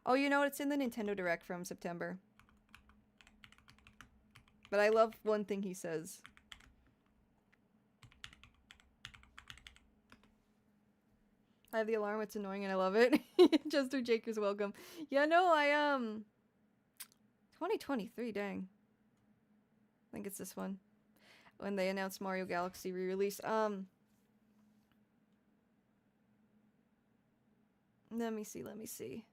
Oh, you know what? It's in the Nintendo Direct from September. But I love one thing he says. I have the alarm, it's annoying and I love it. Jester Jake is welcome. Yeah, no, 2023, dang. I think it's this one. When they announced Mario Galaxy re-release. Let me see.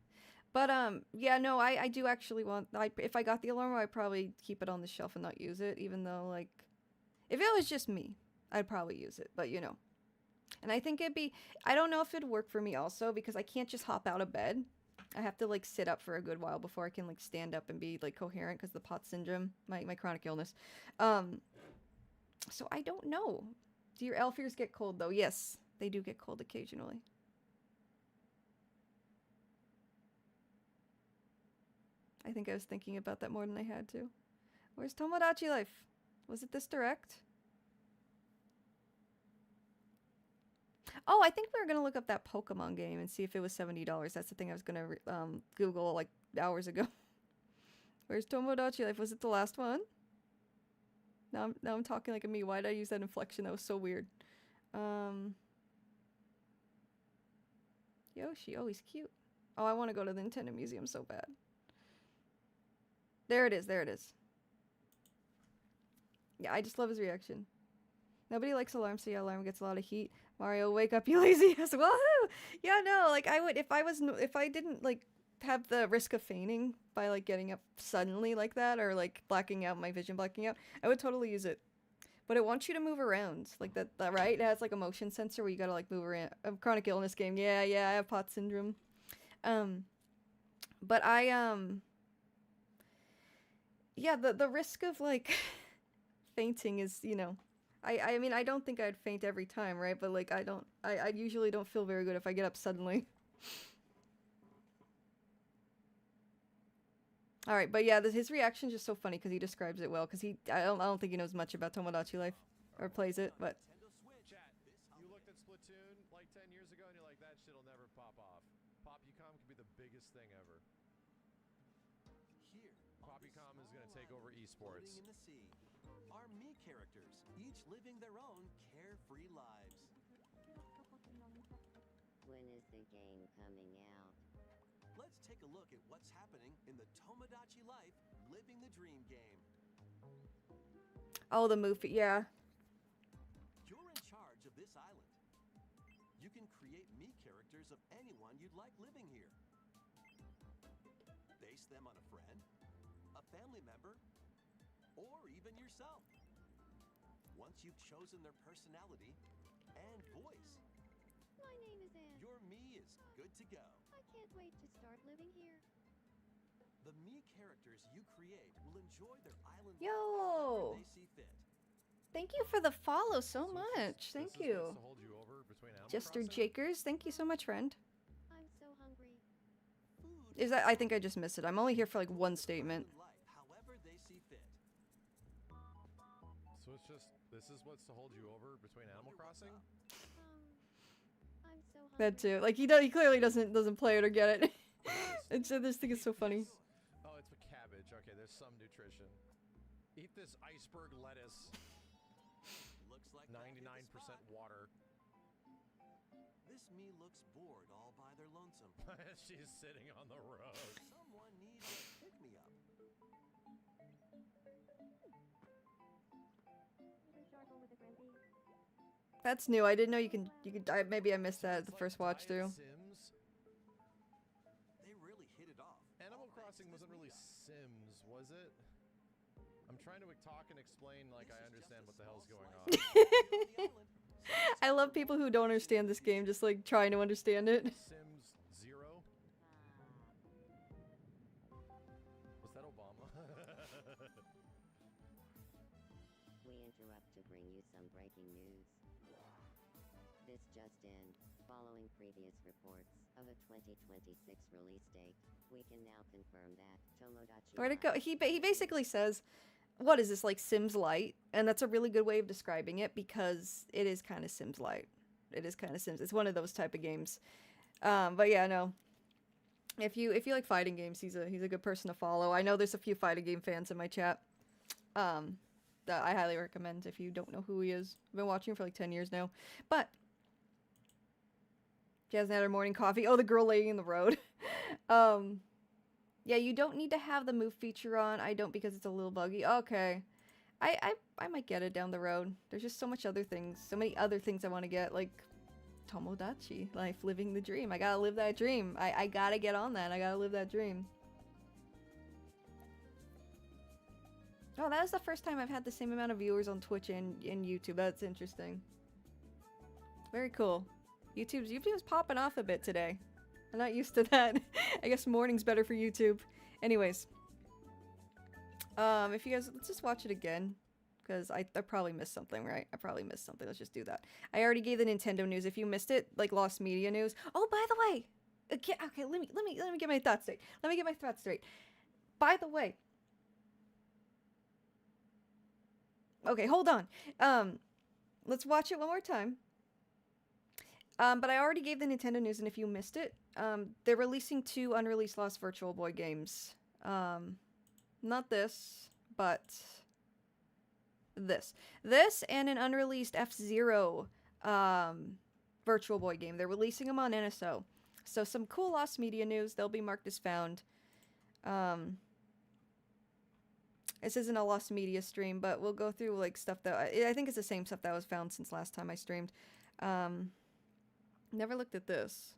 But, yeah, no, I do actually want... if I got the alarm, I'd probably keep it on the shelf and not use it, even though, like... If it was just me, I'd probably use it, but, you know. And I think it'd be... I don't know if it'd work for me also, because I can't just hop out of bed. I have to, like, sit up for a good while before I can, like, stand up and be, like, coherent, because the POTS syndrome, my chronic illness. So I don't know. Do your elf ears get cold, though? Yes, they do get cold occasionally. I think I was thinking about that more than I had to. Where's Tomodachi Life? Was it this direct? Oh, I think we were going to look up that Pokemon game and see if it was $70. That's the thing I was going to Google like hours ago. Where's Tomodachi Life? Was it the last one? Now I'm talking like a me. Why did I use that inflection? That was so weird. Yoshi. Oh, he's cute. Oh, I want to go to the Nintendo Museum so bad. There it is. Yeah, I just love his reaction. Nobody likes alarm, so yeah, alarm gets a lot of heat. Mario, wake up, you lazy ass. Woohoo! Yeah, no, like I would, if I didn't like have the risk of fainting by like getting up suddenly like that, or like blacking out, my vision blacking out, I would totally use it. But it wants you to move around, like that right? It has like a motion sensor where you gotta like move around. A chronic illness game. Yeah, I have POTS syndrome. But Yeah, the risk of like fainting is, you know, I mean, I don't think I'd faint every time, right? But like I usually don't feel very good if I get up suddenly. All right, but yeah, his reaction's just so funny because he describes it well. Because I don't think he knows much about Tomodachi Life or plays it, but Chat, you looked at Splatoon like 10 years ago and you're like, that shit'll never pop off. PopUcom could be the biggest thing ever. Here, PopUcom is going to take over esports. floating in the sea, are me characters, each living their own carefree lives. When is the game coming out? Let's take a look at what's happening in the Tomodachi Life Living the Dream game. oh, the movie, yeah. You're in charge of this island. You can create me characters of anyone you'd like living here. Base them on a friend, a family member, or even yourself. Once you've chosen their personality and voice, My name is Anne. your me is good to go. I can't wait to start living here. The me characters you create will enjoy their island Yo! however they see fit. Thank you for the follow so much. Thank you. To hold you over between Animal Jester Crossing? Jakers, thank you so much, friend. I'm so hungry. Is that, I think I just missed it. I'm only here for like one statement. However they see fit. So it's just, this is what's to hold you over between Animal Crossing? I'm so hungry. That too. Like he clearly doesn't play it or get it. It's this thing is so funny. Oh, it's a cabbage. Okay, there's some nutrition. Eat this iceberg lettuce. Looks like 99% water. This me looks bored all by their lonesome. She's sitting on the road. Someone needs a pick-me-up. That's new. I didn't know you could maybe I missed that at the first watch through. Sims? They really hit it off. Animal Crossing wasn't really Sims, was it? I'm trying to talk and explain like I understand what the hell's going on. I love people who don't understand this game, just like trying to understand it. Sims 0? Was that Obama? We interrupt to bring you some breaking news. This just in. Following previous reports of a 2026 release date, we can now confirm that Tomodachi Where'd it go? Life- He basically says, what is this, like Sims Light? And that's a really good way of describing it because it is kind of Sims Light. It is kind of Sims. It's one of those type of games. But yeah, no. If you like fighting games, he's a good person to follow. I know there's a few fighting game fans in my chat. That I highly recommend if you don't know who he is. I've been watching him for like 10 years now. But she hasn't had her morning coffee. Oh, the girl laying in the road. Yeah, you don't need to have the move feature on. I don't because it's a little buggy. Okay. I might get it down the road. There's just so much other things. So many other things I want to get. Like Tomodachi Life, living the dream. I gotta live that dream. I gotta get on that. I gotta live that dream. Oh, that was the first time I've had the same amount of viewers on Twitch and YouTube. That's interesting. Very cool. YouTube's popping off a bit today. I'm not used to that. I guess morning's better for YouTube. Anyways. If you guys, let's just watch it again. Because I probably missed something, right? I probably missed something. Let's just do that. I already gave the Nintendo news. If you missed it, like lost media news. Oh, by the way. Okay, let me get my thoughts straight. Let me get my thoughts straight. By the way. Okay, hold on. Let's watch it one more time. But I already gave the Nintendo news, and if you missed it, they're releasing 2 unreleased Lost Virtual Boy games. Not this, but this. This and an unreleased F-Zero Virtual Boy game. They're releasing them on NSO. So some cool Lost Media news. They'll be marked as found. This isn't a Lost Media stream, but we'll go through like stuff that I think it's the same stuff that was found since last time I streamed. Never looked at this.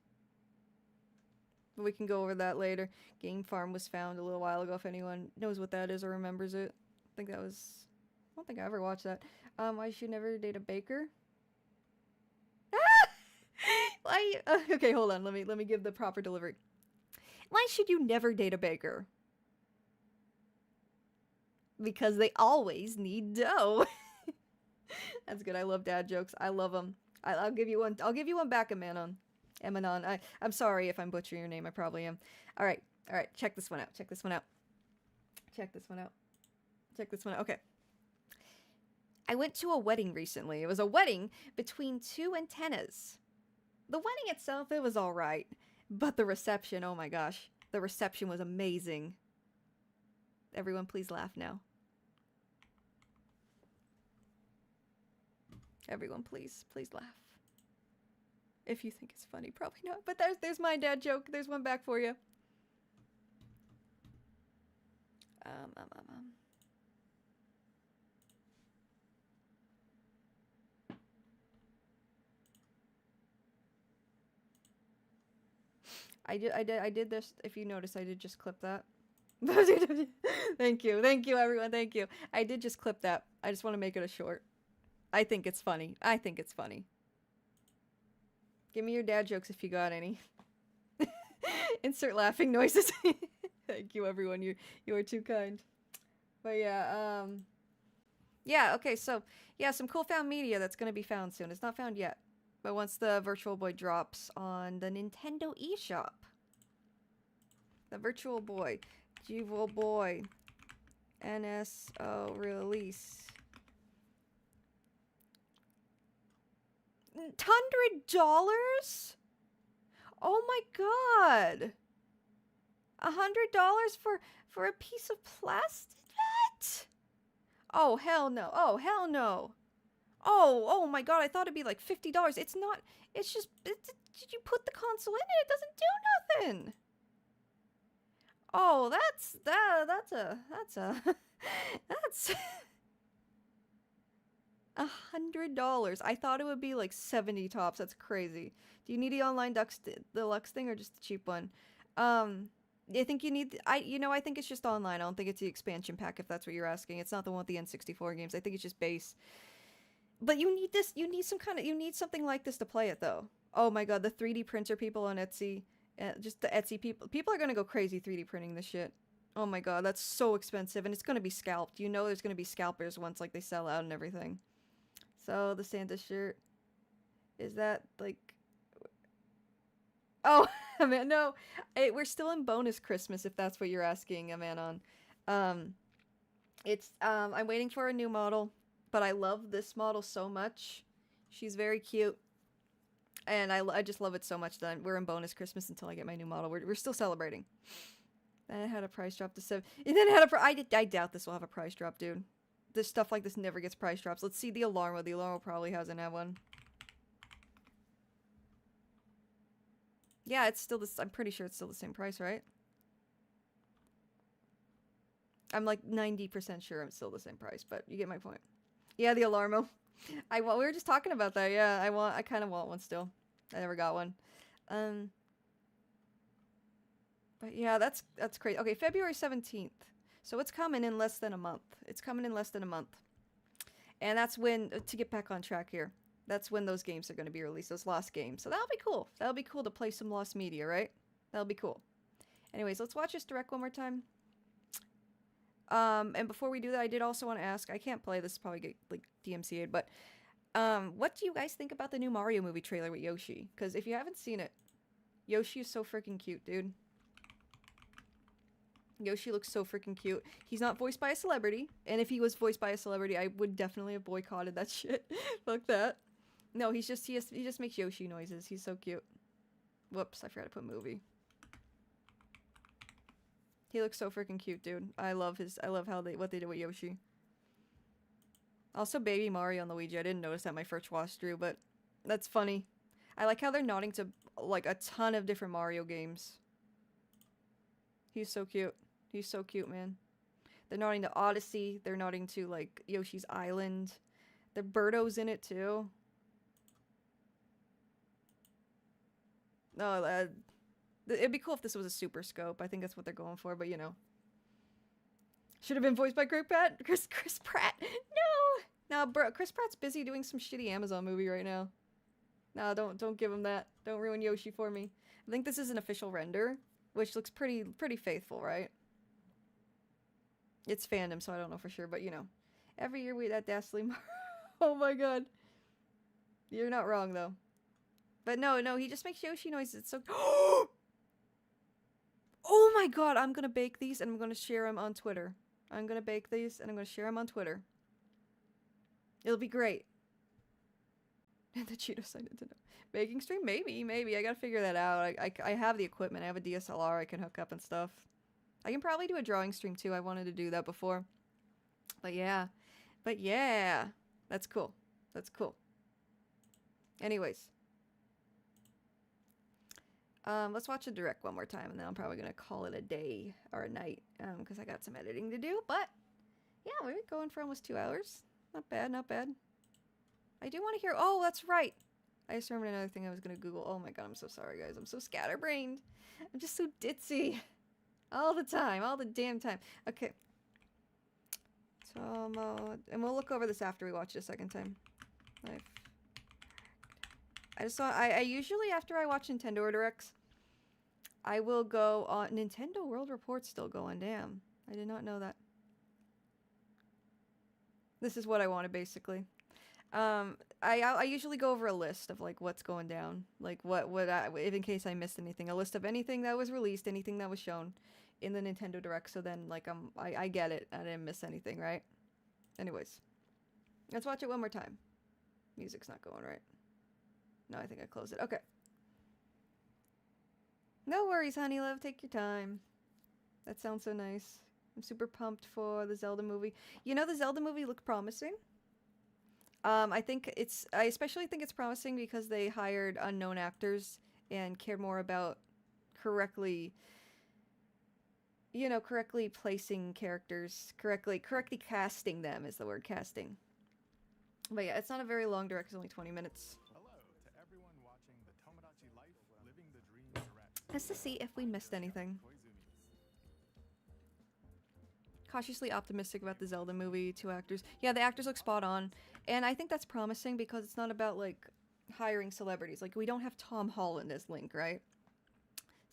But we can go over that later. Game Farm was found a little while ago if anyone knows what that is or remembers it. I think that was... I don't think I ever watched that. Why should never date a baker? Why... okay, hold on. Let me give the proper delivery. Why should you never date a baker? because they always need dough. That's good. I love dad jokes. I love them. I'll give you one. I'll give you one back, Amanon. Emanon. I'm sorry if I'm butchering your name. I probably am. All right. All right. Check this one out. Check this one out. Check this one out. Check this one out. Okay. I went to a wedding recently. It was a wedding between two antennas. The wedding itself, it was all right. But the reception, oh my gosh. The reception was amazing. Everyone, please laugh now. Everyone, please laugh. If you think it's funny, probably not. But there's my dad joke. There's one back for you. I did this. If you notice, I did just clip that. Thank you, everyone. Thank you. I did just clip that. I just want to make it a short. I think it's funny. I think it's funny. Give me your dad jokes if you got any. Insert laughing noises. Thank you, everyone. You are too kind. But yeah, yeah. Okay, so yeah, some cool found media that's gonna be found soon. It's not found yet, but once the Virtual Boy drops on the Nintendo eShop, the Virtual Boy, Jewel Boy, NSO release. $100? Oh my god! $100 for a piece of plastic? What? Oh hell no! Oh hell no! Oh my god! I thought it'd be like $50. It's not. It's just. Did you put the console in it? It doesn't do nothing. Oh, that's $100. I thought it would be like 70 tops. That's crazy. Do you need the online deluxe thing or just the cheap one? I think you need. I think it's just online. I don't think it's the expansion pack. If that's what you're asking, it's not the one with the N64 games. I think it's just base. But you need this. You need something like this to play it though. Oh my god, the 3D printer people on Etsy, just the Etsy people. People are gonna go crazy 3D printing this shit. Oh my god, that's so expensive, and it's gonna be scalped. You know, there's gonna be scalpers once like they sell out and everything. So the Santa shirt, is that like? Oh, man, no, we're still in bonus Christmas if that's what you're asking, Amanon. I'm waiting for a new model, but I love this model so much. She's very cute, and I just love it so much that we're in bonus Christmas until I get my new model. We're still celebrating. Then it had a price drop to 7. And then it had I doubt this will have a price drop, dude. This stuff like this never gets price drops. Let's see the Alarmo. The Alarmo probably hasn't had one. Yeah, it's still this. I'm pretty sure it's still the same price, right? I'm like 90% sure I'm still the same price, but you get my point. Yeah, the Alarmo. We were just talking about that. Yeah, I kind of want one still. I never got one. But yeah, that's crazy. Okay, February 17th. So it's coming in less than a month. It's coming in less than a month. And that's when, to get back on track here, that's when those games are going to be released, those Lost games. So that'll be cool. That'll be cool to play some Lost media, right? That'll be cool. Anyways, let's watch this direct one more time. And before we do that, I did also want to ask, I can't play this, probably get like DMCA'd, but what do you guys think about the new Mario movie trailer with Yoshi? Because if you haven't seen it, Yoshi is so freaking cute, dude. Yoshi looks so freaking cute. He's not voiced by a celebrity, and if he was voiced by a celebrity, I would definitely have boycotted that shit. Fuck that. No, he just makes Yoshi noises. He's so cute. Whoops, I forgot to put movie. He looks so freaking cute, dude. I love what they did with Yoshi. Also, Baby Mario on Luigi. I didn't notice that my first watch through, but that's funny. I like how they're nodding to like a ton of different Mario games. He's so cute. He's so cute, man. They're nodding to Odyssey. They're nodding to like Yoshi's Island. The Birdo's in it too. No, it'd be cool if this was a Super Scope. I think that's what they're going for, but you know. Should have been voiced by Chris Pratt. No, bro. Chris Pratt's busy doing some shitty Amazon movie right now. No, don't give him that. Don't ruin Yoshi for me. I think this is an official render, which looks pretty faithful, right? It's fandom, so I don't know for sure, but you know. Every year we that Dastly Oh my god. You're not wrong though. But no, he just makes Yoshi noises. It's so Oh my god, I'm gonna bake these and I'm gonna share them on Twitter. I'm gonna bake these and I'm gonna share them on Twitter. It'll be great. And the Cheeto side Nintendo. Baking stream? Maybe. I gotta figure that out. I have the equipment. I have a DSLR I can hook up and stuff. I can probably do a drawing stream too. I wanted to do that before. But yeah. That's cool. Anyways. Let's watch the direct one more time, and then I'm probably gonna call it a day or a night, because I got some editing to do. But yeah, we're going for almost 2 hours. Not bad. I do want to hear. Oh, that's right. I just remembered another thing I was gonna Google. Oh my god, I'm so sorry, guys. I'm so scatterbrained. I'm just so ditzy, all the time, all the damn time. Okay. And we'll look over this after we watch it a second time. I usually, after I watch Nintendo Directs, I will go on Nintendo World Report's still going. Damn, I did not know that. This is what I wanted, basically. I usually go over a list of like what's going down, like if in case I missed anything, a list of anything that was released, anything that was shown in the Nintendo Direct. So then like I get it. I didn't miss anything, right? Anyways, let's watch it one more time. Music's not going right. No, I think I closed it. Okay. No worries, honey love. Take your time. That sounds so nice. I'm super pumped for the Zelda movie. You know, the Zelda movie looked promising. I especially think it's promising because they hired unknown actors and cared more about correctly placing characters, correctly casting them is the word, casting. But yeah, it's not a very long direct, it's only 20 minutes. Hello to everyone watching the Tomodachi Life Living the Dream Direct. Just to see if we missed anything. Cautiously optimistic about the Zelda movie, 2 actors. Yeah, the actors look spot on. And I think that's promising because it's not about, like, hiring celebrities. Like, we don't have Tom Holland as Link, right?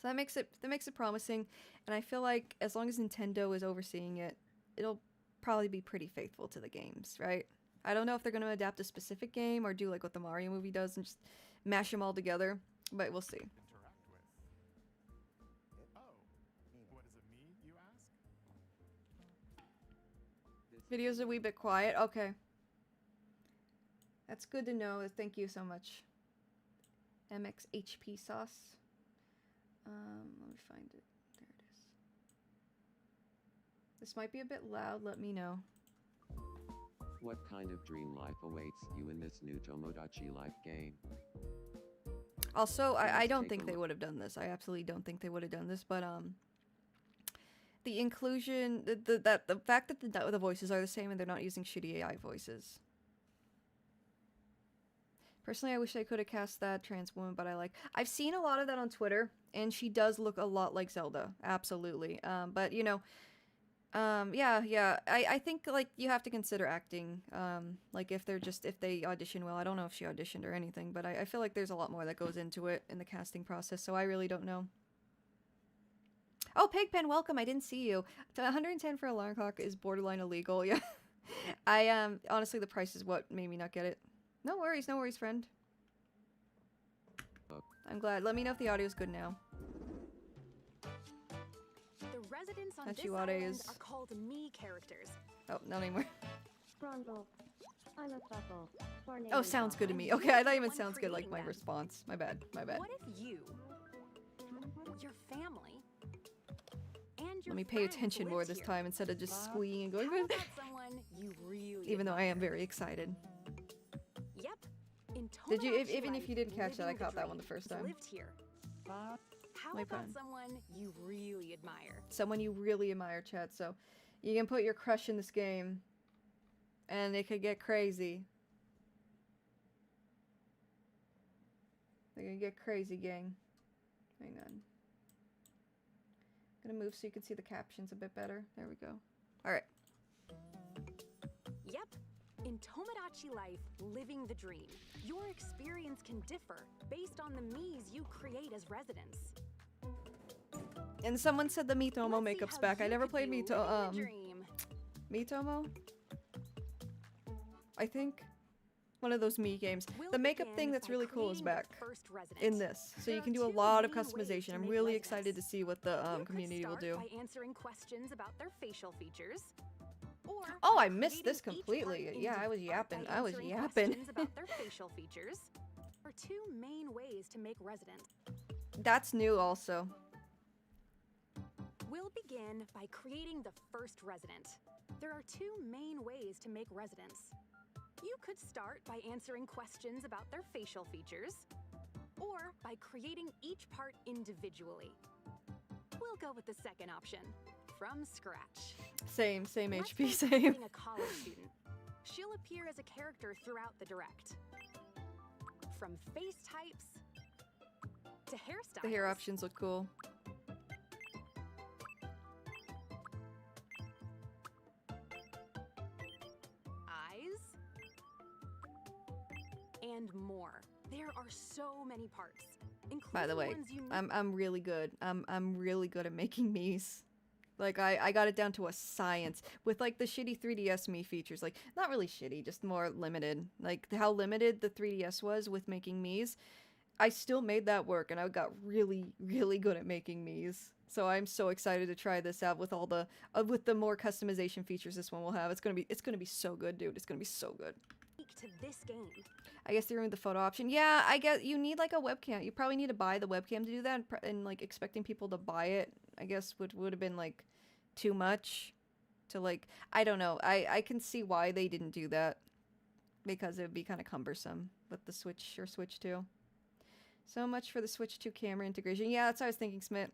So that makes it promising. And I feel like as long as Nintendo is overseeing it, it'll probably be pretty faithful to the games, right? I don't know if they're going to adapt a specific game or do like what the Mario movie does and just mash them all together, but we'll see. Interact with. Oh, what is it, me, you ask? Video's a wee bit quiet. Okay. That's good to know. Thank you so much. MXHP sauce. Let me find it. There it is. This might be a bit loud. Let me know. What kind of dream life awaits you in this new Tomodachi Life game? Also, I don't think they would have done this. I absolutely don't think they would have done this, but the inclusion, the fact that the voices are the same and they're not using shitty AI voices. Personally, I wish I could have cast that trans woman, but I've seen a lot of that on Twitter, and she does look a lot like Zelda, absolutely. But you know, yeah. I think like you have to consider acting. Like if they audition well. I don't know if she auditioned or anything, but I feel like there's a lot more that goes into it in the casting process. So I really don't know. Oh, Pigpen, welcome. I didn't see you. 110 for alarm clock is borderline illegal. Yeah. Honestly, the price is what made me not get it. No worries, friend. I'm glad. Let me know if the audio's good now. The residents on this Hachiwade island is... are called me characters. Oh, not anymore. Brundle. I'm a fuckle. Oh, sounds good to me. Okay, I thought even sounds good like my response. My bad. What if you, your family, and your Let me pay attention more this time instead of just squeeing and going. How about someone you really Even though I am very excited. Yep. In Did you? Tomodachi Even if you didn't catch that, I Living the caught that one Dream the first time. lived here. How about someone you really admire? Someone you really admire, chat. So you can put your crush in this game, and it could get crazy. They're gonna get crazy, gang. Hang on. Gonna move so you can see the captions a bit better. There we go. All right. Yep. In Tomodachi Life, Living the Dream, your experience can differ based on the me's you create as residents. And someone said the Miitomo makeup's back. I never played Miitomo? I think. One of those Mii games. We'll The makeup begin thing that's by really cool is creating the back first resident. in this. So There you are can do a two lot of main ways customization. to I'm make really residents. excited to see what the You could community will start do. by answering questions about their facial features. Or Oh, by I missed this creating each completely. part Yeah, I was yapping. by I was answering yapping. questions about their facial features. There are two main ways to make residents. That's new also. We'll begin by creating the first resident. There are two main ways to make residents. You could start by answering questions about their facial features, or by creating each part individually. We'll go with the second option, from scratch. Same Let's HP, say same. creating a college student. She'll appear as a character throughout the direct. From face types to hairstyles. The hair options look cool. Eyes, and more. There are so many parts, including By the way, ones you I'm really good. I'm really good at making Miis. Like I got it down to a science with like the shitty 3DS Mii features. Like not really shitty, just more limited. Like how limited the 3DS was with making Miis. I still made that work, and I got really good at making Miis. So I'm so excited to try this out with all the with the more customization features this one will have. It's gonna be so good, dude. It's gonna be so good. to this game. I guess they removed the photo option. Yeah, I guess you need like a webcam. You probably need to buy the webcam to do that, and like expecting people to buy it, I guess would have been like too much to like, I don't know. I can see why they didn't do that, because it would be kind of cumbersome with the Switch or Switch 2. So much for the Switch 2 camera integration. Yeah, that's what I was thinking, Smith.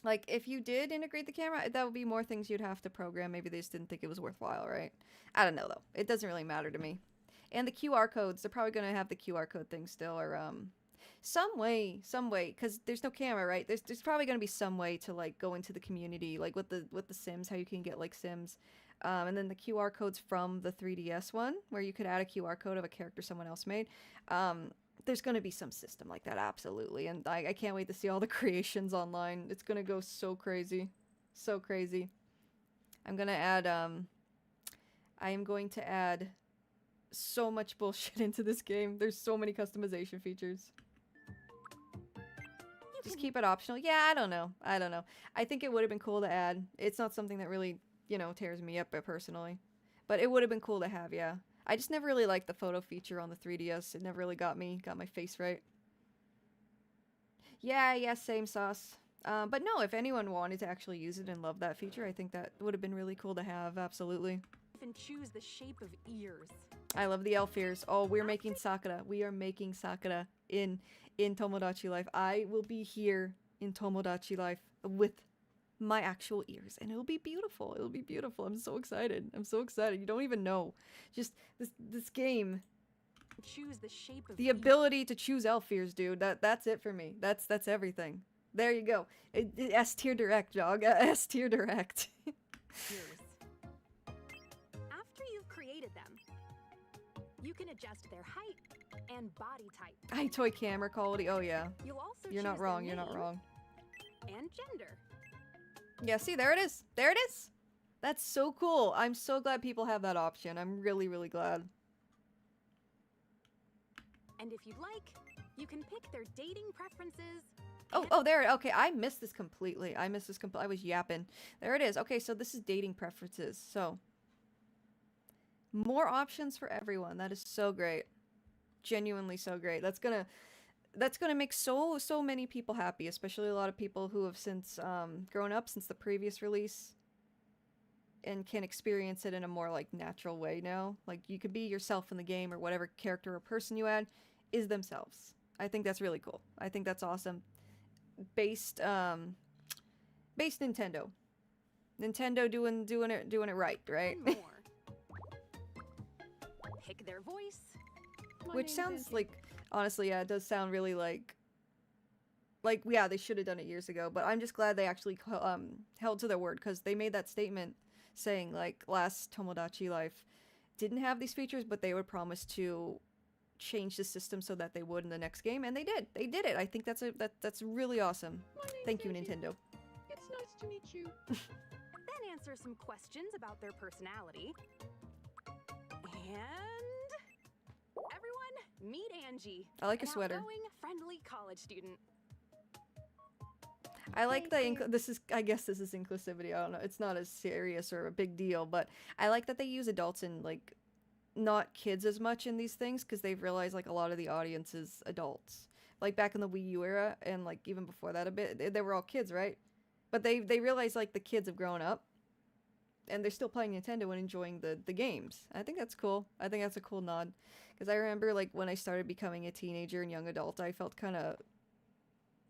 Like, if you did integrate the camera, that would be more things you'd have to program. Maybe they just didn't think it was worthwhile, right? I don't know, though. It doesn't really matter to me. And the QR codes, they're probably going to have the QR code thing still, or, some way, because there's no camera, right? There's probably going to be some way to, like, go into the community, like, with the Sims, how you can get, like, Sims. And then the QR codes from the 3DS one, where you could add a QR code of a character someone else made. There's going to be some system like that, absolutely. And I can't wait to see all the creations online. It's going to go so crazy. So crazy. I'm going to add, I am going to add so much bullshit into this game. There's so many customization features. Just keep it optional. Yeah, I don't know. I think it would have been cool to add. It's not something that really, you know, tears me up personally. But it would have been cool to have, yeah. I just never really liked the photo feature on the 3DS. It never really got my face right. Yeah, same sauce. But no, if anyone wanted to actually use it and love that feature, I think that would have been really cool to have, absolutely. And choose the shape of ears. I love the elf ears. Oh, we're making Sakura. We are making Sakura in Tomodachi Life. I will be here in Tomodachi Life with my actual ears, and it'll be beautiful. It'll be beautiful. I'm so excited. You don't even know. Just this game. Choose the shape of the ability to choose elf ears, dude. That's it for me. That's everything. There you go. S tier direct, Jog. S tier direct. Ears. After you've created them, you can adjust their height and body type. Toy camera quality. Oh yeah. You'll also You're not wrong. You're not wrong. And gender. Yeah, see, there it is. There it is. That's so cool. I'm so glad people have that option. I'm really, really glad. And if you'd like, you can pick their dating preferences. Oh, there. Okay, I missed this completely. I was yapping. There it is. Okay, so this is dating preferences. So, more options for everyone. That is so great. Genuinely so great. That's gonna make so many people happy, especially a lot of people who have since grown up since the previous release and can experience it in a more like natural way now. Like you could be yourself in the game, or whatever character or person you add is themselves. I think that's really cool. I think that's awesome. Based Nintendo. Nintendo doing it right? More. Pick their voice. Which sounds like, honestly, yeah, it does sound really like, yeah, they should have done it years ago, but I'm just glad they actually held to their word, because they made that statement saying, like, last Tomodachi Life didn't have these features, but they would promise to change the system so that they would in the next game, and they did. They did it. I think that's really awesome. Thank you, Nintendo. It's nice to meet you. Then answer some questions about their personality. And everyone, meet Angie. I like your an sweater. Outgoing, friendly college student. I like the this is, I guess this is inclusivity. I don't know. It's not as serious or a big deal, but I like that they use adults and like not kids as much in these things because they've realized like a lot of the audience is adults. Like back in the Wii U era and like even before that a bit, they were all kids, right? But they realize like the kids have grown up and they're still playing Nintendo and enjoying the games. I think that's cool. I think that's a cool nod because I remember like when I started becoming a teenager and young adult, I felt kind of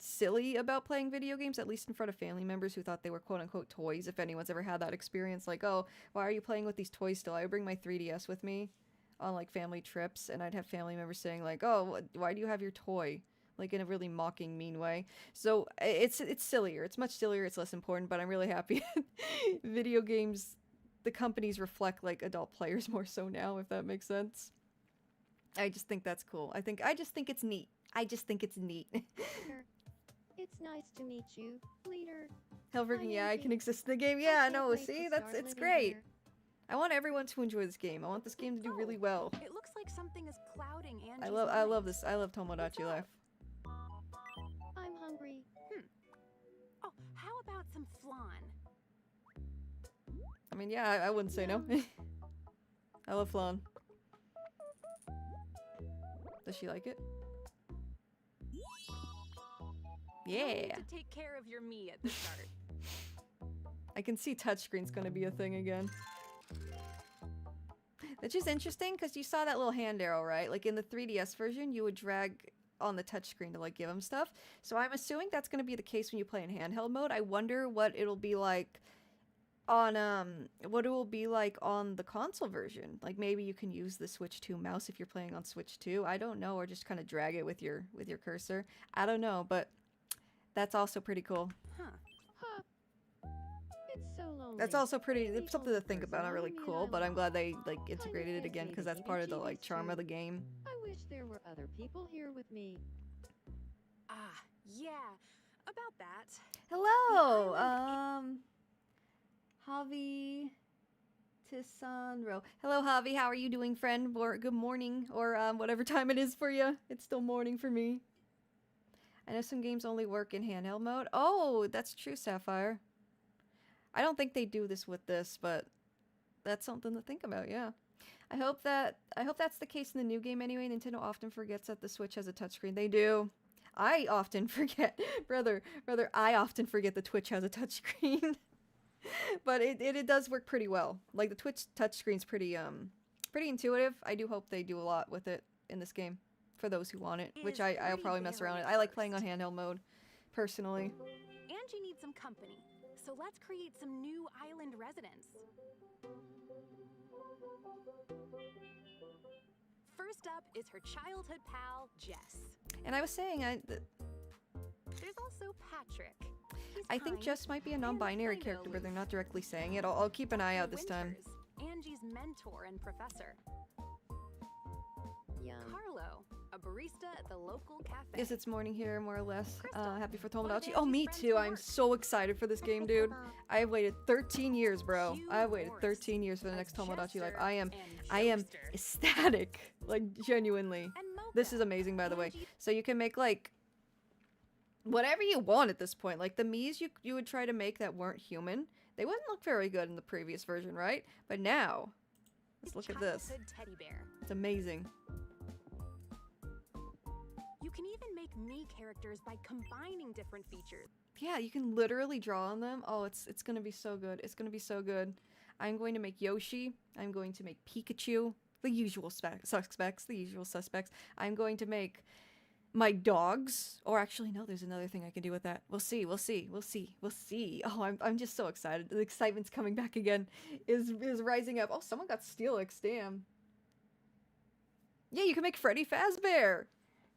silly about playing video games, at least in front of family members who thought they were quote-unquote toys. If anyone's ever had that experience, like, oh, why are you playing with these toys still? I would bring my 3DS with me on like family trips and I'd have family members saying like, oh, why do you have your toy, like in a really mocking, mean way. So it's sillier, it's much sillier, it's less important, but I'm really happy video games, the companies reflect like adult players more so now, if that makes sense. I just think that's cool. I just think it's neat. It's nice to meet you, leader. Hell freaking yeah, I can exist in the game. Yeah, I know, see, it's great. I want everyone to enjoy this game. I want this game to do really well. It looks like something is clouding Angie's I love this. I love Tomodachi Life. I'm hungry. Oh, how about some flan? I mean, yeah, I wouldn't say no. I love flan. Does she like it? Yeah. You'll need to take care of your me at the start. I can see touchscreen's gonna be a thing again. Which is interesting because you saw that little hand arrow, right? Like in the 3DS version, you would drag on the touchscreen to like give him stuff. So I'm assuming that's gonna be the case when you play in handheld mode. I wonder what it'll be like on the console version. Like maybe you can use the Switch 2 mouse if you're playing on Switch 2. I don't know, or just kind of drag it with your cursor. I don't know, but that's also pretty cool. It's so lonely. That's also pretty, it's something to think about, not really cool, but I'm glad they like integrated it again because that's part of the like charm of the game. I wish there were other people here with me. Ah, yeah, about that. Hello, Javi Tisandro. Hello, Javi. How are you doing, friend? Or good morning, or whatever time it is for you. It's still morning for me. I know some games only work in handheld mode. Oh, that's true, Sapphire. I don't think they do this with this, but that's something to think about, yeah. I hope that's the case in the new game anyway. Nintendo often forgets that the Switch has a touchscreen. They do. I often forget. Brother, I often forget the Twitch has a touchscreen. But it does work pretty well. Like the Twitch touchscreen's pretty intuitive. I do hope they do a lot with it in this game for those who want it, which I'll probably mess around with. I like playing on handheld mode, personally. Angie needs some company, so let's create some new island residents. First up is her childhood pal, Jess. And I was saying, There's also Patrick. I think Jess might be a non-binary character, but they're not directly saying it. I'll keep an eye out this time. Angie's mentor and professor. Carlo, a barista at the local cafe. Yes, it's morning here, more or less. Happy for Tomodachi. Oh, me too. I'm so excited for this game, dude. I have waited 13 years, bro. I have waited 13 years for the next Tomodachi Life. I am ecstatic. Like, genuinely. This is amazing, by the way. So you can make, like, whatever you want at this point. Like, the Miis you would try to make that weren't human, they wouldn't look very good in the previous version, right? But now, let's look at this. Teddy bear. It's amazing. You can even make me characters by combining different features. Yeah, you can literally draw on them. Oh, it's gonna be so good. It's gonna be so good. I'm going to make Yoshi. I'm going to make Pikachu. The usual suspects. The usual suspects. I'm going to make my dogs. Or actually, no, there's another thing I can do with that. We'll see. We'll see. We'll see. We'll see. Oh, I'm just so excited. The excitement's coming back again. Is rising up. Oh, someone got Steelix. Damn. Yeah, you can make Freddy Fazbear.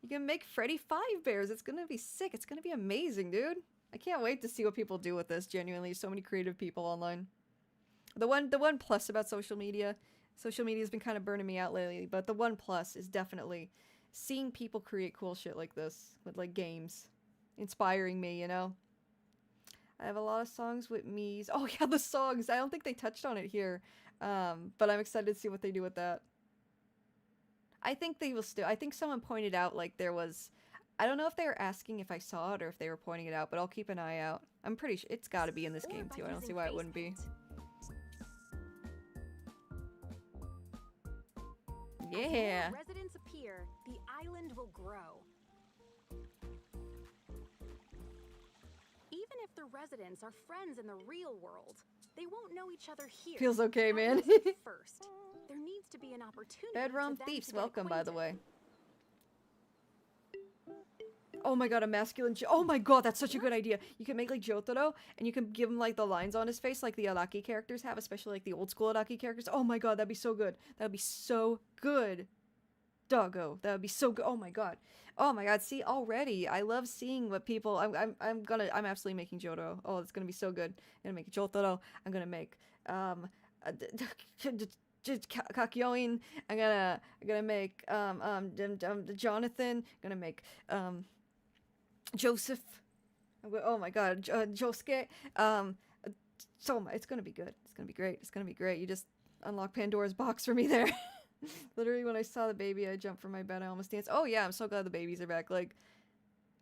You can make Freddy Five Bears. It's gonna be sick. It's gonna be amazing, dude. I can't wait to see what people do with this. Genuinely, so many creative people online. The one plus about social media has been kind of burning me out lately, but the one plus is definitely seeing people create cool shit like this with like games, inspiring me, you know. I have a lot of songs with me's. Oh yeah, the songs. I don't think they touched on it here. But I'm excited to see what they do with that. I think they will still. I think someone pointed out like there was. I don't know if they were asking if I saw it or if they were pointing it out, but I'll keep an eye out. I'm pretty sure it's got to be in this game too. I don't see why it wouldn't be. Yeah. As more residents appear, the island will grow. Even if the residents are friends in the real world, they won't know each other here. Feels okay, man. First, there needs to be an opportunity. Bedroom for them Thieves, to get welcome by the acquainted. way. Oh my god, a masculine. Oh my god, that's such a good idea. You can make like Jotaro, and you can give him like the lines on his face, like the Araki characters have, especially like the old school Araki characters. Oh my god, that'd be so good. That'd be so good. Doggo, that would be so good. Oh my god. Oh my god. See, already, I love seeing what people. I'm absolutely making Jotaro. Oh, it's gonna be so good. I'm gonna make Jotaro. I'm gonna make Kakyoin. I'm gonna make Jonathan. I'm gonna make Joseph. Oh my god, Josuke. It's gonna be good. It's gonna be great. It's gonna be great. You just unlock Pandora's box for me there. Literally, when I saw the baby, I jumped from my bed. I almost danced. Oh yeah, I'm so glad the babies are back. Like,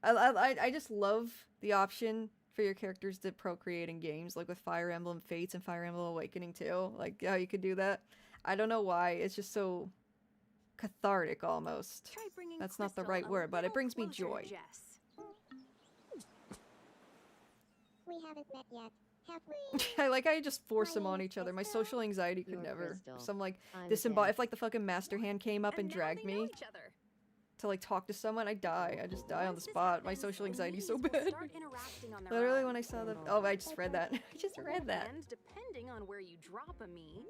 I just love the option for your characters to procreate in games, like with Fire Emblem Fates and Fire Emblem Awakening too. Like how you could do that. I don't know why. It's just so cathartic almost. That's not the right word, but it brings me joy. We haven't met yet, have we? I like how you just force them on each other. My social anxiety could never. So I'm like, if like the fucking master hand came up and dragged me to like talk to someone, I die. I just die on the spot. My social anxiety is so bad. Literally when I saw the. Oh, I just read that. I just read that. And depending on where you drop a me.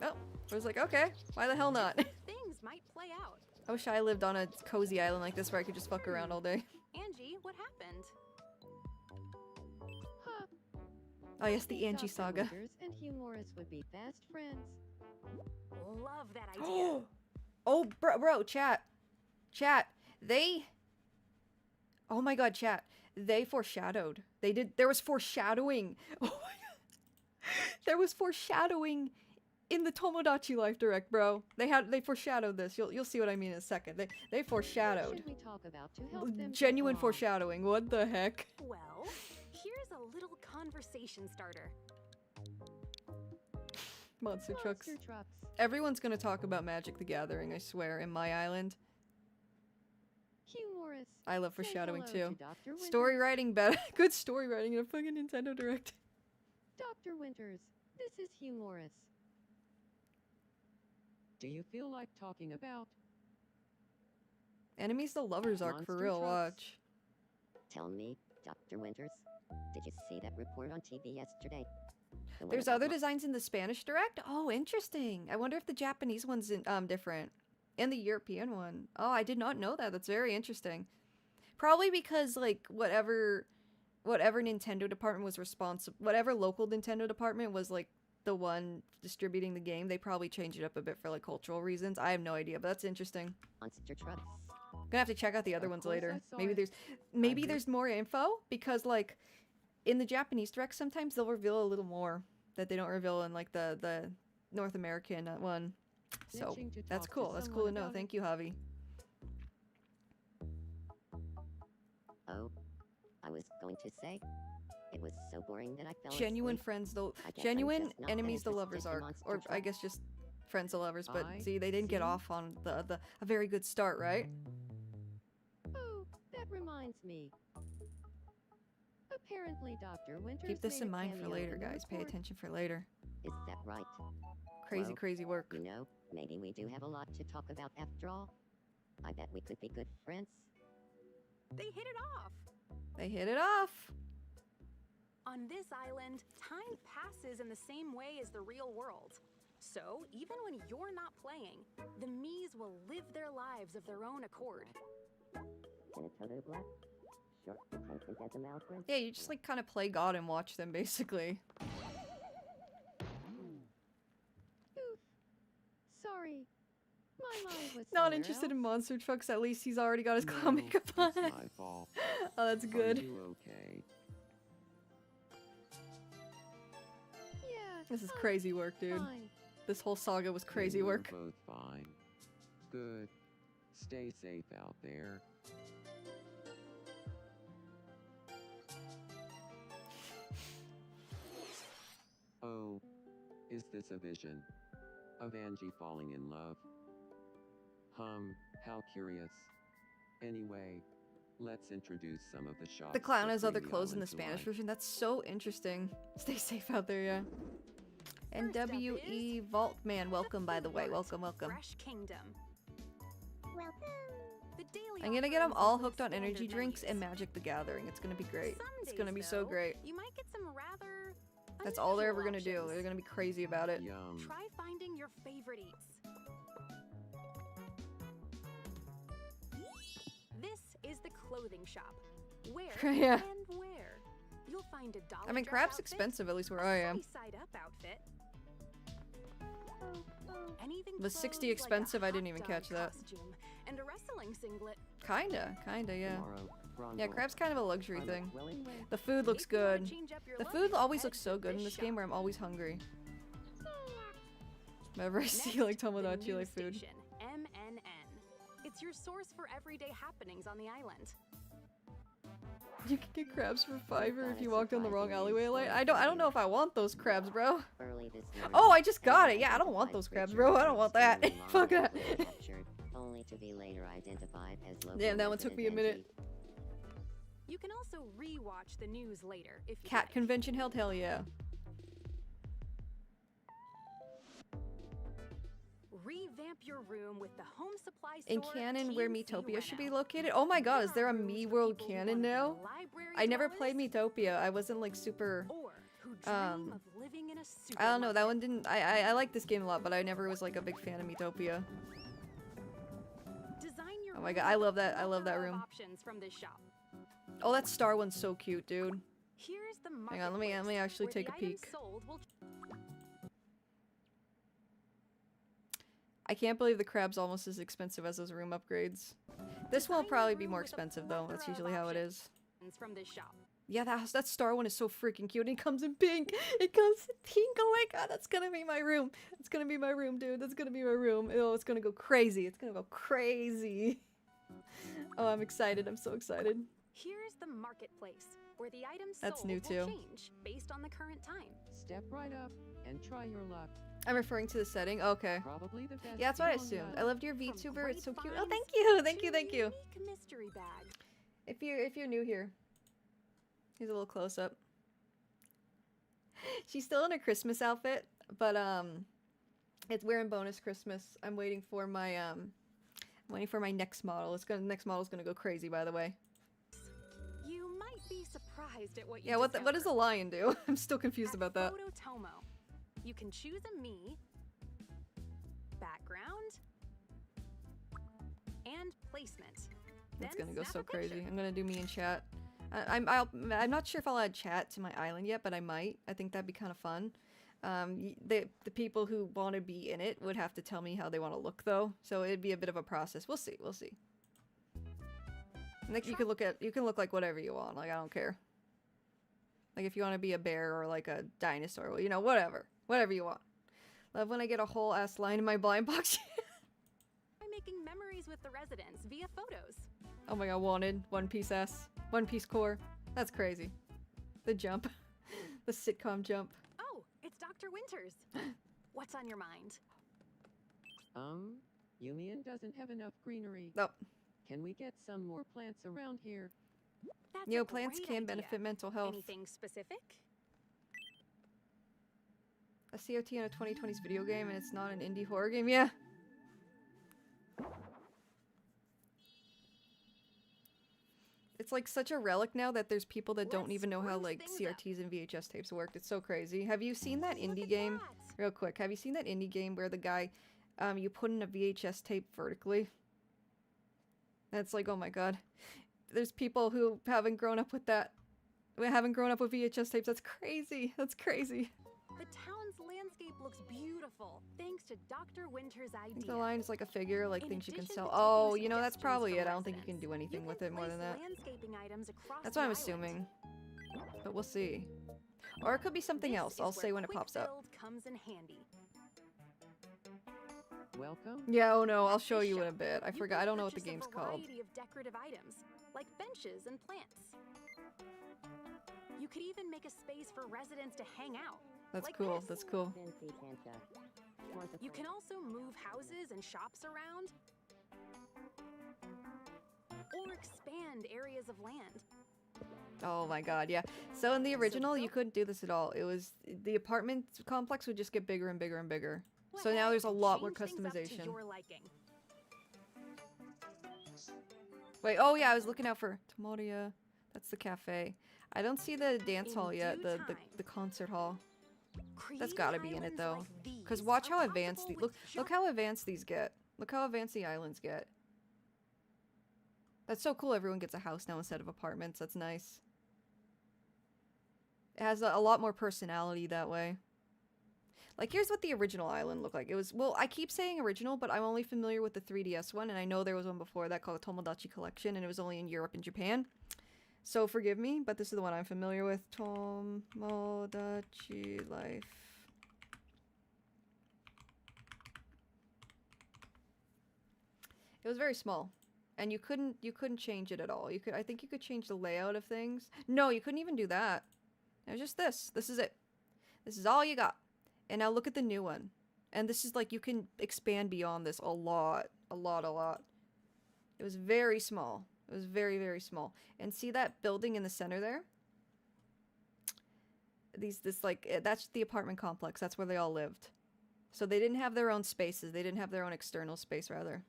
Oh, I was like, okay, why the hell not? Things might play out. I wish I lived on a cozy island like this where I could just fuck around all day. Angie, what happened? Huh. Oh yes, the Angie Dr. saga. Winters and Hugh Morris would be fast friends. Love that idea. Oh, bro, chat. They. Oh my god, chat. They foreshadowed. There was foreshadowing. Oh my god. There was foreshadowing in the Tomodachi Life Direct, bro. They foreshadowed this. You'll see what I mean in a second. They foreshadowed. What should we talk about to help them Genuine get along? foreshadowing. What the heck? Well, here's a little conversation starter. Monster trucks. Monster trucks. Everyone's gonna talk about Magic the Gathering, I swear, in my island. Hugh Morris. I love say foreshadowing hello too. to Dr. Winters. Story writing better. Good story writing in a fucking Nintendo Direct. Dr. Winters, this is Hugh Morris. Do you feel like talking about? Enemies the Lovers arc for Monster real, trucks. watch. Tell me, Dr. Winters, did you see that report on TV yesterday? The one There's about other designs in the Spanish Direct? Oh, interesting. I wonder if the Japanese one's different. And the European one. Oh, I did not know that. That's very interesting. Probably because, like, whatever Nintendo department was responsible, whatever local Nintendo department was, like, the one distributing the game, they probably changed it up a bit for, like, cultural reasons. I have no idea, but that's interesting. monster trucks. Gonna have to check out the other Of ones course later. I saw Maybe it. there's more info, because, like, in the Japanese Direct, sometimes they'll reveal a little more that they don't reveal in, like, the North American one. So, Snitching to that's talk to cool. That's cool to someone know. about Thank you, Javi. Oh, I was going to say, it was so boring that I fell Genuine asleep. friends, though. I guess I'm Genuine just not enemies, the interested lovers in arc. monster Or, I trucks. guess just friends, the lovers. But, I see, they didn't get see. off on a very good start, right? Oh, that reminds me. Apparently, Dr. Winters Keep this made in a mind for cameo later, in the guys. Pay report. attention for later. Is that right? Crazy, Well, crazy work. You know, maybe we do have a lot to talk about after all. I bet we could be good friends. They hit it off. They hit it off. On this island, time passes in the same way as the real world. So, even when you're not playing, the Miis will live their lives of their own accord. In a total black, short attention as a malprince. Yeah, you just, like, kind of play God and watch them, basically. Oof. Sorry. My mind Put Not somewhere interested in else? monster trucks. At least he's already got his No, clown makeup on. it's my fault. Oh, that's good. Are you okay? Yeah. This is I'm crazy work, dude. Fine. This whole saga was crazy We're work. both fine. Good. Stay safe out there. Oh. Is this a vision? Of Angie falling in love? How curious. Anyway, let's introduce some of the shops. The clown that has bring other the clothes in island the to Spanish life. version. That's so interesting. Stay safe out there, yeah. First up NWE is Vault Man, welcome by the way. Food Welcome, Mart, welcome. Fresh Kingdom. Welcome. The daily I'm gonna get them offerings all include hooked on energy standard drinks and menus. Magic the Gathering. It's gonna be great. Some It's gonna days, be so though, great. You might get some rather That's all they're ever unusual gonna do. options. They're gonna be crazy about it. Yum. Try finding your favorite eats. This is the clothing shop. Where Yeah. and where? You'll find a dollar I mean, dress crab's outfit, expensive, at least where a I am. sunny-side-up outfit. Anything Was 60 clothes like a expensive? I didn't hot even dog catch that. costume and a wrestling singlet. Kinda, yeah. Tomorrow, Yeah, Rongo. crab's kind of a luxury I'm thing. willingly. The food looks If you wanna good. change up your The look, food always head looks so to good in this game shop. where I'm always hungry. Whenever I see Next, like the Tomodachi news like food. station, MNN. It's your source for everyday happenings on the island. You can get crabs for $5 if got you a walk down the wrong surprisingly alleyway light. small I don't thing. know if I want those crabs, bro. Early this morning, Oh, I just got it. an Yeah, I don't want unidentified those crabs, creature bro. I don't want that. extremely long Fuck that. was captured, only to be later identified as local Damn, that one took me a resident minute. You can also re-watch the news later if you Cat like. convention held? Hell yeah. Revamp your room with the home supply In store canon, where TNC Metopia should be Reno. located. Oh my god, is there a There are rooms Me for World people who canon wanna be now? library I never played dwellers Metopia. I wasn't like super. or who dream of living in a I don't know. That supermarket. one didn't. I like this game a lot, but I never was like a big fan of Metopia. Design your Oh my room god, I with love a that. I love that plethora of room. Options from this shop. Oh, that star one's so cute, dude. Here's the Hang on, let me marketplace, actually where take the a items peek. sold will I can't believe the crab's almost as expensive as those room upgrades. This one will Design your probably be room more with a expensive though. That's plethora of usually how it is. options from this shop. Yeah, that star one is so freaking cute. It comes in pink. It comes in pink. Oh my god, that's gonna be my room. It's gonna be my room, dude. That's gonna be my room. Oh, it's gonna go crazy. It's gonna go crazy. Oh, I'm excited. I'm so excited. Here's the marketplace, where the items That's sold new, will too. change based on the current time. Step right up and try your luck. I'm referring to the setting. Okay. Probably the best. Yeah, that's what I deal on the assumed. I island. loved your From VTuber. It's so great cute. Oh, finds thank you. to Thank you. Thank you. unique mystery bag. If you're new here, here's a little close up. She's still in her Christmas outfit, but we're in bonus Christmas. I'm waiting for my next model. Next model's gonna go crazy, by the way. You might be surprised at what you Yeah, what does the lion do? I'm still confused about that. Photo Tomo. You can choose a me, background, and placement. It's Then gonna go snap so a picture. crazy. I'm gonna do me in chat. I'm not sure if I'll add chat to my island yet, but I might. I think that'd be kind of fun. The people who want to be in it would have to tell me how they want to look though, so it'd be a bit of a process. We'll see. We'll see. Like you can look like whatever you want. Like I don't care. Like if you want to be a bear or like a dinosaur, you know, whatever you want. Love when I get a whole ass line in my blind box. By making memories with the residents via photos. Oh my god, wanted. One Piece S. One Piece core. That's crazy. The jump. The sitcom jump. Oh, it's Dr. Winters. What's on your mind? Yumian doesn't have enough greenery. Nope. Can we get some more plants around here? That's You know, a plants great can idea. benefit mental health. Anything specific? A COT in a 2020s video game and it's not an indie horror game? Yeah. It's like such a relic now that there's people that don't Let's even know how spruce like things up. CRTs and VHS tapes work. It's so crazy. Have you seen that Look indie at game? that. Real quick, have you seen that indie game where the guy, you put in a VHS tape vertically? And it's like, oh my god. There's people who haven't grown up with that. We haven't grown up with VHS tapes. That's crazy. That's crazy. The town's landscape looks beautiful, thanks to Dr. Winter's I think idea. the line's like a figure, like In things you can addition sell. to taking Oh, you know, that's suggestions probably from it. I don't think you can residents, do anything you with can it more than place that. landscaping items across That's the what I'm island. assuming. But we'll see. Or it could be something This else. is I'll where say when it quick pops up. build comes in handy. Welcome. Yeah, oh no, I'll At show this you in a shop, bit. I you forgot. can I don't know what the purchase a game's called. variety of decorative items, like benches and plants. You could even make a space for residents to hang out. That's like cool. this. That's cool. You can also move houses and shops around, or expand areas of land. Oh my god, yeah. So in the original, you couldn't do this at all. It was the apartment complex would just get bigger and bigger and bigger. So now there's a lot more Change things up to customization. your liking. Wait, oh yeah, I was looking out for Tomodachi. That's the cafe. I don't see the dance hall yet, the concert hall. That's gotta be in it though. Cause watch how advanced the look how advanced these get. Look how advanced the islands get. That's so cool. Everyone gets a house now instead of apartments. That's nice. It has a lot more personality that way. Like, here's what the original island looked like. It was, well, I keep saying original, but I'm only familiar with the 3DS one, and I know there was one before that called the Tomodachi Collection, and it was only in Europe and Japan. So forgive me, but this is the one I'm familiar with. Tomodachi Life. It was very small. And you couldn't change it at all. I think you could change the layout of things. No, you couldn't even do that. It was just this. This is it. This is all you got. And now look at the new one. And this is like, you can expand beyond this a lot. A lot. It was very small. It was very, very small. And see that building in the center there? That's the apartment complex. That's where they all lived. So they didn't have their own spaces. They didn't have their own external space, rather,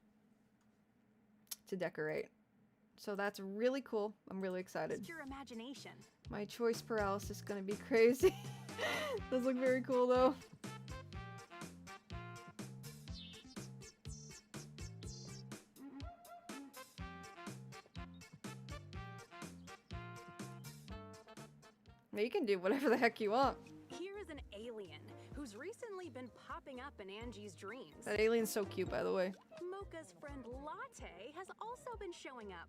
to decorate. So that's really cool. I'm really excited. It's your imagination. My choice paralysis is gonna be crazy. Does look very cool though. Now you can do whatever the heck you want. Here is an alien who's recently been popping up in Angie's dreams. That alien's so cute, by the way. Mocha's friend Latte has also been showing up.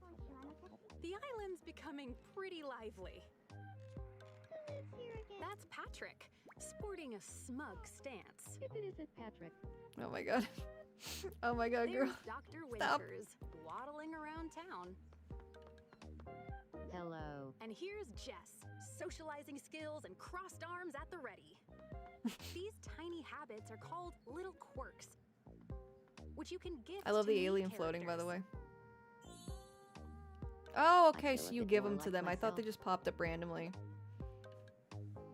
The island's becoming pretty lively. That's Patrick, sporting a smug stance. If it isn't Patrick. Oh my god. Oh my god, girl. There's Dr. Stop. Winters waddling around town. Hello. And here's Jess, socializing skills and crossed arms at the ready. These tiny habits are called little quirks, which you can gift I love to the new alien floating, by the characters. way. Oh, okay, I feel so a you bit give more them to like them. I thought they myself. just popped up randomly.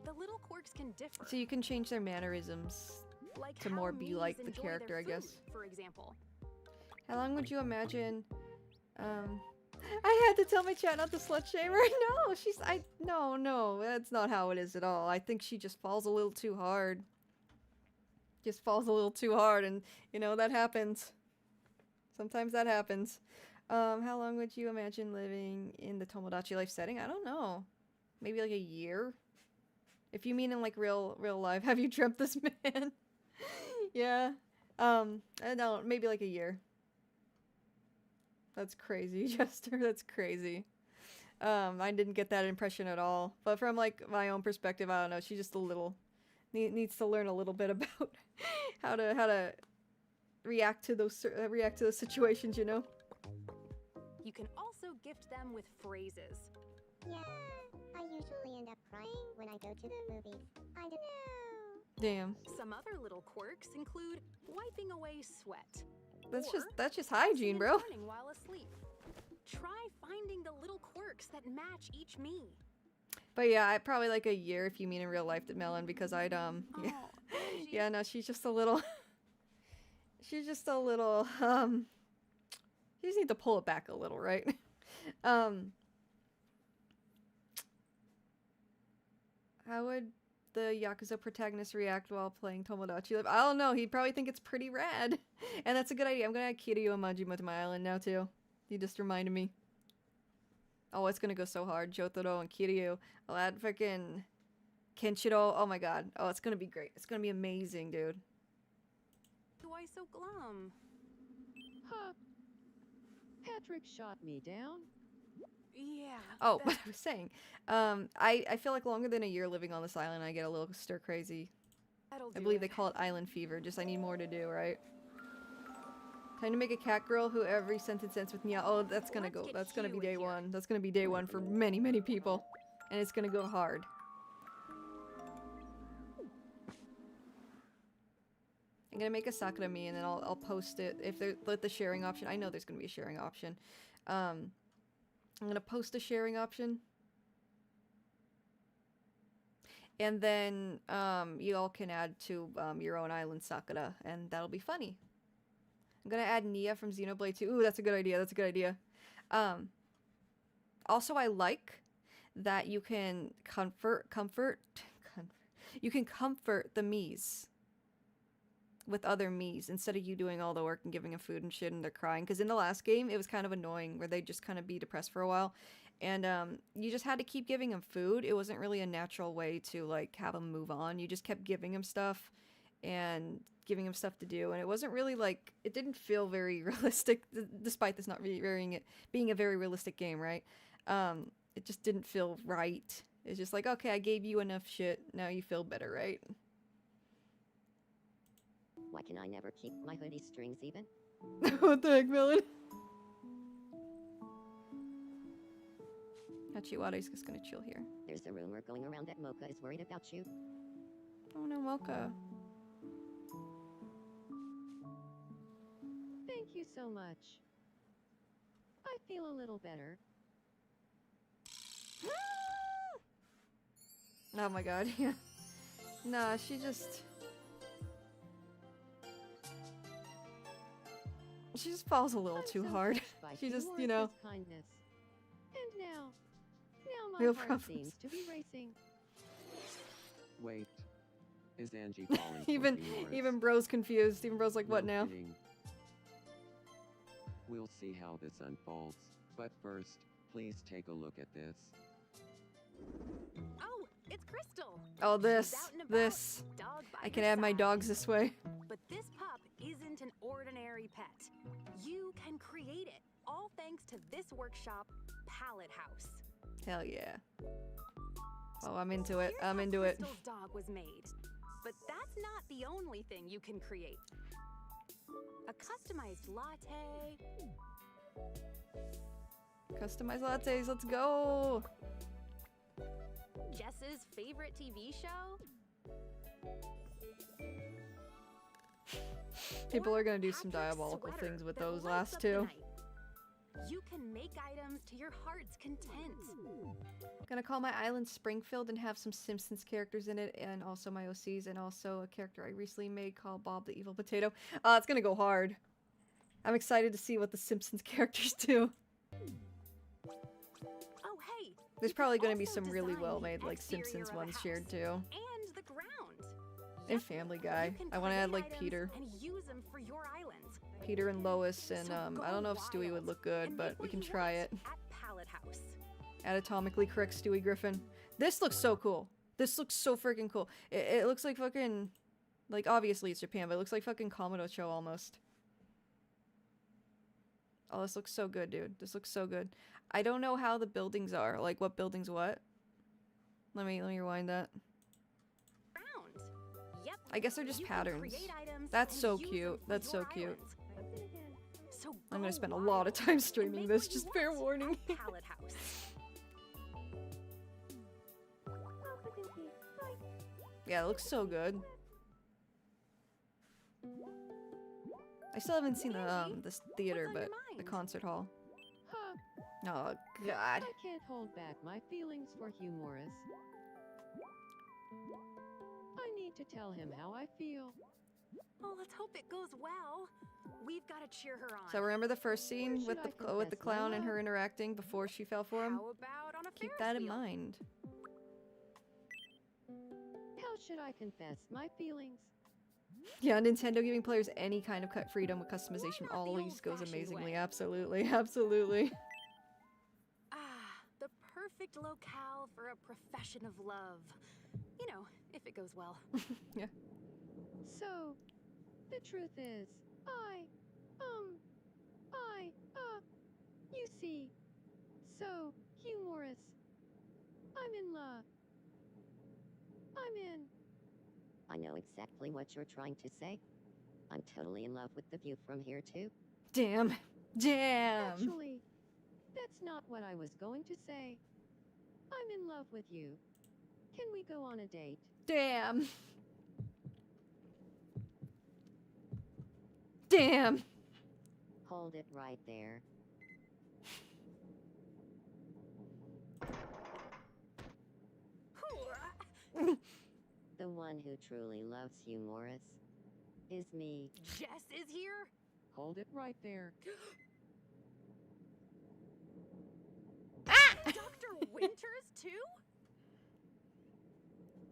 The little quirks can differ. So you can change their mannerisms like to how more be Mies like the enjoy character, their I guess. food, for example. How long would you imagine, I had to tell my chat not to slut shame her. No, no, that's not how it is at all. I think she just falls a little too hard. Just falls a little too hard, and, you know, that happens. Sometimes that happens. How long would you imagine living in the Tomodachi life setting? I don't know. Maybe like a year? If you mean in like real life, have you dreamt this man? Yeah. I don't, maybe like a year. That's crazy, Jester. That's crazy. I didn't get that impression at all. But from like my own perspective, I don't know. She's just a little needs to learn a little bit about how to react to those situations, you know. You can also gift them with phrases. Yeah, I usually end up crying when I go to the movies. I don't know. Damn. Some other little quirks include wiping away sweat. That's just hygiene, bro. Turning while asleep. Try finding the little quirks that match each me. But yeah, I probably like a year if you mean in real life, Melon, because I'd yeah. Angie. Yeah, no, she's just a little you just need to pull it back a little, right? How would the Yakuza protagonist react while playing Tomodachi Life? I don't know, he'd probably think it's pretty rad. And that's a good idea. I'm gonna add Kiryu and Majima to my island now too. You just reminded me. Oh, it's gonna go so hard. Jotaro and Kiryu. I'll add frickin' Kenshiro. Oh my god. Oh, it's gonna be great. It's gonna be amazing, dude. Why so glum? Huh. Patrick shot me down. Yeah. Oh, but I was saying, I feel like longer than a year living on this island, I get a little stir crazy. I believe they call it island fever. Just I need more to do, right? Time to make a cat girl who every sentence ends with meow. Oh, that's gonna go. That's gonna be day one. That's gonna be day one for many, many people, and it's gonna go hard. I'm gonna make a Sakura me, and then I'll post it if there's the sharing option. I know there's gonna be a sharing option. I'm gonna post a sharing option. And then you all can add to your own island Sakura, and that'll be funny. I'm gonna add Nia from Xenoblade 2. Ooh, that's a good idea. That's a good idea. Also, I like that you can you can comfort the Miis with other Miis instead of you doing all the work and giving them food and shit and they're crying. Because in the last game, it was kind of annoying where they'd just kind of be depressed for a while. And you just had to keep giving them food. It wasn't really a natural way to like have them move on. You just kept giving them stuff and giving them stuff to do. And it wasn't really like, it didn't feel very realistic, despite this not really being a very realistic game, right? It just didn't feel right. It's just like, okay, I gave you enough shit. Now you feel better, right? Why can I never keep my hoodie strings even? What the heck, Melon? Hachiwada's just gonna chill here. There's a rumor going around that Mocha is worried about you. Oh no, Mocha. Thank you so much. I feel a little better. Oh my god, yeah. Nah, she just falls a little too hard. She just, you know. Kindness. And now my Real heart problems. seems to be racing. Wait. Is Angie falling even bro's confused. Even bro's like, what now? Kidding. We'll see how this unfolds. But first, please take a look at this. Oh, it's Crystal. Oh, She's this. out and about, This. dog by I can her add my side. dogs this way. But this pup isn't an ordinary pet. You can create it, all thanks to this workshop, Palette House. Hell yeah. Oh, I'm into it. Here's I'm how into it. Crystal's dog was made. But that's not the only thing you can create. A customized latte. Customized lattes, let's go! Jess's favorite TV show. People Or are gonna do some Patrick's diabolical sweater things with that those lights last up the two. night. You can make items to your heart's content. Gonna call my island Springfield and have some Simpsons characters in it, and also my OCs, and also a character I recently made called Bob the Evil Potato. It's gonna go hard. I'm excited to see what the Simpsons characters do. Oh, hey. There's you probably can gonna be also some really design well the made like exterior Simpsons of a ones house shared too. And the ground. And Family Guy. You can I wanna add create like items Peter. And use them for your island. Peter and Lois, and So I don't know if go Stewie would look good, and but make we what can you try want it. At Palette House. Anatomically correct Stewie Griffin. This looks so cool. This looks so freaking cool. It looks like fucking, like obviously it's Japan, but it looks like fucking Komodo almost. Oh, this looks so good, dude. This looks so good. I don't know how the buildings are. Like what buildings what? Let me rewind that. Ground. Yep. I guess they're just You can patterns. create items That's and so use them cute. for That's so your cute. island. So I'm go gonna spend a wild lot of time and streaming make this, what you just fair want warning. at Palette House. Yeah, it looks so good. I still haven't seen the this theater, what's on but your the mind? concert hall. Huh. Oh God. I can't hold back my feelings for humorous. I need to tell him how I feel. Oh, let's hope it goes well. We've got to cheer her on. So remember the first scene Where with should I with the confess my clown and her love? interacting before she fell for him? How about on a Keep Ferris that in wheel? mind. How should I confess my feelings? Yeah, Nintendo giving players any kind of freedom with customization Why not the always goes old-fashioned amazingly. way? Absolutely, absolutely. Ah, the perfect locale for a profession of love. You know, if it goes well. Yeah. So, the truth is, you see, so humorous. I'm in love. I'm in. I know exactly what you're trying to say. I'm totally in love with the view from here too. Damn. Damn. Actually, that's not what I was going to say. I'm in love with you. Can we go on a date? Damn. Damn. Hold it right there. The one who truly loves you, Morris, is me. Jess is here? Hold it right there. Dr. Winters, too?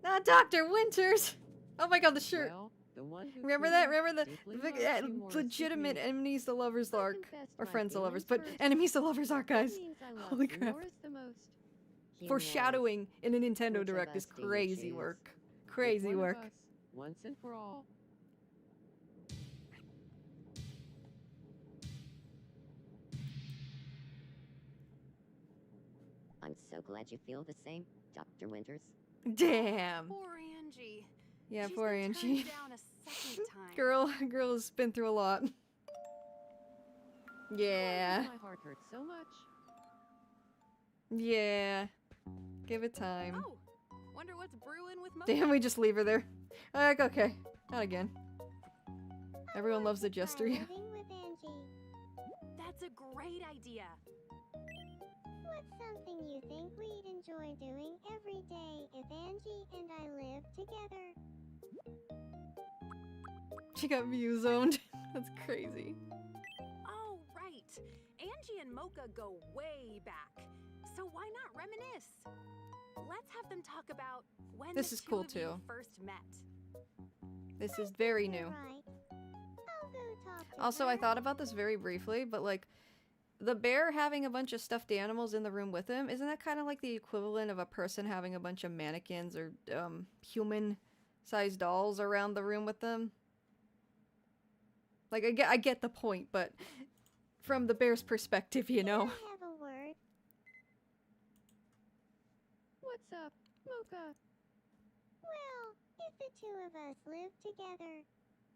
Not Dr. Winters. Oh my god, the shirt. Well, the one who Remember truly that? Remember deeply the loves you, Morris, is legitimate me. enemies to lovers I arc. confessed Or my friends to lovers, feelings but first. enemies to lovers arc, That guys. means I love Holy you, crap. Morris, the most. You, Foreshadowing in a Nintendo Which of Direct is us do you crazy choose? work. Pick Crazy one of work. us, once and for all. I'm so glad you feel the same, Dr. Winters. Damn. Poor Angie. Yeah, She's poor been Angie. turned down a second time. Girl has been through a lot. Yeah. Why does my heart hurt so much? Yeah. Give it time. Oh, wonder what's brewing with Mo. Damn, we just leave her there. Like, okay. Not again. Everyone loves the jester. Try living with Angie. That's a great idea. What's something you think we'd enjoy doing every day if Angie and I lived together? She got view zoned. That's crazy. Oh, right. Angie and Mocha go way back. So why not reminisce? Let's have them talk about when This the is two cool, of you too. first met. This is very You're new. right. I'll go talk to Also, her. I thought about this very briefly, but like, the bear having a bunch of stuffed animals in the room with him, isn't that kind of like the equivalent of a person having a bunch of mannequins or human-sized dolls around the room with them? Like, I get the point, but from the bear's perspective, you know. I have a word. What's up, Mocha? Well, if the two of us lived together,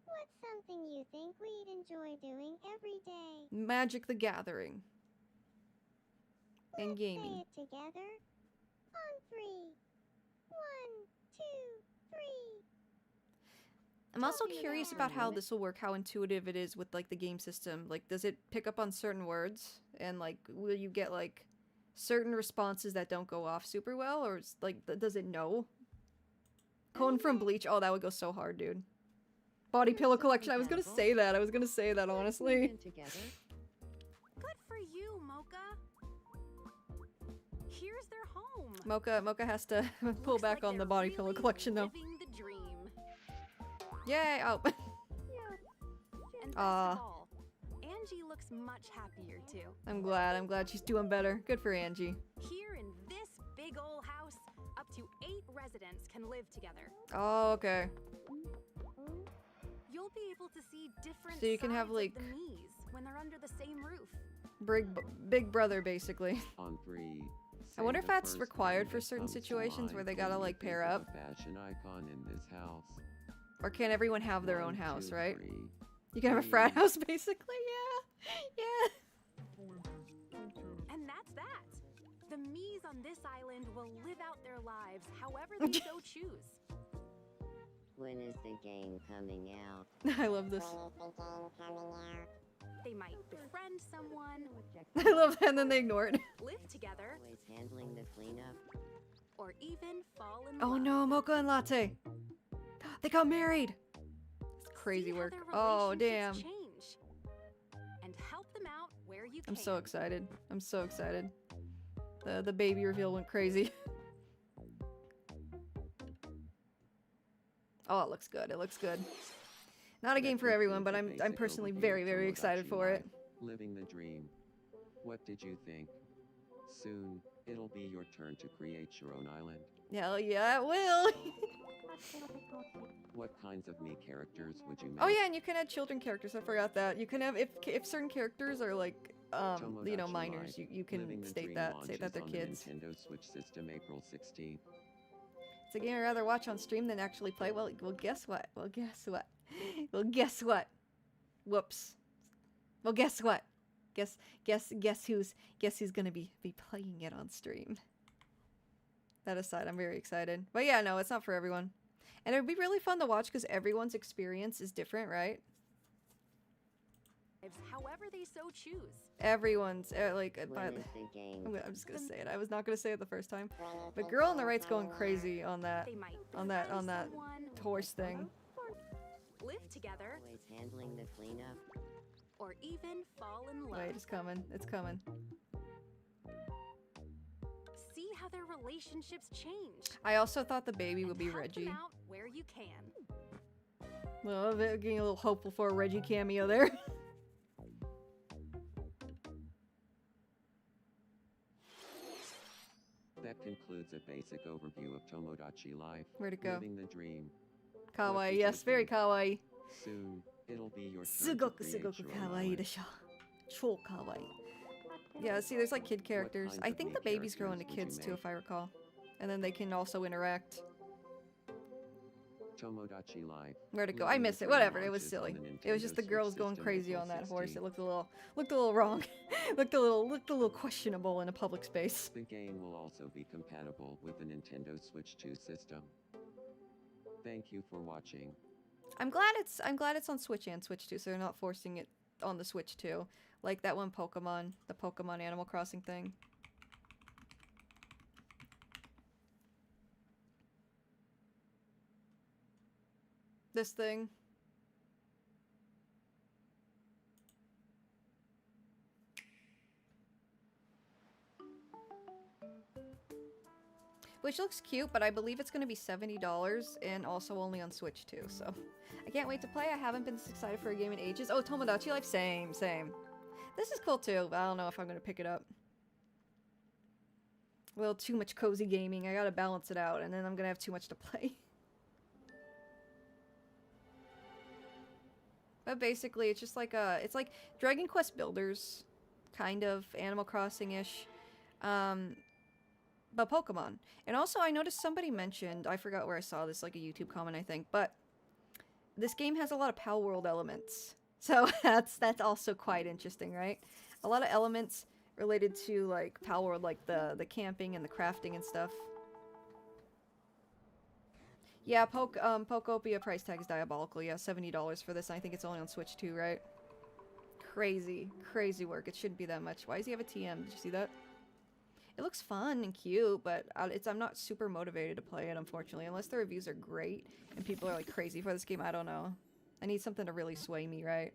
what's something you think we'd enjoy doing every day? Magic the Gathering. And Let's gaming. say it together. On 3. 1, 2, 3. I'm also Talking curious about about how it. this will work, how intuitive it is with, like, the game system. Like, does it pick up on certain words? And, like, will you get, like, certain responses that don't go off super well? Or, like, does it know? Cone from Bleach, oh, that would go so hard, dude. Body You're pillow so collection, I was gonna compatible. say that. I was gonna say that, Let's move honestly. in together. Good for you, Mocha. Here's their home. Mocha has to pull Looks back like on the they're body pillow really collection, though. living the dream. Yay! Oh. And best Aw. of all, Angie looks much happier too. I'm glad she's doing better. Good for Angie. Here in this big ol' house, up to 8 residents can live together. Oh, okay. You'll be able to see different So you can have, sides like, of the Mies when they're under the same roof. Big brother, basically. On 3. I wonder say if the that's first required thing for that certain comes to situations where mind they when gotta, you like, think pair of up. a fashion icon in this house. Or can everyone have their own 1, house, 2, right? 3. You can have a frat house, basically, yeah. And that's that. The Mies on this island will live out their lives however they so choose. When is the game coming out? Yeah. I love this. They might befriend someone, I love that, and then they ignore it. live together, Always handling the cleanup. or even fall in Oh love. no, Mocha and Latte. They got married. It's crazy See how work. their Oh, damn. relationships change. And help them out where you can. I'm so excited. I'm so excited. The baby reveal went crazy. Oh, it looks good. It looks good. Not a game for everyone, but I'm personally very, very excited for it. Living the dream. What did you think? Soon, it'll be your turn to create your own island. Hell yeah, it will. What kinds of me characters would you make? Oh yeah, and you can add children characters. I forgot that. You can have if certain characters are like you know, Tomodachi minors. Life, You can Living the state Dream that launches they're on kids. The Nintendo Switch system April 16th. It's a game I'd rather watch on stream than actually play. Well, guess what? Well, guess what? Well, guess what? Whoops. Well, guess what? Guess who's gonna be playing it on stream. That aside, I'm very excited. But yeah, no, it's not for everyone. And it would be really fun to watch because everyone's experience is different, right? However they so choose. Everyone's like. I'm just gonna say it. I was not gonna say it the first time. But Girl on the Right's going crazy on that. On that horse thing. Live together. Always handling the cleanup. Or even fall in love. Wait, it's coming. It's coming. See how their relationships change. I also thought the baby would be Help Reggie. them out where you can. Well, they're getting a little hopeful for a Reggie cameo there. That concludes a basic overview of Tomodachi Life. Where'd it go? Living the Dream. Kawaii, yes, very kawaii. Soon, it'll be your turn to create your own kawaii island. desho. Chou kawaii. Yeah, see, there's like kid characters. kinds I of think me the babies grow into characters would kids you too, if I recall. And then they can also interact. Tomodachi Life. Where'd it go? I Living the missed it. Dream Whatever. It was launches on silly. the It was just the Nintendo girls Switch going system crazy April on that horse. It 16th. looked a little wrong. looked a little questionable in a public space. The game will also be compatible with the Nintendo Switch 2 system. Thank you for watching. I'm glad it's on Switch and Switch 2, so they're not forcing it on the Switch 2. Like that one Pokemon, the Pokemon Animal Crossing thing. This thing. Which looks cute, but I believe it's going to be $70 and also only on Switch too, so I can't wait to play. I haven't been this excited for a game in ages. Oh, Tomodachi Life, same. This is cool too, but I don't know if I'm going to pick it up. A little too much cozy gaming. I gotta balance it out, and then I'm going to have too much to play. But basically, it's just like it's like Dragon Quest Builders, kind of Animal Crossing-ish, but Pokemon. And also, I noticed somebody mentioned, I forgot where I saw this, like a YouTube comment, I think, but this game has a lot of Pal World elements, so that's also quite interesting, right? A lot of elements related to like Pal World, like the camping and the crafting and stuff. Yeah, Pokopia price tag is diabolical. Yeah, $70 for this. I think it's only on Switch too, right? Crazy work. It shouldn't be that much. Why does he have a TM? Did you see that? It looks fun and cute, but I'm not super motivated to play it, unfortunately. Unless the reviews are great and people are like crazy for this game, I don't know. I need something to really sway me, right?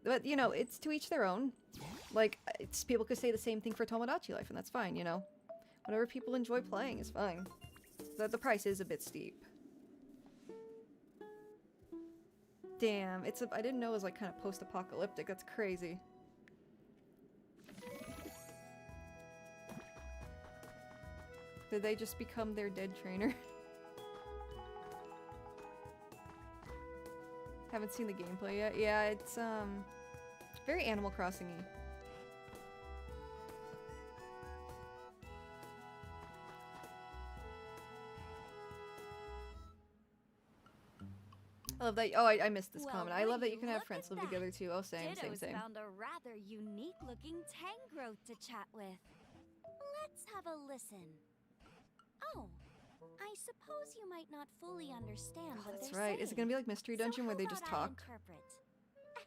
But, you know, it's to each their own. Like, people could say the same thing for Tomodachi Life, and that's fine, you know? Whatever people enjoy playing is fine. The price is a bit steep. Damn, I didn't know it was like kind of post-apocalyptic. That's crazy. Did they just become their dead trainer? Haven't seen the gameplay yet. Yeah, it's very Animal Crossing-y. I love that. Oh, I missed this comment. I love that you can have friends live together too. Oh, same. Ditto's found a rather unique-looking Tangrowth to chat with. Let's have a listen. Oh, I suppose you might not fully understand what That's they're right. saying. Is it gonna be like Mystery Dungeon where they just talk? Interpret.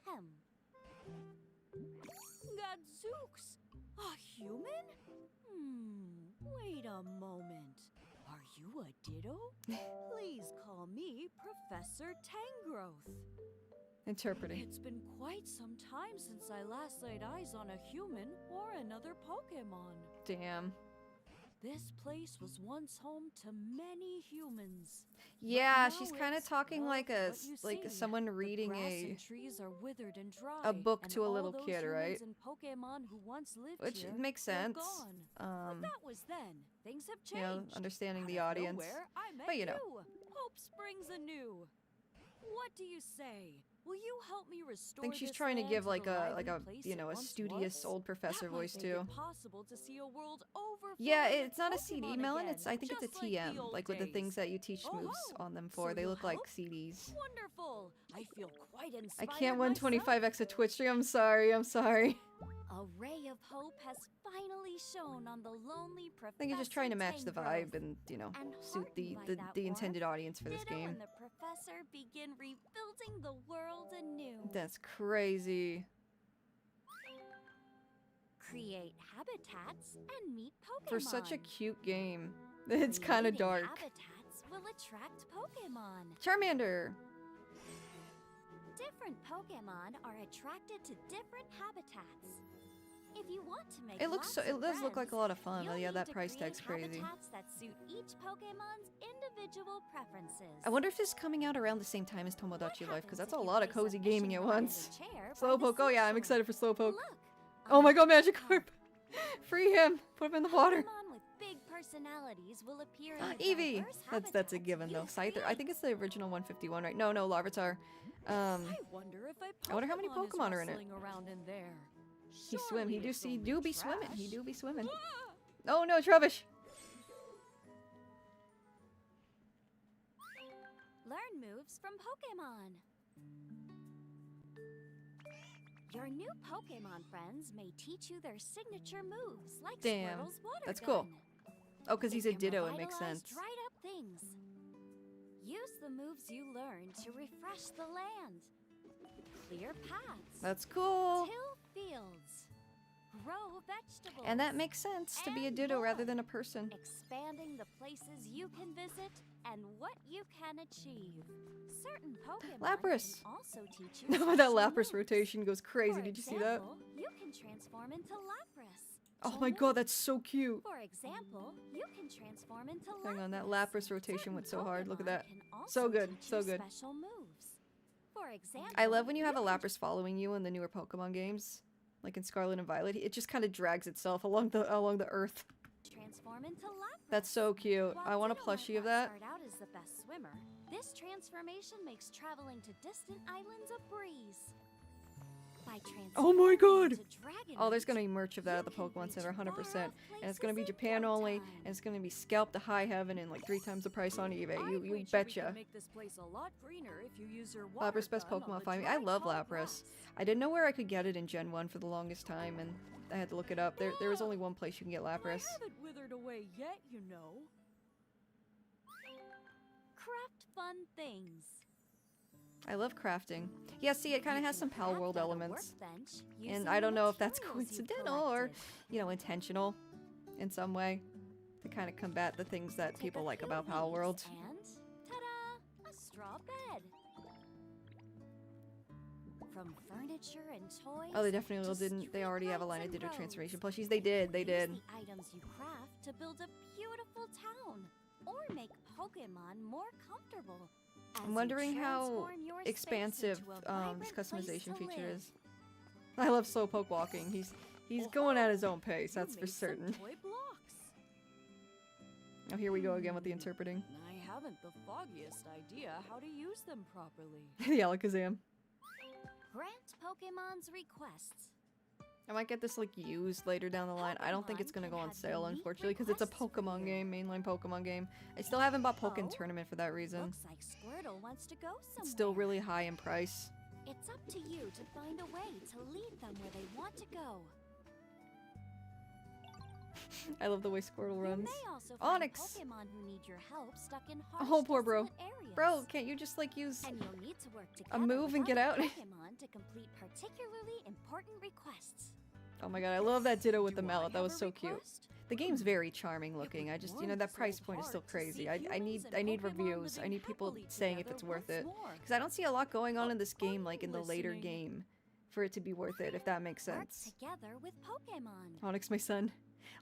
Ahem. Gadzooks! A human? Wait a moment. Are you a Ditto? Please call me Professor Tangrowth. Interpreting. It's been quite some time since I last laid eyes on a human or another Pokemon. Damn. This place was once home to many humans. Yeah, But she's now kind of it's, talking well, like a what you like see. someone The reading grass a and trees are withered and dry, book and to a all little those kid, right? humans and Pokemon who once lived Which here, makes they're sense. gone. But that was then. Things have You know, changed. understanding Out the of audience. nowhere, I met But you know. Hope springs anew. What do you say? Will you help me restore I think she's this trying to land give the like a lively place you it know, a once studious was? old professor That might voice make too. it possible to see a world overflowing Yeah, with it's not a CD, Pokemon Melon. again, It's I think it's a just like TM, the old like with the days. things that you teach moves Oh-ho! on them for. So They you'll look like help? CDs. Wonderful. I feel quite I inspired can't run myself. 25x a Twitch stream. I'm sorry. I'm sorry. A ray of hope has finally shone on the lonely I think you're just trying to match the Tangrowth. vibe and, you know, And suit the heartened by that warmth, intended audience for this Ditto game. and the professor begin rebuilding the world anew. That's crazy. Create habitats and meet Pokemon. For such a cute game. It's kind of Creating dark. Habitats will attract Pokemon. Charmander. Different Pokemon are attracted to different habitats. If you want to make It looks so. lots It of does look like a lot of fun. you'll But yeah, need that to price create tag's crazy. habitats that suit each Pokemon's individual preferences. I wonder if this is coming out around the same time as Tomodachi Life, because that's a if you lot of place a cozy gaming fishing at rod and once. a chair by the Slowpoke. Oh yeah, I'm seashore? excited for Slowpoke. Look, Oh my god, Magikarp! Free him! Put him in the water. Pokemon with big personalities will appear in the Eevee! diverse That's a habitats given though. you Scyther. I think it's the original 151, right? No, Larvitar. I wonder if I wonder how many is Pokemon are in it. rustling around in there. He swim. He Surely do it's see. only Do be swimming. trash. He do be swimming. Oh no, Trubbish! Learn moves from Pokemon. Your new Pokemon friends may teach you their signature moves, like Damn, Squirtle's water that's gun. cool. Oh, because he's a Can Ditto. It makes revitalize sense. dried up things. Use the moves you learn to refresh the land. Clear paths. That's cool. Till fields. Grow vegetables. And that makes sense to be a and Ditto rather more. than a person. Expanding the places you can visit and what you can achieve. Certain Pokemon Lapras. can also teach you No, that special Lapras moves. rotation goes crazy. For Did you see that? example, you can transform into Lapras. Oh my god, that's so cute. For example, you can transform into Hang on, that Lapras. Lapras rotation went so hard. Look at Pokemon that. can also So good, teach so you good. Special moves. For example, I love when you have a can Lapras following you in the newer Pokemon games, like in Scarlet and Violet. It just kind of drags itself along the earth. transform into Lapras. That's so cute. While I want a Ditto might plushie of not that. Start out as the best swimmer. This transformation makes traveling to distant islands a breeze. By Oh my god! into Dragonite, Oh, there's gonna be merch of that at the Pokemon Center, 100%. And it's gonna be Japan only, and it's gonna be scalped to high heaven and like 3 times the price on eBay. You We betcha. can make this place a lot greener if you use your water Lapras best gun on Pokemon the find me. I dry, love tall Lapras. grass. I didn't know where I could get it in Gen 1 for the longest time, and I had to look it up. There was only one place you can get I Lapras. haven't withered away yet, you know. craft fun things. I love crafting. Yeah, see, it kind of has some Pal Craft World at a elements. workbench And using I don't know if that's materials you've coincidental or, collected. you know, intentional in some way to kind of combat the things that Take people a like few about of Pal these World. And ta-da! A straw bed. From furniture and toys. Oh, they definitely to didn't. They already have a line of streetlights and Ditto roads. transformation plushies. They did. They Use did. the items you craft to build a beautiful town or make Pokemon more comfortable. as I'm you wondering how transform your space expansive into a this vibrant place customization to feature live. is. I love Slowpoke walking. He's going at his own pace. You That's for made some certain. toy blocks. Oh, here we go again with the interpreting. I haven't the foggiest idea how to use them properly. The Alakazam. Grant Pokemon's requests. I might get this like used later down the line. I don't think it's gonna go on sale, unfortunately, because it's a Pokemon game, mainline Pokemon game. I still haven't bought Pokken Oh, Tournament for that reason. Looks like Squirtle wants to go somewhere. It's still really high in price. It's up to you to find a way to lead them where they want to go. I love the way Squirtle You runs. may also find Onyx! Pokemon who need your help stuck in harsh, Oh, poor bro. desolate areas. Bro, can't you just like use And you'll need to work together a move and with get other out? Pokemon to complete particularly important requests. Oh my god, I love that Ditto with the Do I mallet. That have was a so cute. request? The game's very charming looking. I just, you know, warms that price soul point is still heart to see crazy. I humans and need Pokemon reviews. I living need people happily saying if together it's worth once it. more. Because I don't see a lot going on in this game, like in the later listening. game, for it to be worth it, if that makes Work sense. together with Pokemon. Onyx, my son.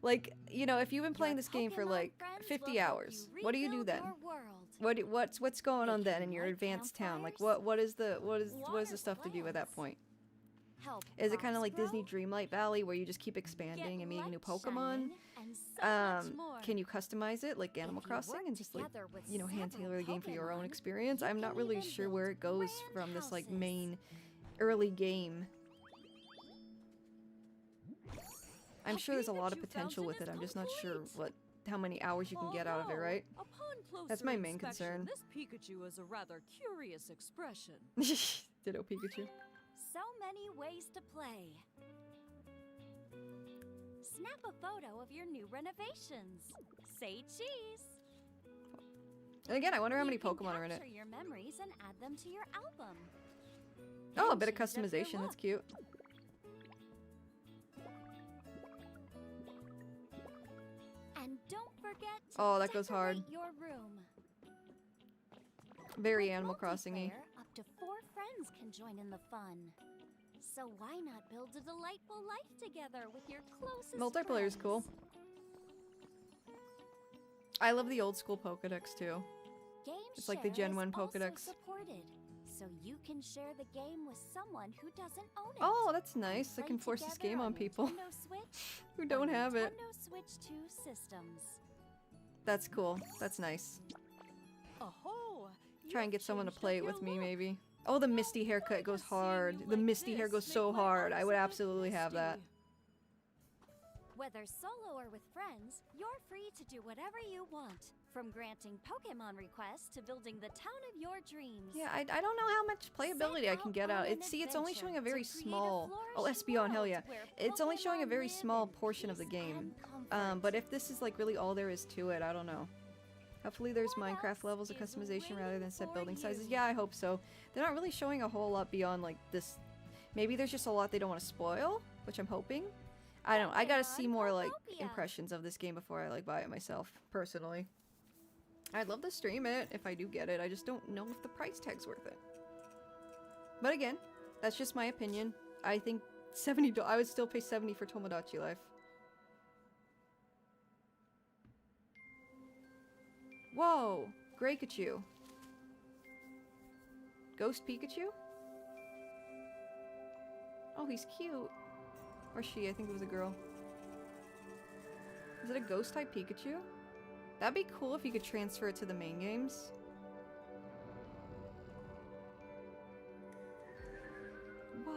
Like, you know, if you've been playing this game for like 50 hours, what do you do then? What's going on then in your advanced town? Like, what is the stuff to do at that point? Is it kind of like Disney Dreamlight Valley where you just keep expanding and meeting new Pokemon? Can you customize it like Animal Crossing and just like, you know, hand tailor the game for your own experience? I'm not really sure where it goes from this like main early game. I'm sure there's a lot of potential with it. I'm just not sure how many hours you can get out of it, right? That's my main concern. This Pikachu has a rather curious expression. Ditto Pikachu. So many ways to play. Snap a photo of your new renovations. Say cheese. And again, I wonder how many Pokemon are in it. Capture your memories and add them to your album. Oh, a bit of customization. That's cute. And don't forget to oh, that goes hard. Your room. Very Animal Crossing-y. Up to 4 friends can join in the fun. So why not build a delightful life together with your closest Multiplayer is cool. I love the old school Pokedex too. It's like the Gen 1 Pokedex. Supported, so you can share the game with someone who doesn't own it. Oh, that's nice. I can force this game on people who don't have it. Nintendo Switch 2 systems. That's cool. That's nice. Try and get someone to play it with me, maybe. Oh, the Misty haircut goes hard. The Misty hair goes so hard. I would absolutely have that. Whether solo or with friends, you're free to do whatever you want. From granting Pokemon requests to building the town of your dreams. Yeah, I don't know how much playability I can get out. It's only showing a very small... Oh, Espeon, hell yeah. It's only showing a very small portion of the game. But if this is like really all there is to it, I don't know. Hopefully there's Minecraft levels of customization rather than set building sizes. Yeah, I hope so. They're not really showing a whole lot beyond like this. Maybe there's just a lot they don't want to spoil, which I'm hoping. I don't know. I gotta see more like impressions of this game before I like buy it myself, personally. I'd love to stream it if I do get it. I just don't know if the price tag's worth it. But again, that's just my opinion. I think $70. I would still pay $70 for Tomodachi Life. Whoa! Greikachu. Ghost Pikachu? Oh, he's cute. Or she, I think it was a girl. Is it a ghost type Pikachu? That'd be cool if you could transfer it to the main games. Wow.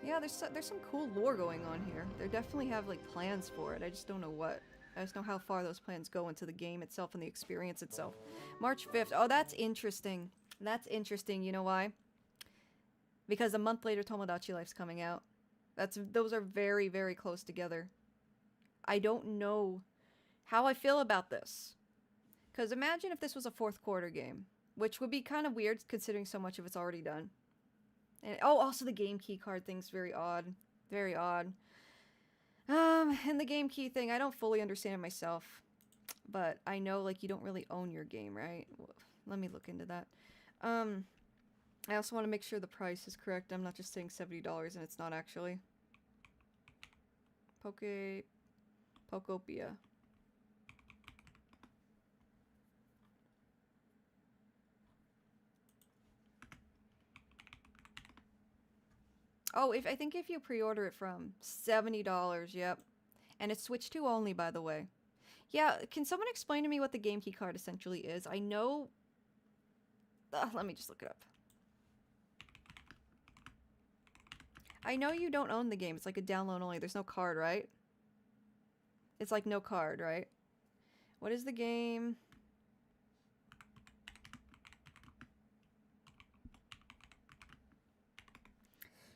Yeah, there's some cool lore going on here. They definitely have like plans for it. I just don't know what. I just know how far those plans go into the game itself and the experience itself. March 5th. Oh, that's interesting. That's interesting. You know why? Because a month later, Tomodachi Life's coming out. Those are very, very close together. I don't know how I feel about this. Because imagine if this was a 4th quarter game. Which would be kind of weird considering so much of it's already done. And oh, also the game key card thing's very odd. Very odd. And the game key thing, I don't fully understand it myself. But I know, like, you don't really own your game, right? Let me look into that. I also want to make sure the price is correct. I'm not just saying $70 and it's not actually. Pokopia. Oh, I think if you pre-order it from $70, yep. And it's Switch 2 only, by the way. Yeah, can someone explain to me what the game key card essentially is? I know... let me just look it up. I know you don't own the game. It's like a download only. There's no card, right? It's like no card, right? What is the game?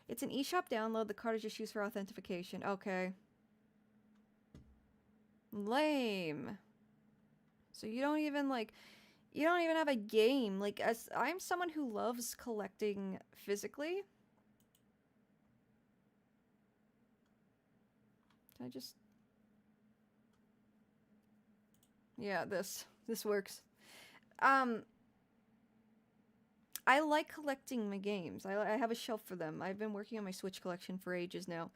It's an eShop download. The card is just used for authentication. Okay. Lame. So you don't even like... You don't even have a game. Like, as I'm someone who loves collecting physically... Can I just... Yeah, this works. I like collecting my games. I have a shelf for them. I've been working on my Switch collection for ages now.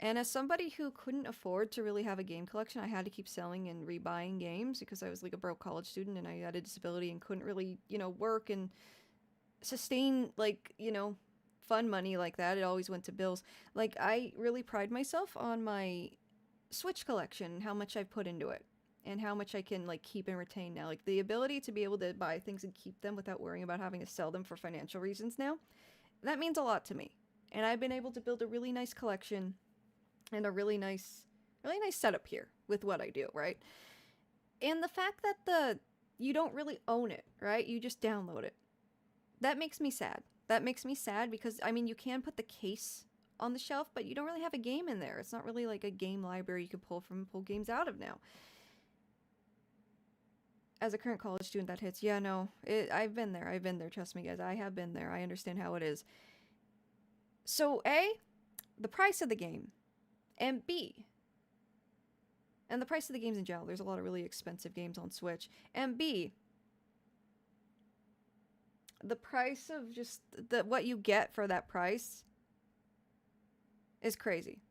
And as somebody who couldn't afford to really have a game collection, I had to keep selling and rebuying games because I was like a broke college student and I had a disability and couldn't really, you know, work and sustain, like, you know, fun money like that. It always went to bills. Like, I really pride myself on my Switch collection, how much I've put into it and how much I can, like, keep and retain now. Like, the ability to be able to buy things and keep them without worrying about having to sell them for financial reasons now, that means a lot to me. And I've been able to build a really nice collection and a really nice setup here with what I do, right? And the fact that you don't really own it, right? You just download it. That makes me sad. That makes me sad because, I mean, you can put the case on the shelf, but you don't really have a game in there. It's not really like a game library you can pull games out of now. As a current college student, that hits. Yeah, no, I've been there. Trust me, guys. I have been there. I understand how it is. So, A, the price of the game. And B, and the price of the games in general. There's a lot of really expensive games on Switch. And B, the price of just what you get for that price is crazy.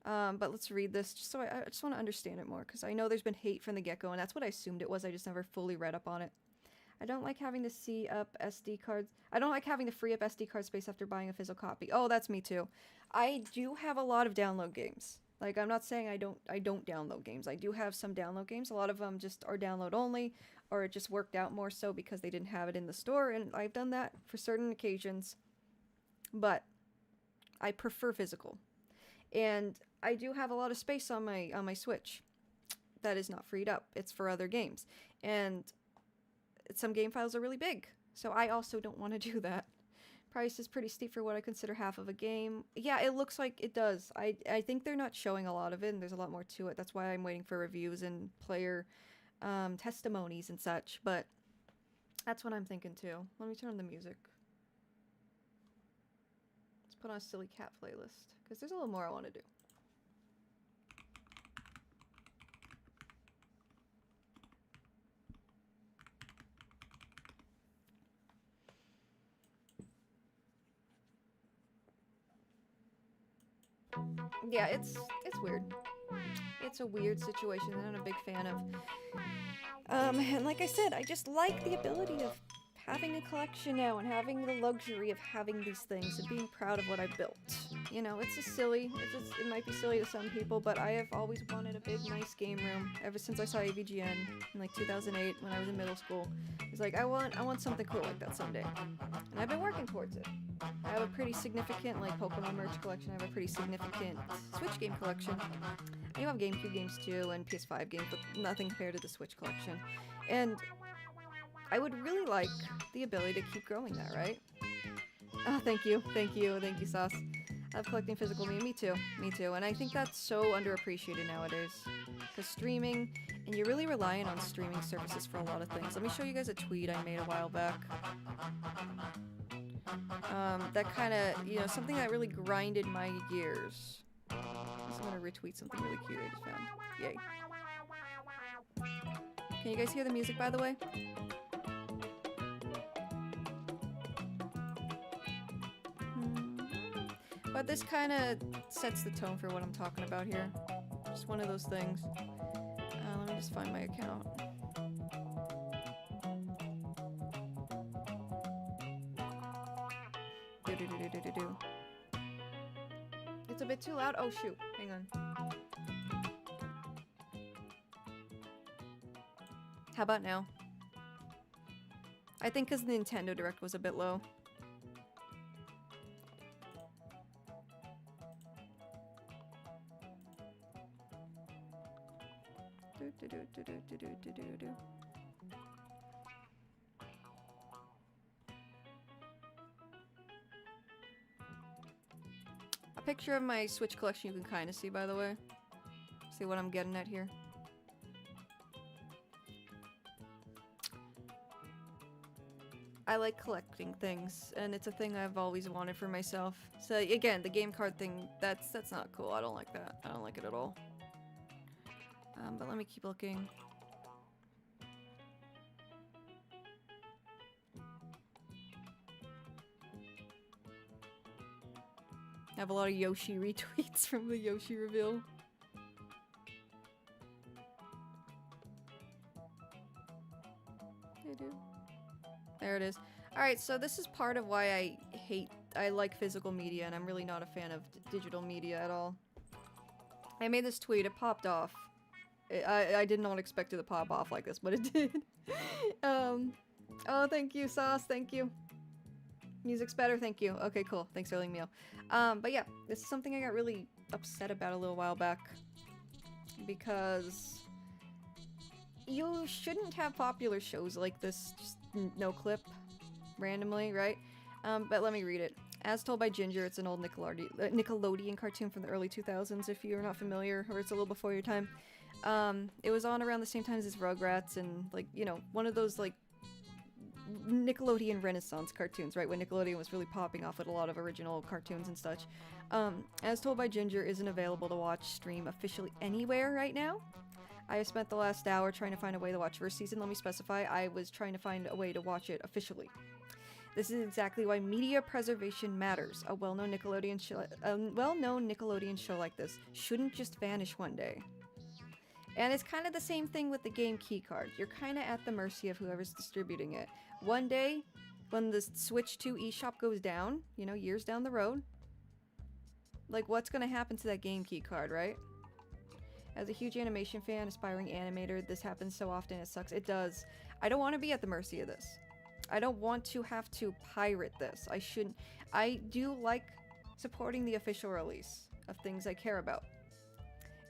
But let's read this just so I just want to understand it more because I know there's been hate from the get-go and that's what I assumed it was. I just never fully read up on it. I don't like having to see up SD cards. I don't like having to free up SD card space after buying a physical copy. Oh, that's me too. I do have a lot of download games. Like, I'm not saying I don't download games. I do have some download games. A lot of them just are download only, or it just worked out more so because they didn't have it in the store, and I've done that for certain occasions. But I prefer physical. And I do have a lot of space on my Switch that is not freed up. It's for other games. And some game files are really big. So I also don't want to do that. Price is pretty steep for what I consider half of a game. Yeah, it looks like it does. I think they're not showing a lot of it, and there's a lot more to it. That's why I'm waiting for reviews and player testimonies and such. But that's what I'm thinking too. Let me turn on the music. Let's put on a silly cat playlist, because there's a little more I want to do. Yeah, it's weird. It's a weird situation that I'm a big fan of. And like I said, I just like the ability of having a collection now and having the luxury of having these things and being proud of what I built. You know, it's just silly. It might be silly to some people, but I have always wanted a big, nice game room ever since I saw AVGN in like 2008 when I was in middle school. It's like, I want something cool like that someday. And I've been working towards it. I have a pretty significant, like, Pokemon merch collection. I have a pretty significant Switch game collection. I do have GameCube games too and PS5 games, but nothing compared to the Switch collection. And I would really like the ability to keep growing that, right? Oh, thank you, Sauce. I love collecting physical media. Me too. And I think that's so underappreciated nowadays. Because streaming, and you're really relying on streaming services for a lot of things. Let me show you guys a tweet I made a while back. That kind of, you know, something that really grinded my gears. I'm gonna retweet something really cute I just found. Yay. Can you guys hear the music, by the way? But this kind of sets the tone for what I'm talking about here. Just one of those things. Let me just find my account. Do. It's a bit too loud. Oh shoot, hang on. How about now? I think because the Nintendo Direct was a bit low. Do. A picture of my Switch collection you can kind of see, by the way. See what I'm getting at here? I like collecting things, and it's a thing I've always wanted for myself. So again, the game card thing, that's not cool. I don't like that. I don't like it at all. But let me keep looking. I have a lot of Yoshi retweets from the Yoshi reveal. I do. There it is. Alright, so this is part of why I like physical media, and I'm really not a fan of digital media at all. I made this tweet, it popped off. I did not expect it to pop off like this, but it did. Oh, thank you, Sauce, thank you. Music's better, thank you. Okay, cool, thanks for letting me know. But yeah, this is something I got really upset about a little while back. Because you shouldn't have popular shows like this, just no clip, randomly, right? But let me read it. As told by Ginger, it's an old Nickelodeon cartoon from the early 2000s, if you're not familiar, or it's a little before your time. It was on around the same time as Rugrats, and, like, you know, one of those, like, Nickelodeon Renaissance cartoons, right? When Nickelodeon was really popping off with a lot of original cartoons and such. As told by Ginger isn't available to watch stream officially anywhere right now. I have spent the last hour trying to find a way to watch first season. Let me specify, I was trying to find a way to watch it officially. This is exactly why media preservation matters. A well-known Nickelodeon show like this shouldn't just vanish one day. And it's kind of the same thing with the game keycard. You're kind of at the mercy of whoever's distributing it. One day, when the Switch 2 eShop goes down, you know, years down the road, like, what's going to happen to that game keycard, right? As a huge animation fan, aspiring animator, this happens so often it sucks. It does. I don't want to be at the mercy of this. I don't want to have to pirate this. I shouldn't. I do like supporting the official release of things I care about.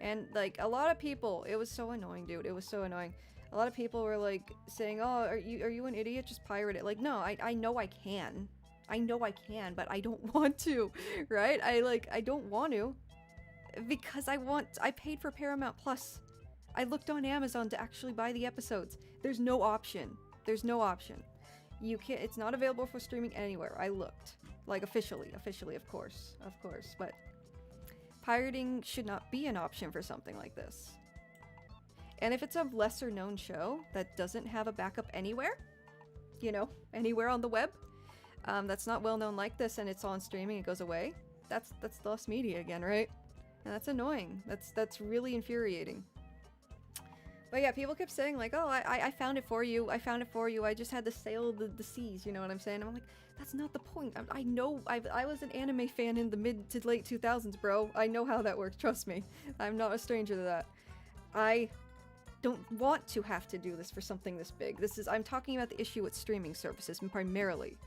And, like, a lot of people, it was so annoying, dude. It was so annoying. A lot of people were, like, saying, oh, are you an idiot? Just pirate it. Like, no, I know I can. I know I can, but I don't want to, right? I don't want to. Because I paid for Paramount Plus. I looked on Amazon to actually buy the episodes. There's no option. There's no option. You can't, it's not available for streaming anywhere. I looked. Like, officially, of course, but pirating should not be an option for something like this. And if it's a lesser known show that doesn't have a backup anywhere, you know, anywhere on the web, that's not well known like this and it's on streaming, it goes away, that's lost media again, right? And that's annoying. That's really infuriating. But yeah, people kept saying like, oh, I found it for you. I found it for you. I just had to sail the seas. You know what I'm saying? I'm like, that's not the point. I know. I was an anime fan in the mid to late 2000s, bro. I know how that works. Trust me. I'm not a stranger to that. I don't want to have to do this for something this big. I'm talking about the issue with streaming services primarily.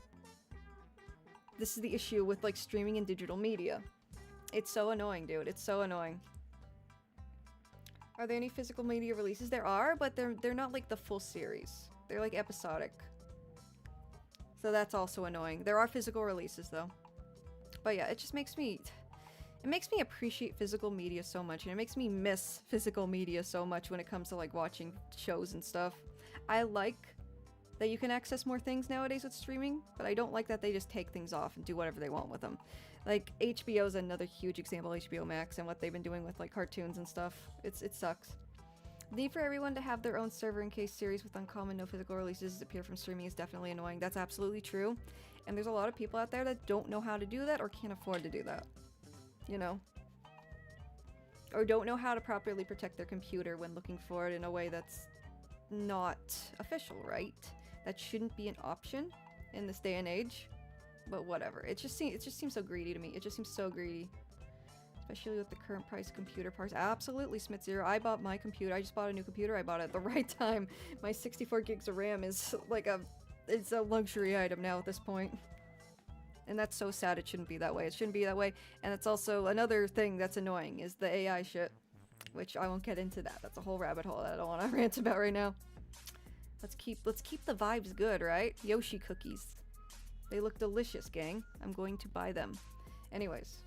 This is the issue with like streaming and digital media. It's so annoying, dude. It's so annoying. Are there any physical media releases? There are, but they're not like the full series. They're like episodic. So that's also annoying. There are physical releases though. But yeah, it just makes me appreciate physical media so much, and it makes me miss physical media so much when it comes to like watching shows and stuff. I like that you can access more things nowadays with streaming, but I don't like that they just take things off and do whatever they want with them. Like, HBO is another huge example, HBO Max, and what they've been doing with, like, cartoons and stuff. It sucks. The need for everyone to have their own server in case series with uncommon no physical releases disappear from streaming is definitely annoying. That's absolutely true. And there's a lot of people out there that don't know how to do that or can't afford to do that. You know? Or don't know how to properly protect their computer when looking for it in a way that's not official, right? That shouldn't be an option in this day and age. But whatever. It just seems so greedy to me. It just seems so greedy. Especially with the current price of computer parts. Absolutely, Smith Zero. I bought my computer. I just bought a new computer. I bought it at the right time. My 64 gigs of RAM is like it's a luxury item now at this point. And that's so sad. It shouldn't be that way. It shouldn't be that way. And it's also another thing that's annoying is the AI shit. Which I won't get into that. That's a whole rabbit hole that I don't want to rant about right now. Let's keep the vibes good, right? Yoshi cookies. They look delicious, gang. I'm going to buy them. Anyways.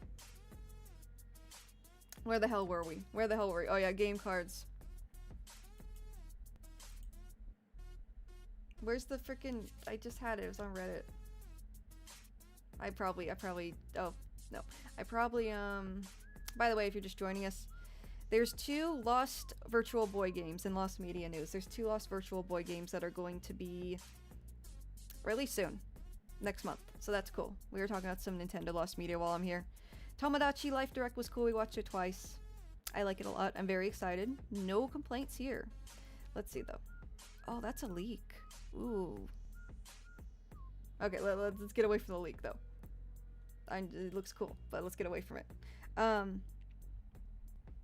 Where the hell were we? Oh yeah, game cards. Where's the frickin'... I just had it. It was on Reddit. I probably... Oh, no. By the way, if you're just joining us, there's 2 Lost Virtual Boy games in Lost Media News. There's 2 Lost Virtual Boy games that are going to be released soon. Next month. So that's cool. We were talking about some Nintendo Lost Media while I'm here. Tomodachi Life Direct was cool. We watched it twice. I like it a lot. I'm very excited. No complaints here. Let's see though. Oh, that's a leak. Ooh. Okay, let's get away from the leak though. It looks cool, but let's get away from it.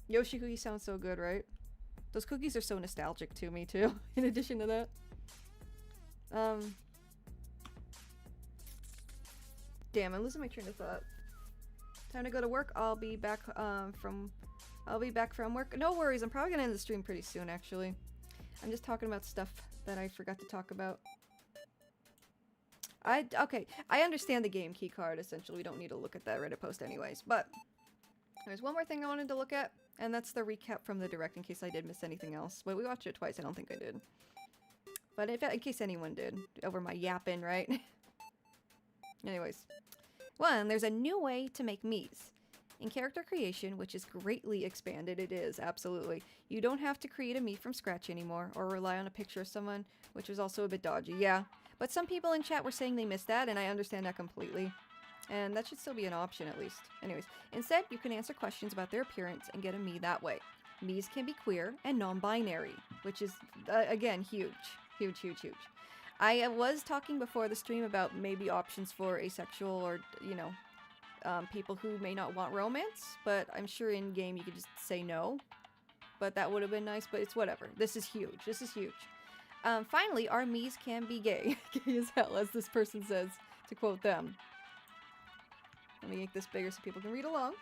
Yoshi cookies sound so good, right? Those cookies are so nostalgic to me too. In addition to that, damn, I'm losing my train of thought. Time to go to work. I'll be back from work. No worries. I'm probably gonna end the stream pretty soon. Actually, I'm just talking about stuff that I forgot to talk about. Okay, I understand the game key card. Essentially, we don't need to look at that Reddit post anyways. But there's one more thing I wanted to look at, and that's the recap from the direct in case I did miss anything else. But we watched it twice. I don't think I did. But in case anyone did, over my yapping, right? Anyways. One, there's a new way to make Miis. In character creation, which is greatly expanded, it is, absolutely. You don't have to create a Mii from scratch anymore, or rely on a picture of someone, which was also a bit dodgy, yeah. But some people in chat were saying they missed that, and I understand that completely. And that should still be an option, at least. Anyways, instead, you can answer questions about their appearance and get a Mii that way. Miis can be queer and non-binary, which is, again, huge. Huge, huge, huge. I was talking before the stream about maybe options for asexual or, you know, people who may not want romance, but I'm sure in-game you could just say no. But that would have been nice, but it's whatever. This is huge. This is huge. Finally, our Miis can be gay. Gay as hell, as this person says, to quote them. Let me make this bigger so people can read along.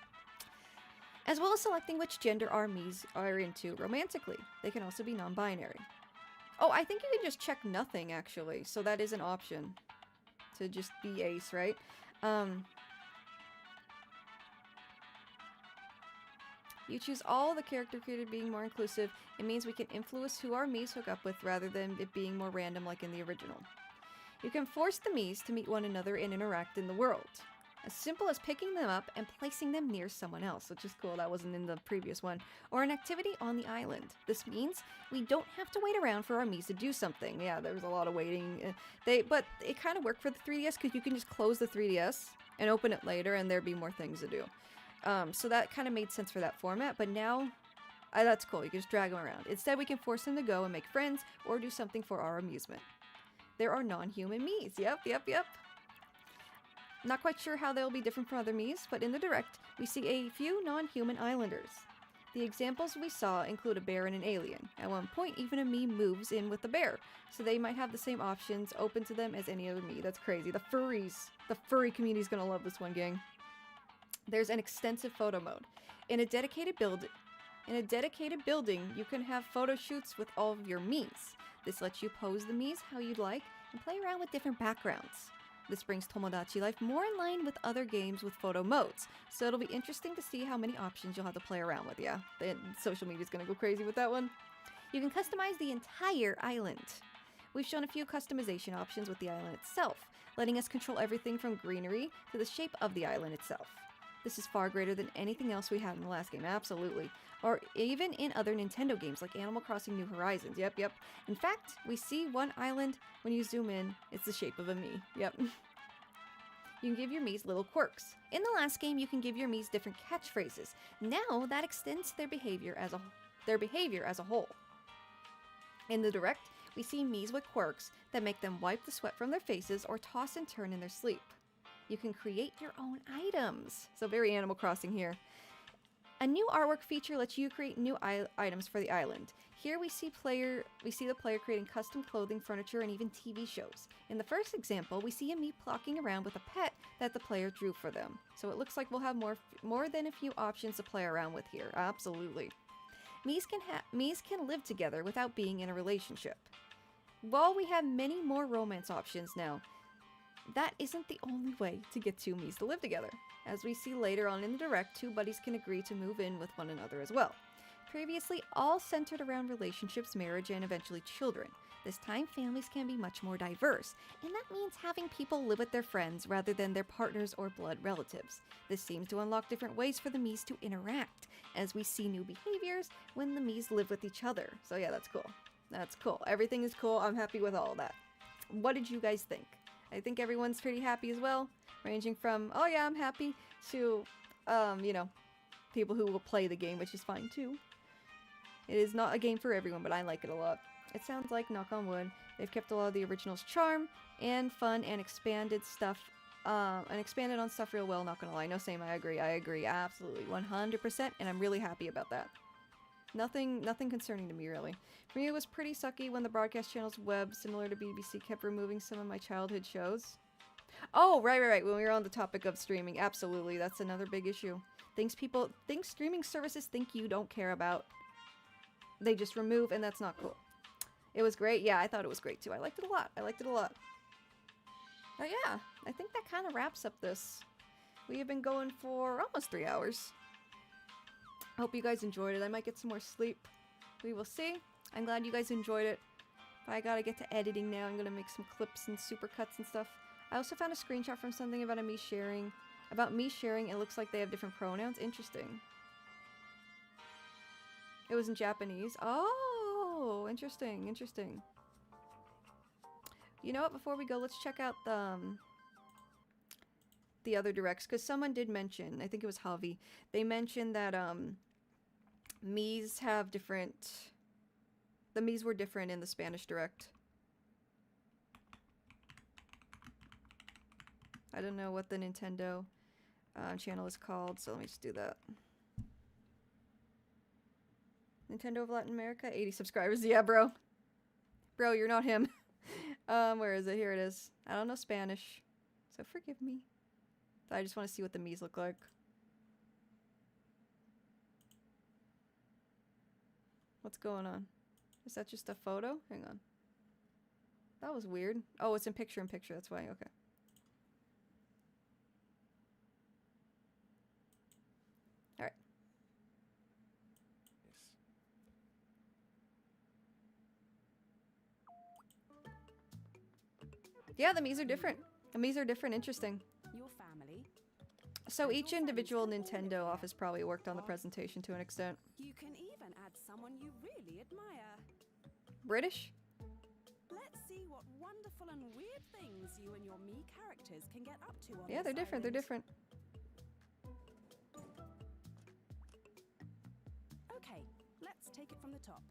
As well as selecting which gender our Miis are into romantically. They can also be non-binary. Oh, I think you can just check nothing, actually. So that is an option. To just be ace, right? You choose all the character created being more inclusive. It means we can influence who our Miis hook up with rather than it being more random like in the original. You can force the Miis to meet one another and interact in the world. As simple as picking them up and placing them near someone else, which is cool, that wasn't in the previous one, or an activity on the island. This means we don't have to wait around for our Miis to do something. Yeah, there was a lot of waiting. But it kind of worked for the 3DS because you can just close the 3DS and open it later and there'd be more things to do. So that kind of made sense for that format, but now, that's cool, you can just drag them around. Instead, we can force them to go and make friends or do something for our amusement. There are non-human Miis, yep. Not quite sure how they'll be different from other Miis, but in the direct, we see a few non-human islanders. The examples we saw include a bear and an alien. At one point, even a Mii moves in with the bear, so they might have the same options open to them as any other Mii. That's crazy. The furry community's gonna love this one, gang. There's an extensive photo mode. In a dedicated building, you can have photo shoots with all of your Miis. This lets you pose the Miis how you'd like and play around with different backgrounds. This brings Tomodachi Life more in line with other games with photo modes, so it'll be interesting to see how many options you'll have to play around with, yeah. The social media's gonna go crazy with that one. You can customize the entire island. We've shown a few customization options with the island itself, letting us control everything from greenery to the shape of the island itself. This is far greater than anything else we had in the last game, absolutely. Or even in other Nintendo games like Animal Crossing New Horizons, yep. In fact, we see one island, when you zoom in, it's the shape of a Mii, yep. You can give your Miis little quirks. In the last game, you can give your Miis different catchphrases. Now, that extends their behavior as a whole. In the direct, we see Miis with quirks that make them wipe the sweat from their faces or toss and turn in their sleep. You can create your own items. So very Animal Crossing here. A new artwork feature lets you create new items for the island. Here we see the player creating custom clothing, furniture, and even TV shows. In the first example, we see a Mii walking around with a pet that the player drew for them. So it looks like we'll have more than a few options to play around with here. Absolutely. Miis can live together without being in a relationship. While we have many more romance options now, that isn't the only way to get two Miis to live together. As we see later on in the direct, two buddies can agree to move in with one another as well. Previously, all centered around relationships, marriage, and eventually children. This time, families can be much more diverse, and that means having people live with their friends rather than their partners or blood relatives. This seems to unlock different ways for the Miis to interact, as we see new behaviors when the Miis live with each other. So yeah, that's cool. That's cool. Everything is cool. I'm happy with all of that. What did you guys think? I think everyone's pretty happy as well, ranging from, oh yeah, I'm happy, to, you know, people who will play the game, which is fine too. It is not a game for everyone, but I like it a lot. It sounds like, knock on wood, they've kept a lot of the original's charm and fun and expanded on stuff real well, not gonna lie. No, same, I agree, absolutely, 100%, and I'm really happy about that. Nothing concerning to me, really. For me, it was pretty sucky when the broadcast channel's web, similar to BBC, kept removing some of my childhood shows. Oh, right, when we were on the topic of streaming, absolutely, that's another big issue. Things streaming services think you don't care about, they just remove, and that's not cool. It was great, yeah, I thought it was great too. I liked it a lot, But yeah, I think that kind of wraps up this. We have been going for almost 3 hours. I hope you guys enjoyed it. I might get some more sleep. We will see. I'm glad you guys enjoyed it. But I gotta get to editing now. I'm gonna make some clips and supercuts and stuff. I also found a screenshot from something about me sharing. It looks like they have different pronouns. Interesting. It was in Japanese. Oh, interesting. You know what? Before we go, let's check out the other directs, because someone did mention, I think it was Javi, they mentioned that Mii's have different, the Mii's were different in the Spanish direct. I don't know what the Nintendo channel is called, so let me just do that. Nintendo of Latin America, 80 subscribers. Yeah, bro. Bro, you're not him. Where is it? Here it is. I don't know Spanish, so forgive me. I just want to see what the Mii's look like. What's going on? Is that just a photo? Hang on. That was weird. Oh, it's in picture-in-picture, that's why. Okay. Alright. Yeah, the Mii's are different. The Mii's are different. Interesting. Your family. So each individual Nintendo office probably worked on the presentation to an extent. You can even add someone you really admire. British? Let's see what wonderful and weird things you and your Mii characters can get up to on Yeah, they're different. They're different. Okay, let's take it from the top.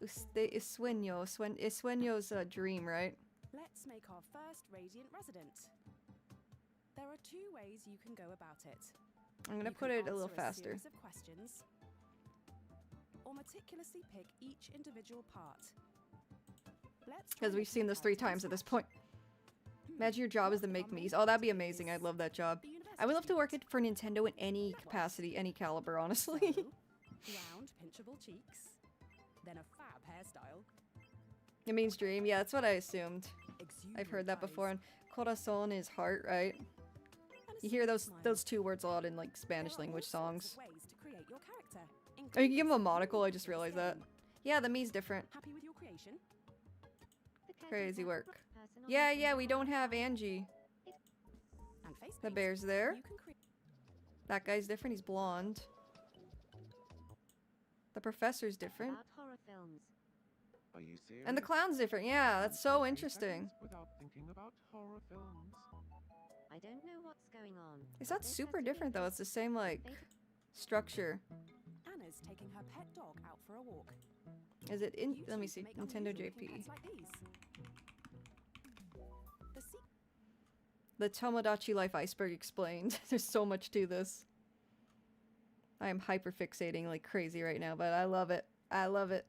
Sueño's a dream, right? Let's make our first Radiant resident. There are 2 ways you can go about it. I'm gonna put it a little faster. Series of questions, or meticulously pick each individual part. Because we've seen this 3 times at this point. Imagine your job is to make Mii's. Oh, that'd be amazing. I'd love that job. I would love to work it for Nintendo in any capacity, any caliber, honestly. Round, pinchable cheeks, then a fab hairstyle. It means dream. Yeah, that's what I assumed. I've heard that before. And corazón is heart, right? You hear those 2 words a lot in like Spanish language songs. Oh, you can give him a monocle. I just realized that. Yeah, the Mii's different. Happy with your creation? Crazy work. Yeah, we don't have Angie. The bear's there. That guy's different. He's blonde. The professor's different. Are you serious? And the clown's different. Yeah, that's so interesting. Without thinking about horror films. I don't know what's going on. It's not super different though. It's the same like structure. Anna's taking her pet dog out for a walk. Is it in? Let me see. Nintendo JP. The Tomodachi Life Iceberg explained. There's so much to this. I am hyper fixating like crazy right now, but I love it. I love it.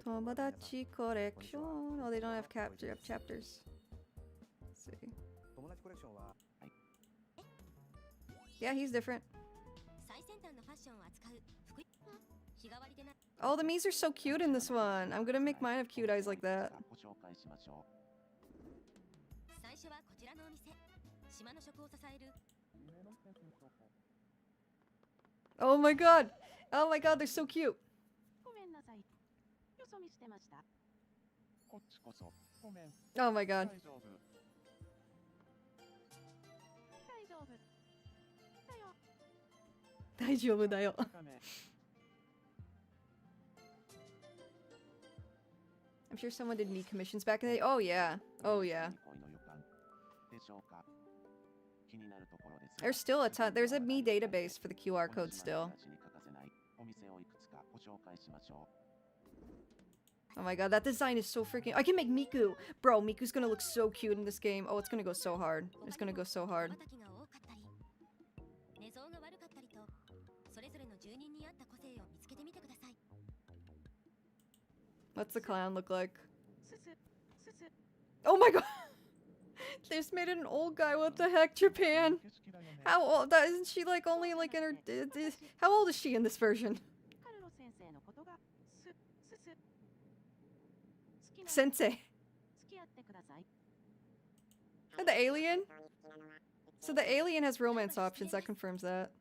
Tomodachi Collection. Oh, they don't have chapters. Let's see. Yeah, he's different. Oh, the Mii's are so cute in this one. I'm gonna make mine have cute eyes like that. Oh my god! Oh my god, they're so cute! Oh my god. Daijoubu dayo. I'm sure someone did Mii commissions back in the day. Oh yeah. Oh yeah. There's still a ton. There's a me database for the QR code still. Oh my god, that design is so freaking... I can make Miku! Bro, Miku's gonna look so cute in this game. Oh, it's gonna go so hard. It's gonna go so hard. What's the clown look like? Oh my god! They just made it an old guy. What the heck, Japan? How old? Isn't she like only like in her... How old is she in this version? Sensei. And the alien? So the alien has romance options, that confirms that.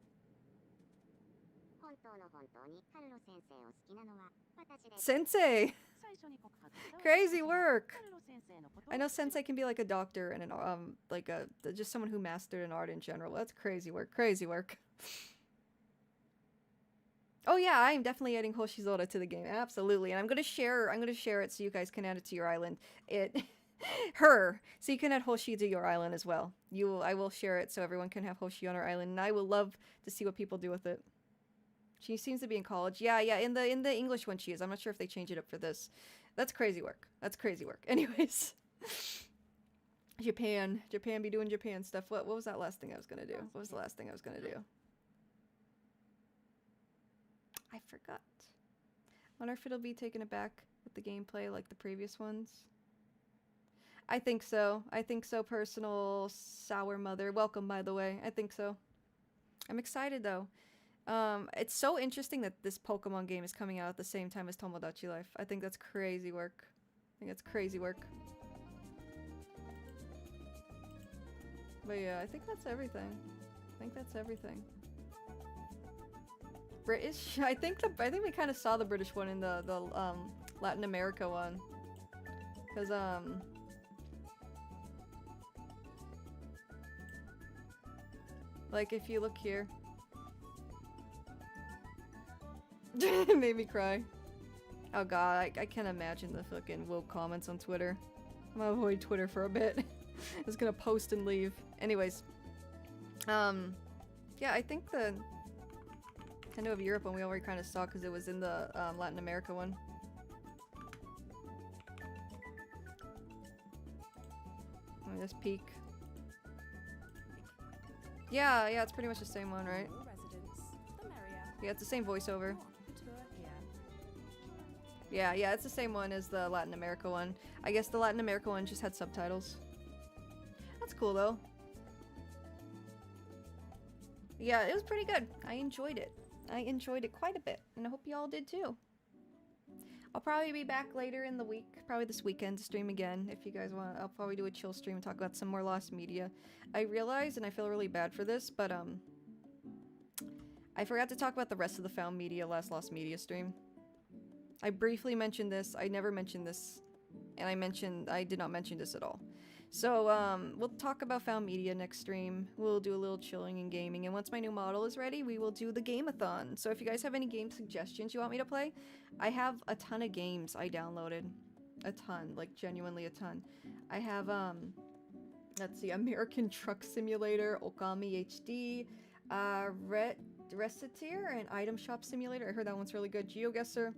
Sensei! Crazy work! I know Sensei can be like a doctor and an like a just someone who mastered an art in general. That's crazy work, crazy work. Oh yeah, I am definitely adding Hoshizora to the game. Absolutely. And I'm gonna share it so you guys can add it to your island. Her. So you can add Hoshi to your island as well. I will share it so everyone can have Hoshi on our island, and I will love to see what people do with it. She seems to be in college. Yeah, in the English one she is. I'm not sure if they change it up for this. That's crazy work. That's crazy work. Anyways. Japan be doing Japan stuff. What was that last thing I was gonna do? What was the last thing I was gonna do? I forgot. Wonder if it'll be taken aback with the gameplay like the previous ones. I think so. I think so, personal sour mother. Welcome, by the way. I think so. I'm excited, though. It's so interesting that this Pokemon game is coming out at the same time as Tomodachi Life. I think that's crazy work. I think that's crazy work. But yeah, I think that's everything. I think that's everything. British? I think we kind of saw the British one in the Latin America one. Cause like if you look here. It made me cry. Oh god, I can't imagine the fucking woke comments on Twitter. I'm gonna avoid Twitter for a bit. I was gonna post and leave. Anyways. Yeah, I think the Nintendo of Europe one we already kind of saw because it was in the Latin America one. Let me just peek. Yeah, it's pretty much the same one, right? Yeah, it's the same voiceover. Yeah, it's the same one as the Latin America one. I guess the Latin America one just had subtitles. That's cool, though. Yeah, it was pretty good. I enjoyed it. I enjoyed it quite a bit, and I hope you all did too. I'll probably be back later in the week, probably this weekend, to stream again. If you guys want, I'll probably do a chill stream and talk about some more Lost Media. I realize, and I feel really bad for this, but I forgot to talk about the rest of the Found Media last Lost Media stream. I briefly mentioned this, I never mentioned this, and I did not mention this at all. So, we'll talk about Found Media next stream. We'll do a little chilling and gaming, and once my new model is ready, we will do the game-a-thon. So if you guys have any game suggestions you want me to play, I have a ton of games I downloaded. A ton, like genuinely a ton. I have, let's see, American Truck Simulator, Okami HD, Reciteer, and Item Shop Simulator. I heard that one's really good. GeoGuessr,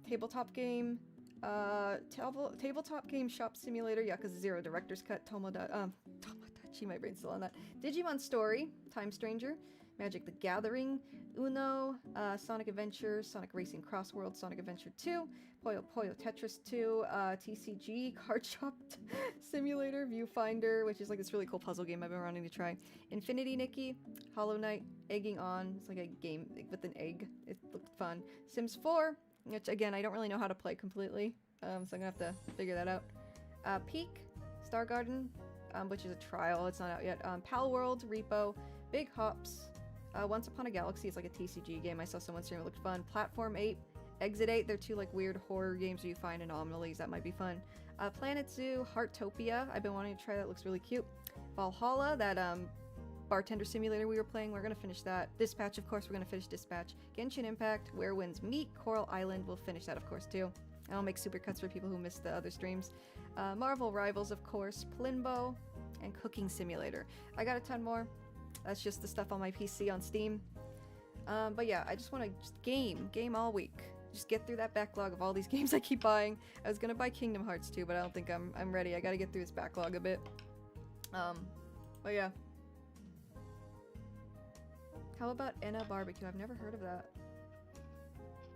tabletop game, tabletop game shop simulator, Yakuza 0 Director's Cut, Tomodachi, my brain's still on that. Digimon Story, Time Stranger, Magic the Gathering, Uno, Sonic Adventure, Sonic Racing Cross World, Sonic Adventure 2, Puyo Puyo Tetris 2, TCG, Card Shop Simulator, Viewfinder, which is like this really cool puzzle game I've been wanting to try, Infinity Nikki, Hollow Knight, Egging On, it's like a game with an egg, it looked fun, Sims 4, which again I don't really know how to play completely, so I'm gonna have to figure that out, Peak, Star Garden, which is a trial, it's not out yet, Pal World, Repo, Big Hops, Once Upon a Galaxy is like a TCG game. I saw someone stream, it looked fun. Platform 8, Exit 8, they're two like weird horror games where you find anomalies, that might be fun. Planet Zoo, Heartopia, I've been wanting to try that, looks really cute. Valhalla, that Bartender Simulator we were playing. We're gonna finish that. Dispatch, of course, we're gonna finish Dispatch. Genshin Impact, Where Winds Meet, Coral Island, we'll finish that, of course, too. I'll make supercuts for people who missed the other streams. Marvel Rivals, of course, Plinbo, and Cooking Simulator. I got a ton more. That's just the stuff on my PC on Steam. But yeah, I just want to just game all week. Just get through that backlog of all these games I keep buying. I was gonna buy Kingdom Hearts too, but I don't think I'm ready. I gotta get through this backlog a bit. But yeah. How about Enna Barbecue? I've never heard of that.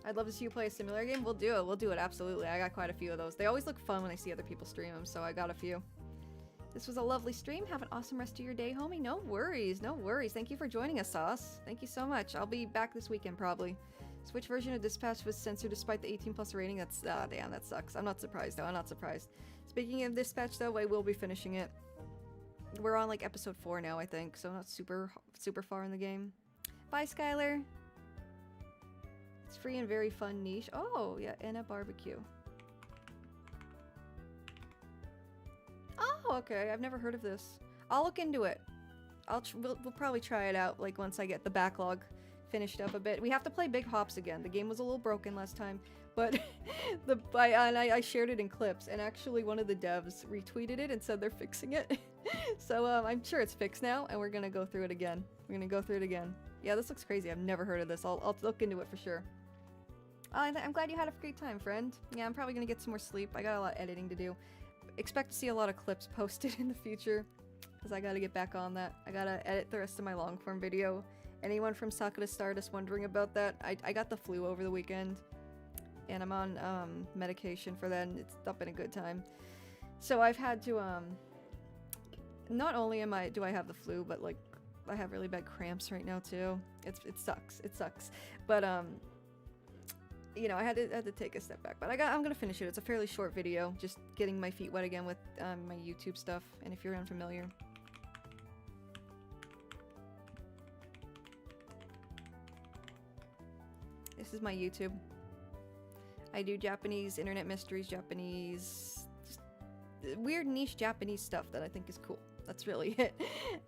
I'd love to see you play a similar game. We'll do it. We'll do it, absolutely. I got quite a few of those. They always look fun when I see other people stream them, so I got a few. This was a lovely stream. Have an awesome rest of your day, homie. No worries, no worries. Thank you for joining us, Sauce. Thank you so much. I'll be back this weekend, probably. Switch version of Dispatch was censored despite the 18+ rating. That's, damn, that sucks. I'm not surprised, though. I'm not surprised. Speaking of Dispatch, though, I will be finishing it. We're on, like, episode 4 now, I think, so not super far in the game. Bye, Skylar. It's free and very fun niche. Oh, yeah, Enna Barbecue. Oh, okay. I've never heard of this. I'll look into it. We'll probably try it out, like, once I get the backlog finished up a bit. We have to play Big Hops again. The game was a little broken last time, but I shared it in clips, and actually one of the devs retweeted it and said they're fixing it. So I'm sure it's fixed now, and we're gonna go through it again. Yeah, this looks crazy. I've never heard of this. I'll look into it for sure. I'm glad you had a great time, friend. Yeah, I'm probably gonna get some more sleep. I got a lot of editing to do. Expect to see a lot of clips posted in the future, because I gotta get back on that. I gotta edit the rest of my long form video. Anyone from Sakura Stardust wondering about that? I got the flu over the weekend, and I'm on medication for that, and it's not been a good time. So I've had to not only do I have the flu, but like I have really bad cramps right now too. It sucks. But you know, I had to take a step back, but I'm gonna finish it. It's a fairly short video, just getting my feet wet again with my YouTube stuff. And if you're unfamiliar, this is my YouTube. I do Japanese internet mysteries, Japanese, just weird niche Japanese stuff that I think is cool. That's really it.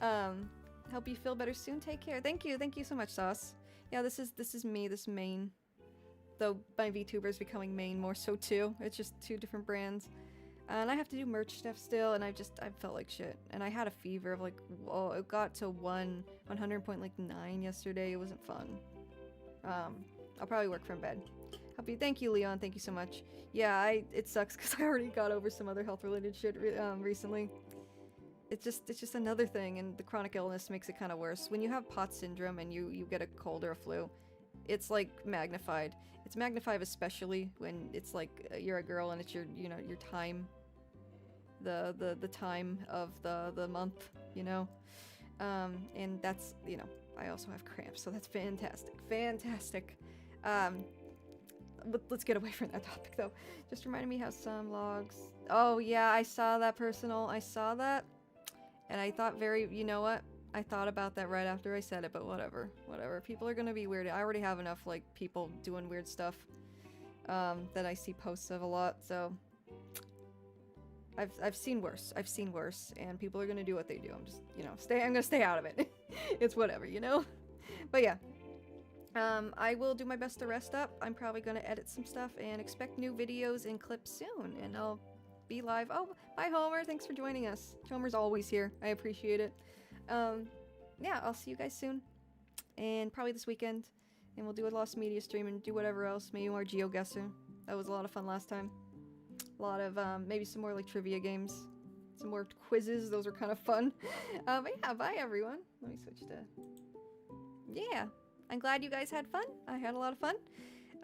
Hope you feel better soon. Take care. Thank you so much, Sauce. Yeah, this is me, this main. Though my VTuber's becoming main more so too. It's just two different brands. And I have to do merch stuff still, and I felt like shit. And I had a fever of like, whoa, it got to 100.9 yesterday. It wasn't fun. I'll probably work from bed. Thank you, Leon. Thank you so much. Yeah, it sucks because I already got over some other health-related shit recently. It's just another thing, and the chronic illness makes it kind of worse. When you have POTS syndrome and you get a cold or a flu, it's like magnified. It's magnified especially when it's like you're a girl and it's your time, the time of the month, you know, and that's, you know, I also have cramps, so that's fantastic. Let's get away from that topic though. Just reminded me how some logs. Oh yeah, I saw that personal. I saw that, and I thought you know what? I thought about that right after I said it, but whatever. People are gonna be weird. I already have enough like people doing weird stuff that I see posts of a lot. So I've seen worse. And people are gonna do what they do. I'm just, you know, I'm gonna stay out of it. It's whatever, you know. But yeah. I will do my best to rest up. I'm probably gonna edit some stuff and expect new videos and clips soon, and I'll be live. Oh, bye Homer. Thanks for joining us. Homer's always here. I appreciate it. Yeah, I'll see you guys soon, and probably this weekend, and we'll do a Lost Media stream and do whatever else, maybe more GeoGuessr. That was a lot of fun last time. A lot of, maybe some more, like, trivia games, some more quizzes, those were kind of fun. But yeah, bye everyone. Let me switch to, yeah, I'm glad you guys had fun. I had a lot of fun.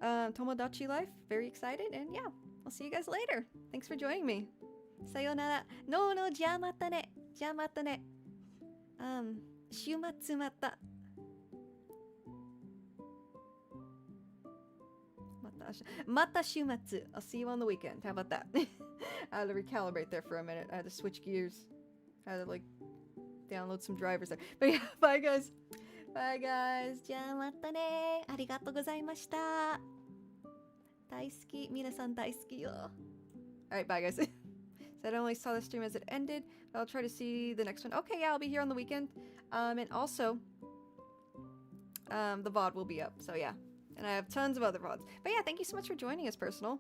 Tomodachi Life, very excited, and yeah, I'll see you guys later. Thanks for joining me. Sayonara. No,じゃあまたね。週末また。また週末. I'll see you on the weekend. How about that? I had to recalibrate there for a minute. I had to switch gears. I had to like download some drivers there. But yeah, bye guys. Bye guys. じゃあまたね。ありがとうございました。大好き。皆さん大好きよ。Alright, bye guys. Said I only saw the stream as it ended, but I'll try to see the next one. Okay, yeah, I'll be here on the weekend. And also, the VOD will be up. So yeah. And I have tons of other VODs. But yeah, thank you so much for joining us, Personal.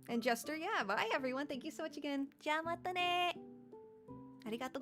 And Jester, yeah, bye everyone. Thank you so much again. じゃあまたね。ありがとうございました。